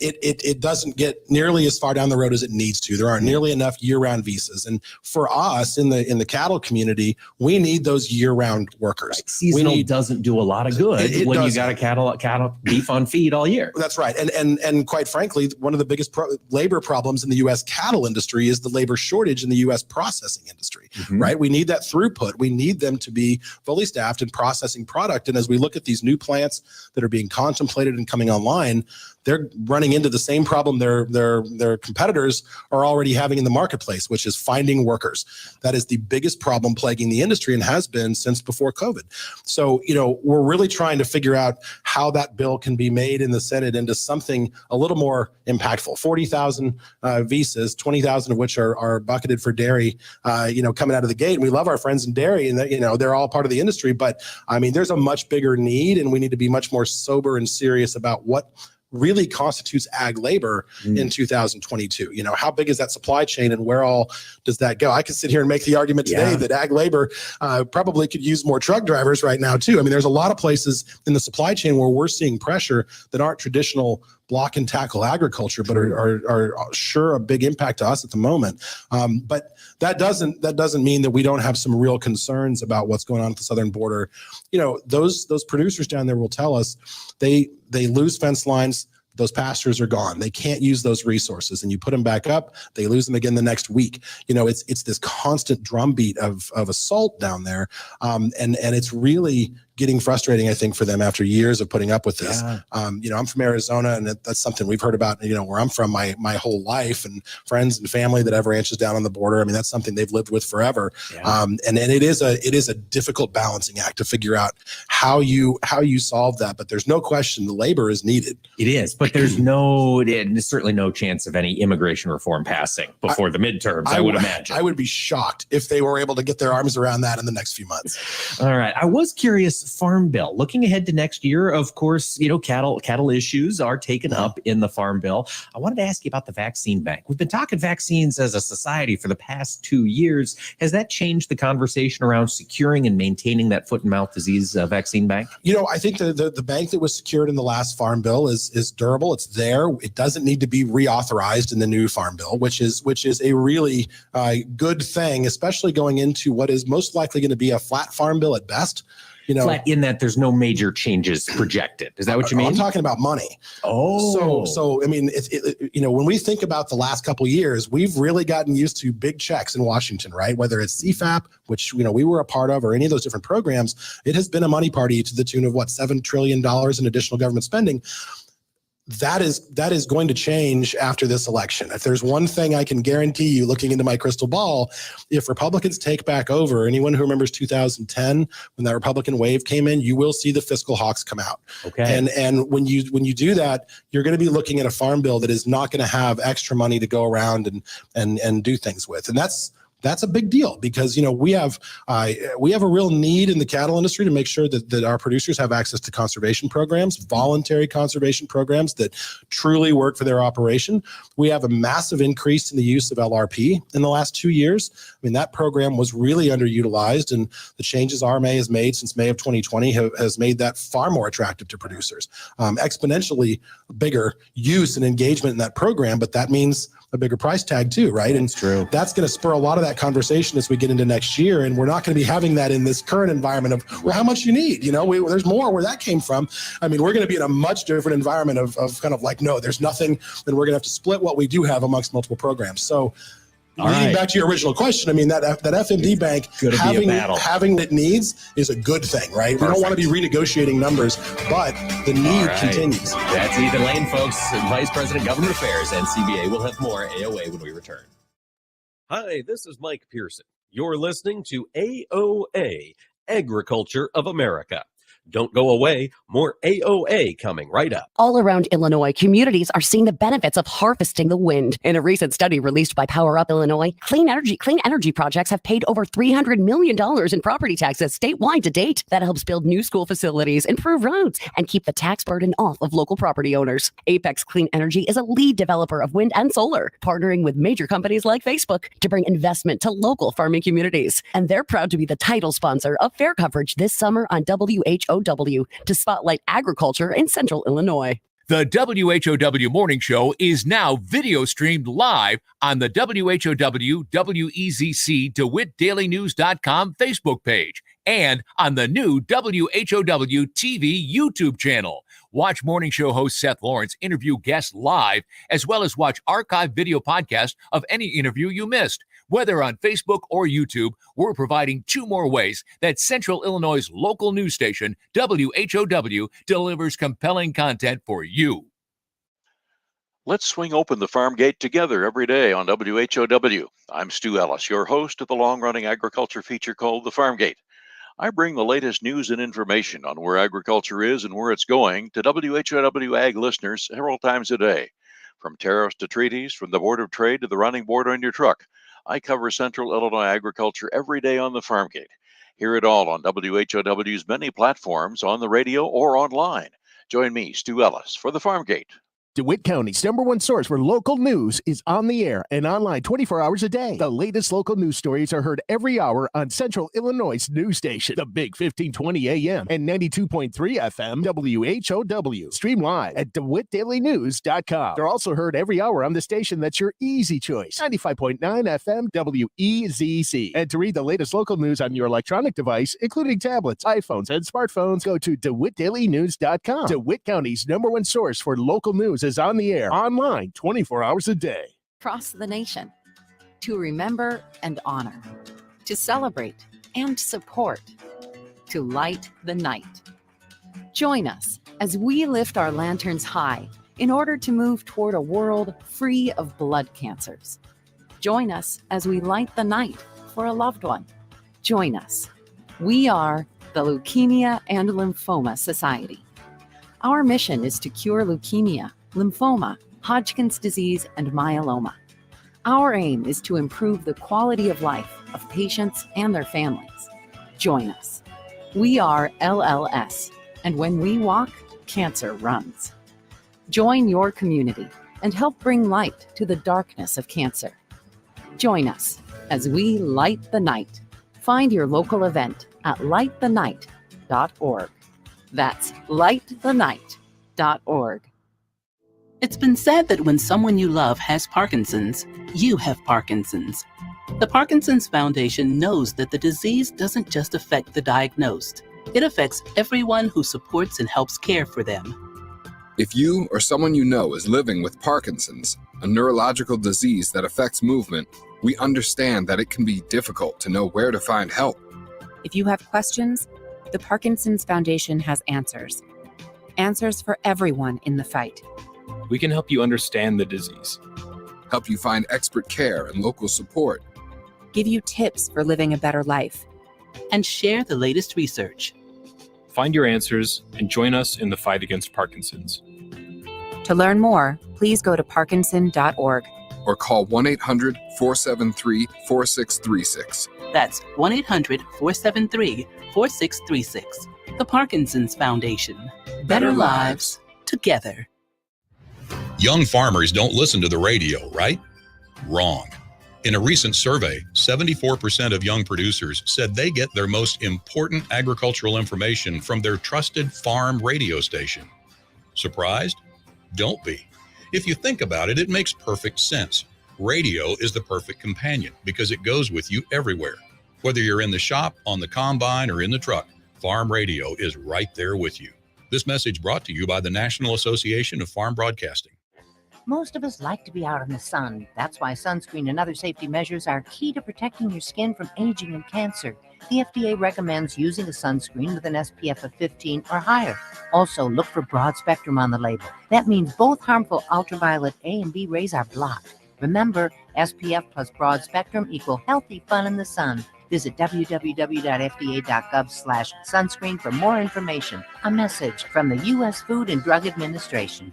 It doesn't get nearly as far down the road as it needs to. There aren't nearly enough year-round visas, and for us in the cattle community, we need those year-round workers. Right. Seasonal doesn't do a lot of good when you got a cattle beef on feed all year. That's right, and quite frankly, one of the biggest labor problems in the U.S. cattle industry is the labor shortage in the U.S. processing industry. Mm-hmm. Right, we need that throughput. We need them to be fully staffed and processing product. And as we look at these new plants that are being contemplated and coming online, they're running into the same problem their competitors are already having in the marketplace, which is finding workers. That is the biggest problem plaguing the industry and has been since before COVID. So, we're really trying to figure out how that bill can be made in the Senate into something a little more impactful. 40,000 visas, 20,000 of which are bucketed for dairy, coming out of the gate. And we love our friends in dairy and they're all part of the industry. But there's a much bigger need, and we need to be much more sober and serious about what really constitutes ag labor in 2022. How big is that supply chain and where all does that go? I could sit here and make the argument today that ag labor probably could use more truck drivers right now too. There's a lot of places in the supply chain where we're seeing pressure that aren't traditional block and tackle agriculture, but are sure a big impact to us at the moment. But that doesn't mean that we don't have some real concerns about what's going on at the southern border. Those producers down there will tell us they lose fence lines. Those pastures are gone. They can't use those resources, and you put them back up, they lose them again the next week. It's this constant drumbeat of assault down there, and it's really getting frustrating, I think, for them after years of putting up with this. Yeah. I'm from Arizona, and that's something we've heard about, where I'm from my whole life, and friends and family that have ranches down on the border. That's something they've lived with forever. Yeah. And it is a difficult balancing act to figure out how you solve that. But there's no question the labor is needed. It is, but there's certainly no chance of any immigration reform passing before the midterms, I would imagine. I would be shocked if they were able to get their arms around that in the next few months. All right. I was curious, Farm Bill. Looking ahead to next year, of course, cattle issues are taken up in the Farm Bill. I wanted to ask you about the vaccine bank. We've been talking vaccines as a society for the past 2 years. Has that changed the conversation around securing and maintaining that foot and mouth disease vaccine bank? I think the bank that was secured in the last Farm Bill is durable. It's there. It doesn't need to be reauthorized in the new Farm Bill, which is a really good thing, especially going into what is most likely going to be a flat Farm Bill at best. Flat in that there's no major changes projected. Is that what you mean? I'm talking about money. Oh, so when we think about the last couple of years, we've really gotten used to big checks in Washington, right? Whether it's CFAP, which we were a part of, or any of those different programs, it has been a money party to the tune of $7 trillion in additional government spending. That is going to change after this election. If there's one thing I can guarantee you, looking into my crystal ball, if Republicans take back over, anyone who remembers 2010 when that Republican wave came in, you will see the fiscal hawks come out. Okay. And when you do that, you're going to be looking at a farm bill that is not going to have extra money to go around and do things with, and that's a big deal because we have a real need in the cattle industry to make sure that our producers have access to conservation programs, voluntary conservation programs that truly work for their operation. We have a massive increase in the use of LRP in the last 2 years. That program was really underutilized, and the changes RMA has made since May of 2020 has made that far more attractive to producers. Exponentially bigger use and engagement in that program, but that means a bigger price tag too, right? That's true. That's going to spur a lot of that conversation as we get into next year. And we're not going to be having that in this current environment of, well, how much you need? There's more where that came from. I mean, we're going to be in a much different environment of kind of like, no, there's nothing, and we're going to have to split what we do have amongst multiple programs. So leading back to your original question, I mean, that FMD bank having it needs is a good thing, right? Perfect. We don't want to be renegotiating numbers, but the need continues. That's Ethan Lane, folks, Vice President Government Affairs, NCBA. We'll have more AOA when we return. Hi, this is Mike Pearson. You're listening to AOA, Agriculture of America. Don't go away. More AOA coming right up. All around Illinois, communities are seeing the benefits of harvesting the wind. In a recent study released by Power Up Illinois, clean energy projects have paid over $300 million in property taxes statewide to date. That helps build new school facilities, improve roads, and keep the tax burden off of local property owners. Apex Clean Energy is a lead developer of wind and solar, partnering with major companies like Facebook to bring investment to local farming communities. And they're proud to be the title sponsor of fair coverage this summer on WHOW to spotlight agriculture in Central Illinois. The WHOW Morning Show is now video streamed live on the WHOW WEZC DeWittDailyNews.com Facebook page and on the new WHOW TV YouTube channel. Watch Morning Show host Seth Lawrence interview guests live, as well as watch archived video podcasts of any interview you missed. Whether on Facebook or YouTube, we're providing two more ways that Central Illinois' local news station, WHOW, delivers compelling content for you. Let's swing open the farm gate together every day on WHOW. I'm Stu Ellis, your host of the long-running agriculture feature called The Farm Gate. I bring the latest news and information on where agriculture is and where it's going to WHOW Ag listeners several times a day. From tariffs to treaties, from the Board of Trade to the running board on your truck, I cover Central Illinois agriculture every day on the Farm Gate. Hear it all on WHOW's many platforms, on the radio or online. Join me, Stu Ellis, for the Farm Gate. DeWitt County's #1 source for local news is on the air and online 24 hours a day. The latest local news stories are heard every hour on Central Illinois' news station, the Big 1520 AM and 92.3 FM WHOW. Stream live at DeWittDailyNews.com. They're also heard every hour on the station that's your easy choice, 95.9 FM WEZC. And to read the latest local news on your electronic device, including tablets, iPhones, and smartphones, go to DeWittDailyNews.com. DeWitt County's #1 source for local news is on the air, online, 24 hours a day. Across the nation, to remember and honor, to celebrate and support, to light the night. Join us as we lift our lanterns high in order to move toward a world free of blood cancers. Join us as we light the night for a loved one. Join us. We are the Leukemia and Lymphoma Society. Our mission is to cure leukemia, lymphoma, Hodgkin's disease, and myeloma. Our aim is to improve the quality of life of patients and their families. Join us. We are LLS, and when we walk, cancer runs. Join your community and help bring light to the darkness of cancer. Join us as we light the night. Find your local event at lightthenight.org. That's lightthenight.org. It's been said that when someone you love has Parkinson's, you have Parkinson's. The Parkinson's Foundation knows that the disease doesn't just affect the diagnosed. It affects everyone who supports and helps care for them. If you or someone you know is living with Parkinson's, a neurological disease that affects movement, we understand that it can be difficult to know where to find help. If you have questions, the Parkinson's Foundation has answers. Answers for everyone in the fight. We can help you understand the disease, help you find expert care and local support, give you tips for living a better life, and share the latest research. Find your answers and join us in the fight against Parkinson's. To learn more, please go to parkinson.org or call 1-800-473-4636. That's 1-800-473-4636. The Parkinson's Foundation. Better lives together. Young farmers don't listen to the radio, right? Wrong. In a recent survey, 74% of young producers said they get their most important agricultural information from their trusted farm radio station. Surprised? Don't be. If you think about it, it makes perfect sense. Radio is the perfect companion because it goes with you everywhere. Whether you're in the shop, on the combine, or in the truck, Farm Radio is right there with you. This message brought to you by the National Association of Farm Broadcasting. Most of us like to be out in the sun. That's why sunscreen and other safety measures are key to protecting your skin from aging and cancer. The FDA recommends using a sunscreen with an SPF of 15 or higher. Also, look for broad spectrum on the label. That means both harmful ultraviolet A and B rays are blocked. Remember, SPF plus broad spectrum equal healthy fun in the sun. Visit www.fda.gov/sunscreen for more information. A message from the U.S. Food and Drug Administration.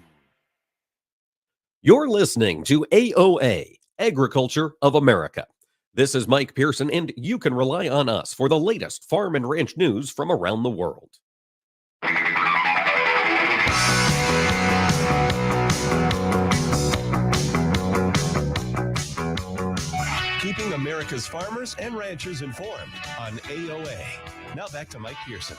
You're listening to AOA, Agriculture of America. This is Mike Pearson, and you can rely on us for the latest farm and ranch news from around the world. Keeping America's farmers and ranchers informed on AOA. Now back to Mike Pearson.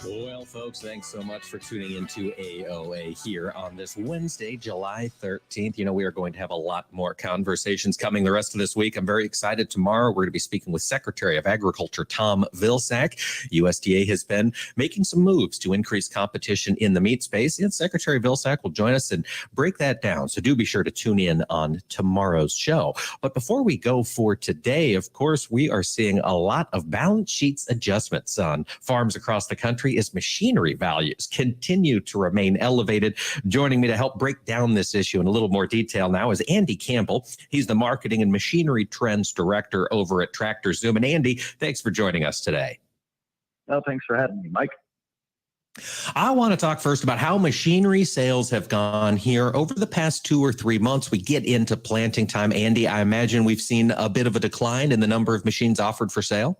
Well, folks, thanks so much for tuning into AOA here on this Wednesday, July 13th. You know, we are going to have a lot more conversations coming the rest of this week. I'm very excited. Tomorrow, we're going to be speaking with Secretary of Agriculture Tom Vilsack. USDA has been making some moves to increase competition in the meat space, and Secretary Vilsack will join us and break that down. So do be sure to tune in on tomorrow's show. But before we go for today, of course, we are seeing a lot of balance sheets adjustments on farms across the country as machinery values continue to remain elevated. Joining me to help break down this issue in a little more detail now is Andy Campbell. He's the Marketing and Machinery Trends Director over at Tractor Zoom. And Andy, thanks for joining us today. Well, thanks for having me, Mike. I want to talk first about how machinery sales have gone here over the past 2 or 3 months. We get into planting time. Andy, I imagine we've seen a bit of a decline in the number of machines offered for sale.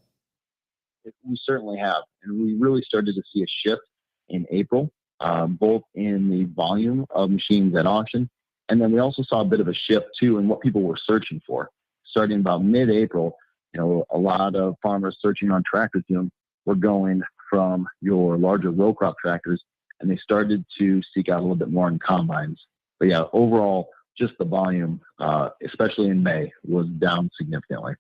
We certainly have. And we really started to see a shift in April, both in the volume of machines at auction. And then we also saw a bit of a shift, too, in what people were searching for. Starting about mid-April, you know, a lot of farmers searching on Tractor Zoom were going from your larger row crop tractors, and they started to seek out a little bit more in combines. But yeah, overall, just the volume, especially in May, was down significantly.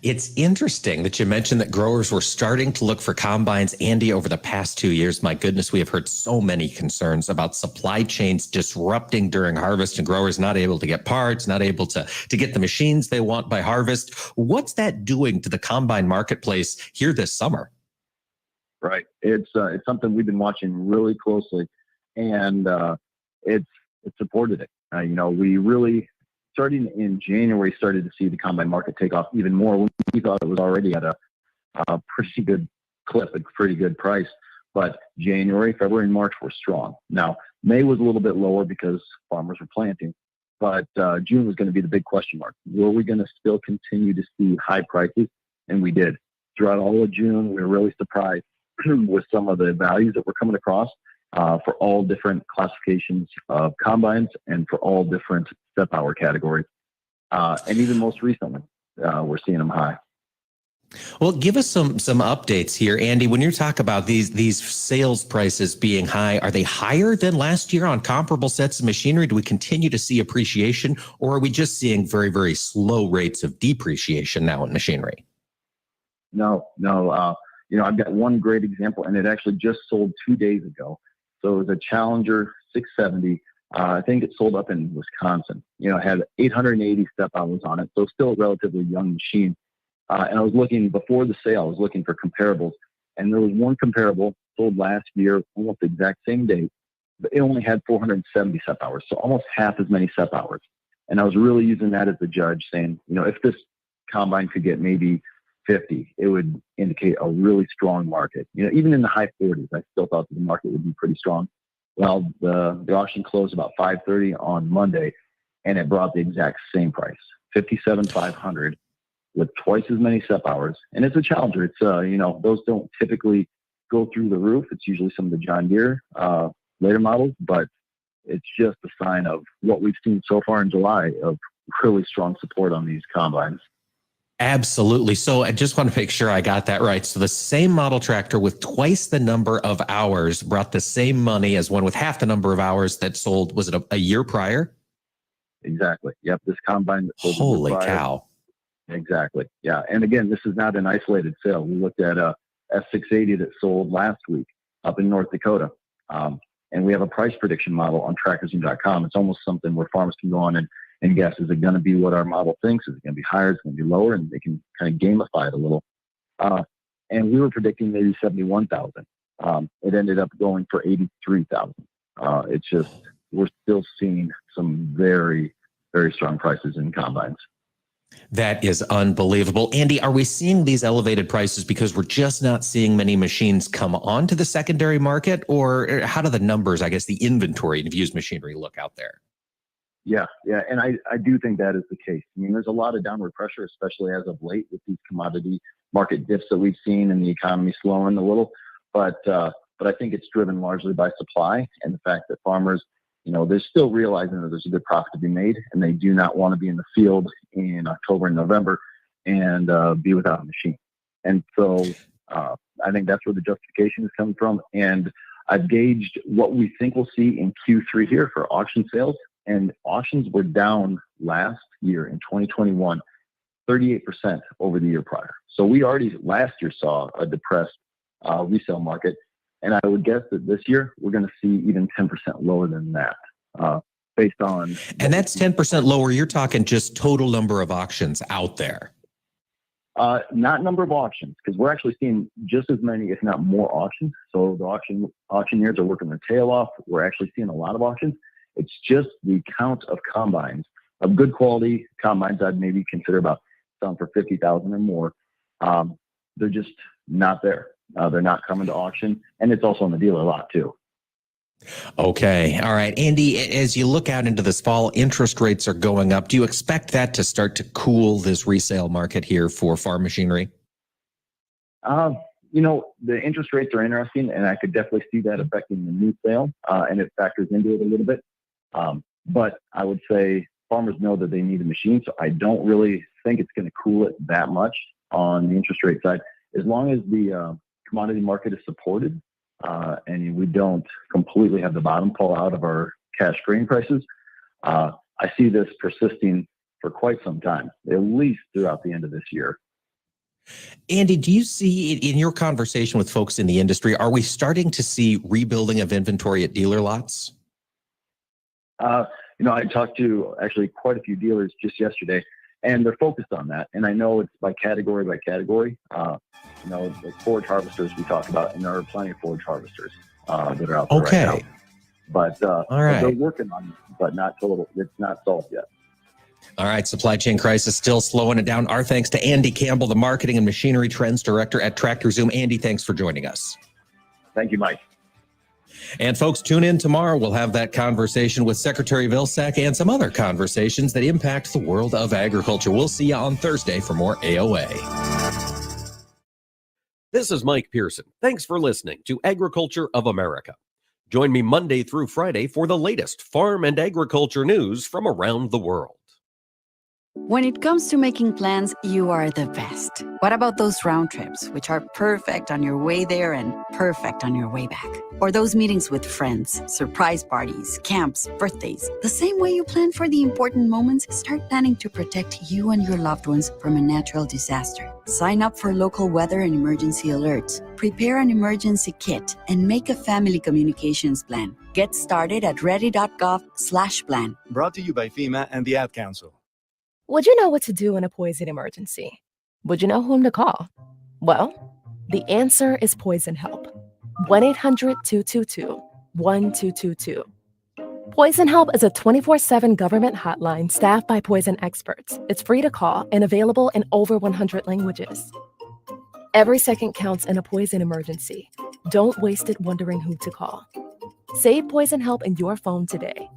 It's interesting that you mentioned that growers were starting to look for combines, Andy, over the past 2 years. My goodness, we have heard so many concerns about supply chains disrupting during harvest and growers not able to get parts, not able to get the machines they want by harvest. What's that doing to the combine marketplace here this summer? Right. It's something we've been watching really closely, and it supported it. You know, we really, starting in January, started to see the combine market take off even more. We thought it was already at a pretty good clip, a pretty good price. But January, February, and March were strong. Now, May was a little bit lower because farmers were planting. But June was going to be the big question mark. Were we going to still continue to see high prices? And we did. Throughout all of June, we were really surprised with some of the values that were coming across for all different classifications of combines and for all different step hour categories. And even most recently, we're seeing them high. Well, give us some updates here, Andy. When you talk about these sales prices being high, are they higher than last year on comparable sets of machinery? Do we continue to see appreciation, or are we just seeing very, very slow rates of depreciation now in machinery? No. You know, I've got one great example, and it actually just sold 2 days ago. So it was a Challenger 670. I think it sold up in Wisconsin. You know, it had 880 step hours on it, so still a relatively young machine. And I was looking, before the sale, I was looking for comparables. And there was one comparable sold last year, almost the exact same date, but it only had 470 step hours, so almost half as many step hours. And I was really using that as a judge, saying, you know, if this combine could get maybe 50, it would indicate a really strong market. You know, even in the high 40s, I still thought that the market would be pretty strong. Well, the auction closed about 5:30 on Monday, and it brought the exact same price, $57,500, with twice as many step hours. And it's a Challenger. It's you know, those don't typically go through the roof. It's usually some of the John Deere later models, but it's just a sign of what we've seen so far in July of really strong support on these combines. Absolutely. So I just want to make sure I got that right. So the same model tractor with twice the number of hours brought the same money as one with half the number of hours that sold, was it a year prior? Exactly. Yep. This combine. That sold Holy prior. cow. Exactly. Yeah. And again, this is not an isolated sale. We looked at a S680 that sold last week up in North Dakota. And we have a price prediction model on trackerzoom.com. It's almost something where farmers can go on and guess, is it going to be what our model thinks? Is it going to be higher? Is it going to be lower? And they can kind of gamify it a little. And we were predicting maybe 71,000. It ended up going for 83,000. It's just, we're still seeing some very, very strong prices in combines. That is unbelievable. Andy, are we seeing these elevated prices because we're just not seeing many machines come onto the secondary market? Or how do the numbers, I guess, the inventory of used machinery look out there? Yeah. And I do think that is the case. I mean, there's a lot of downward pressure, especially as of late with these commodity market dips that we've seen and the economy slowing a little. But I think it's driven largely by supply and the fact that farmers, they're still realizing that there's a good profit to be made, and they do not want to be in the field in October and November and be without a machine. And so I think that's where the justification is coming from. And I've gauged what we think we'll see in Q3 here for auction sales. And auctions were down last year in 2021, 38% over the year prior. So we already last year saw a depressed resale market. And I would guess that this year we're going to see even 10% lower than that based on. And that's 10% lower. You're talking just total number of auctions out there. Not number of auctions, because we're actually seeing just as many, if not more auctions. So the auctioneers are working their tail off. We're actually seeing a lot of auctions. It's just the count of combines, of good quality combines I'd maybe consider about selling for 50,000 or more. They're just not there. They're not coming to auction, and it's also on the dealer lot too. Okay. All right. Andy, as you look out into this fall, interest rates are going up. Do you expect that to start to cool this resale market here for farm machinery? The interest rates are interesting, and I could definitely see that affecting the new sale, and it factors into it a little bit. But I would say farmers know that they need a machine, so I don't really think it's going to cool it that much on the interest rate side. As long as the commodity market is supported and we don't completely have the bottom fall out of our cash grain prices, I see this persisting for quite some time, at least throughout the end of this year. Andy, do you see in your conversation with folks in the industry, are we starting to see rebuilding of inventory at dealer lots? I talked to actually quite a few dealers just yesterday, and they're focused on that. And I know it's by category. The forage harvesters we talked about, and there are plenty of forage harvesters that are out there right now. But all right. They're working on it, but not total. It's not solved yet. All right. Supply chain crisis still slowing it down. Our thanks to Andy Campbell, the Marketing and Machinery Trends Director at TractorZoom. Andy, thanks for joining us. Thank you, Mike. And folks, tune in tomorrow. We'll have that conversation with Secretary Vilsack and some other conversations that impact the world of agriculture. We'll see you on Thursday for more AOA. This is Mike Pearson. Thanks for listening to Agriculture of America. Join me Monday through Friday for the latest farm and agriculture news from around the world. When it comes to making plans, you are the best. What about those round trips, which are perfect on your way there and perfect on your way back? Or those meetings with friends, surprise parties, camps, birthdays. The same way you plan for the important moments, start planning to protect you and your loved ones from a natural disaster. Sign up for local weather and emergency alerts. Prepare an emergency kit and make a family communications plan. Get started at ready.gov/plan. Brought to you by FEMA and the Ad Council. Would you know what to do in a poison emergency? Would you know whom to call? Well, the answer is Poison Help. 1-800-222-1222. Poison Help is a 24/7 government hotline staffed by poison experts. It's free to call and available in over 100 languages. Every second counts in a poison emergency. Don't waste it wondering who to call. Save Poison Help in your phone today.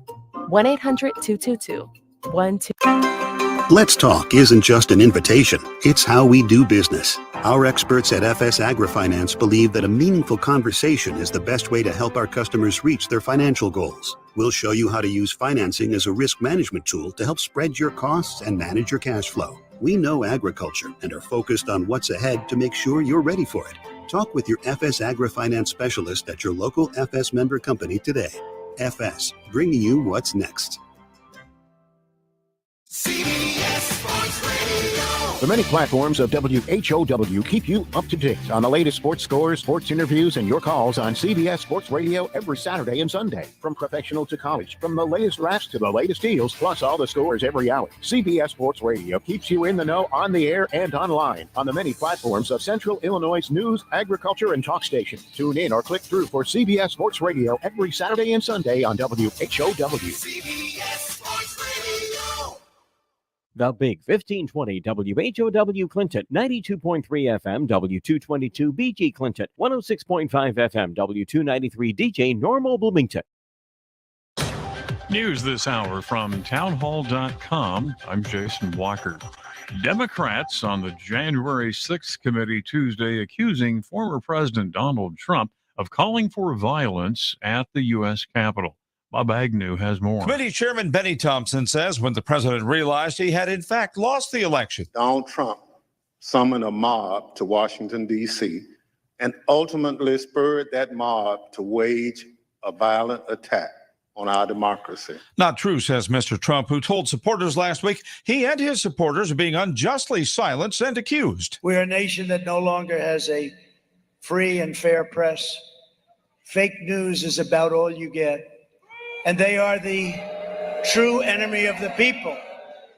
1-800-222-1222. Let's Talk isn't just an invitation, it's how we do business. Our experts at FS AgriFinance believe that a meaningful conversation is the best way to help our customers reach their financial goals. We'll show you how to use financing as a risk management tool to help spread your costs and manage your cash flow. We know agriculture and are focused on what's ahead to make sure you're ready for it. Talk with your FS AgriFinance specialist at your local FS member company today. FS, bringing you what's next. The many platforms of WHOW keep you up to date on the latest sports scores, sports interviews, and your calls on CBS Sports Radio every Saturday and Sunday. From professional to college, from the latest drafts to the latest deals, plus all the scores every hour. CBS Sports Radio keeps you in the know on the air and online on the many platforms of Central Illinois' news, agriculture, and talk station. Tune in or click through for CBS Sports Radio every Saturday and Sunday on WHOW. CBS Sports Radio. The Big 1520 WHOW Clinton, 92.3 FM W222 BG Clinton, 106.5 FM W293 DJ Normal Bloomington. News this hour from townhall.com. I'm Jason Walker. Democrats on the January 6th committee Tuesday accusing former President Donald Trump of calling for violence at the U.S. Capitol. Bob Agnew has more. Committee Chairman Benny Thompson says when the president realized he had in fact lost the election, Donald Trump summoned a mob to Washington, D.C., and ultimately spurred that mob to wage a violent attack on our democracy. Not true, says Mr. Trump, who told supporters last week he and his supporters are being unjustly silenced and accused. We're a nation that no longer has a free and fair press. Fake news is about all you get. And they are the true enemy of the people.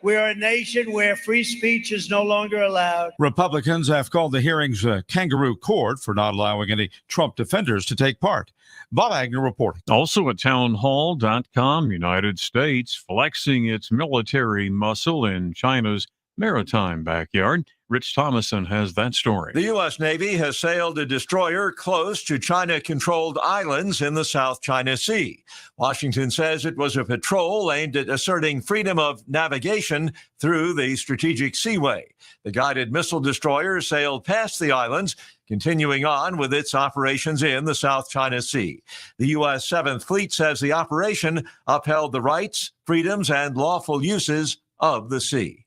We are a nation where free speech is no longer allowed. Republicans have called the hearings a kangaroo court for not allowing any Trump defenders to take part. Bob Agnew reporting. Also at townhall.com, United States flexing its military muscle in China's maritime backyard. Rich Thomason has that story. The U.S. Navy has sailed a destroyer close to China-controlled islands in the South China Sea. Washington says it was a patrol aimed at asserting freedom of navigation through the strategic seaway. The guided missile destroyer sailed past the islands, continuing on with its operations in the South China Sea. The U.S. 7th Fleet says the operation upheld the rights, freedoms, and lawful uses of the sea.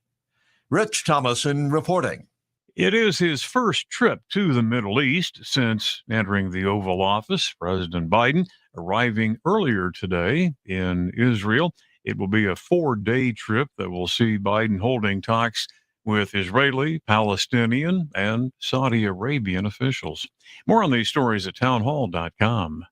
Rich Thomason reporting. It is his first trip to the Middle East since entering the Oval Office. President Biden arriving earlier today in Israel. It will be a 4-day trip that will see Biden holding talks with Israeli, Palestinian, and Saudi Arabian officials. More on these stories at townhall.com.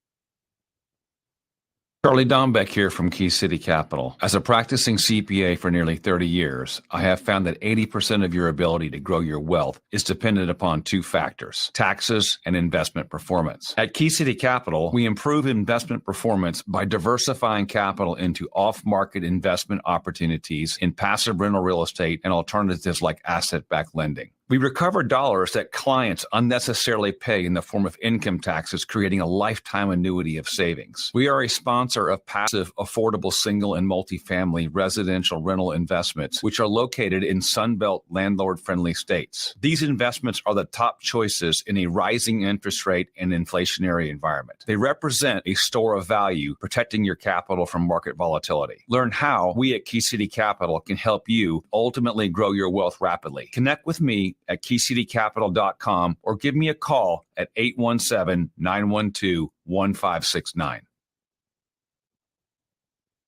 Charlie Dombeck here from Key City Capital. As a practicing CPA for nearly 30 years, I have found that 80% of your ability to grow your wealth is dependent upon two factors: taxes and investment performance. At Key City Capital, we improve investment performance by diversifying capital into off-market investment opportunities in passive rental real estate and alternatives like asset-backed lending. We recover dollars that clients unnecessarily pay in the form of income taxes, creating a lifetime annuity of savings. We are a sponsor of passive, affordable single and multifamily residential rental investments, which are located in Sunbelt landlord-friendly states. These investments are the top choices in a rising interest rate and inflationary environment. They represent a store of value, protecting your capital from market volatility. Learn how we at Key City Capital can help you ultimately grow your wealth rapidly. Connect with me at keycitycapital.com or give me a call at 817-912-1569.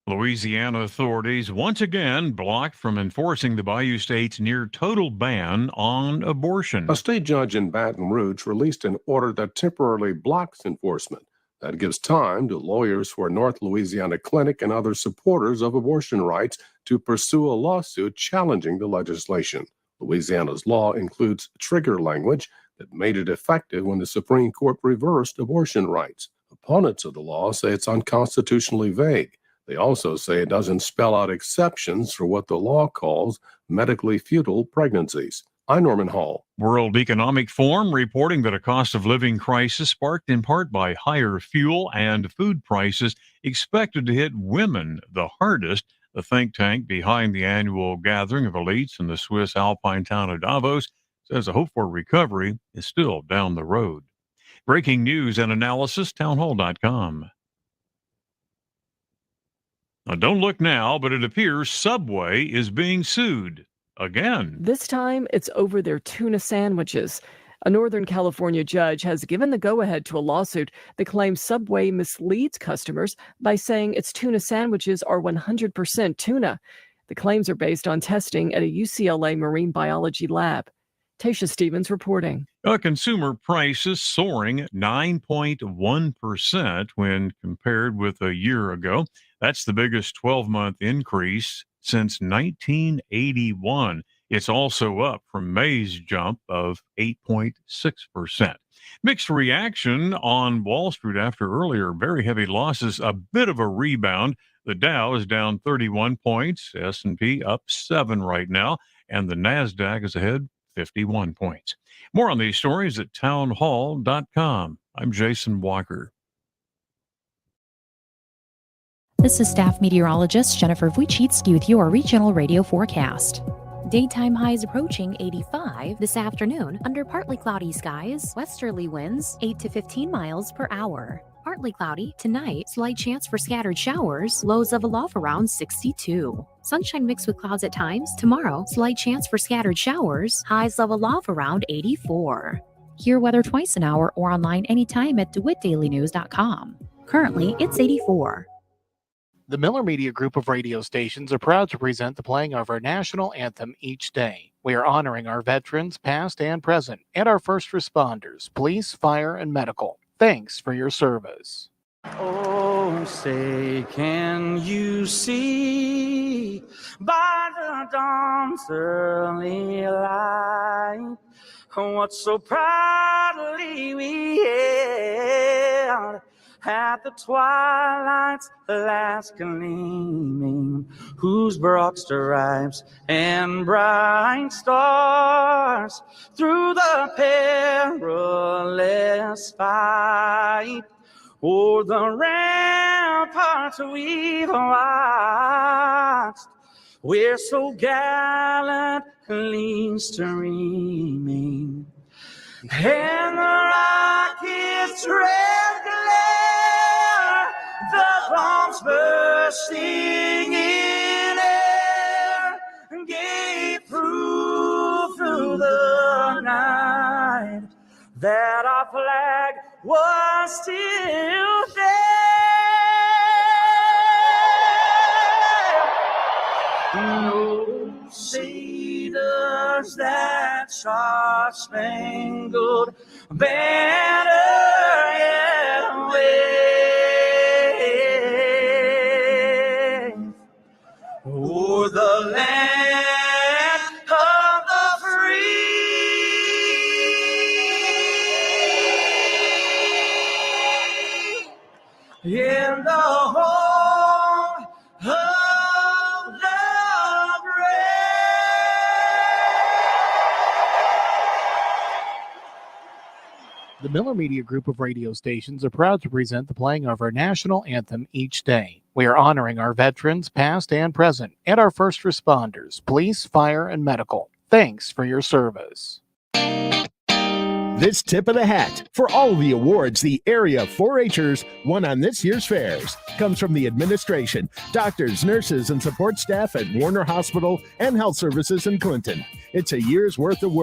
Louisiana authorities once again blocked from enforcing the Bayou State's near-total ban on abortion. A state judge in Baton Rouge released an order that temporarily blocks enforcement. That gives time to lawyers for North Louisiana Clinic and other supporters of abortion rights to pursue a lawsuit challenging the legislation. Louisiana's law includes trigger language that made it effective when the Supreme Court reversed abortion rights. Opponents of the law say it's unconstitutionally vague. They also say it doesn't spell out exceptions for what the law calls medically futile pregnancies. I'm Norman Hall. World Economic Forum reporting that a cost of living crisis sparked in part by higher fuel and food prices expected to hit women the hardest. The think tank behind the annual gathering of elites in the Swiss alpine town of Davos says the hope for recovery is still down the road. Breaking news and analysis, townhall.com. Now, don't look now, but it appears Subway is being sued again. This time, it's over their tuna sandwiches. A Northern California judge has given the go-ahead to a lawsuit that claims Subway misleads customers by saying its tuna sandwiches are 100% tuna. The claims are based on testing at a UCLA marine biology lab. Tasha Stevens reporting. Consumer prices soaring 9.1% when compared with a year ago. That's the biggest 12-month increase since 1981. It's also up from May's jump of 8.6%. Mixed reaction on Wall Street after earlier very heavy losses, a bit of a rebound. The Dow is down 31 points, S&P up 7 right now, and the NASDAQ is ahead 51 points. More on these stories at townhall.com. I'm Jason Walker. This is staff meteorologist Jennifer Wojcicki with your regional radio forecast. Daytime highs approaching 85 this afternoon under partly cloudy skies, westerly winds 8 to 15 miles per hour. Partly cloudy tonight, slight chance for scattered showers, lows of aloft around 62. Sunshine mixed with clouds at times. Tomorrow, slight chance for scattered showers, highs of aloft around 84. Hear weather twice an hour or online anytime at DeWittDailyNews.com. Currently, it's 84. The Miller Media Group of radio stations are proud to present the playing of our national anthem each day. We are honoring our veterans, past and present, and our first responders, police, fire, and medical. Thanks for your service. Oh, say, can you see by the dawn's early light what so proudly we hailed at the twilight's last gleaming, whose broad stripes and bright stars through the perilous fight o'er the ramparts we've watched, we're so gallantly streaming, and the rocket's red glare, the bombs bursting in air, gave proof through the night that our flag was still there. No, say does that star-spangled banner yet wave o'er the land of the free, in the home of the The Miller Media Group of radio stations are proud to present the playing of our national anthem each day. We are honoring our veterans, past and present, and our first responders, police, fire, and medical. Thanks for your service. This tip of the hat for all the awards the area 4-Hers won on this year's fairs comes from the administration, doctors, nurses, and support staff at Warner Hospital and Health Services in Clinton. It's a year's worth of work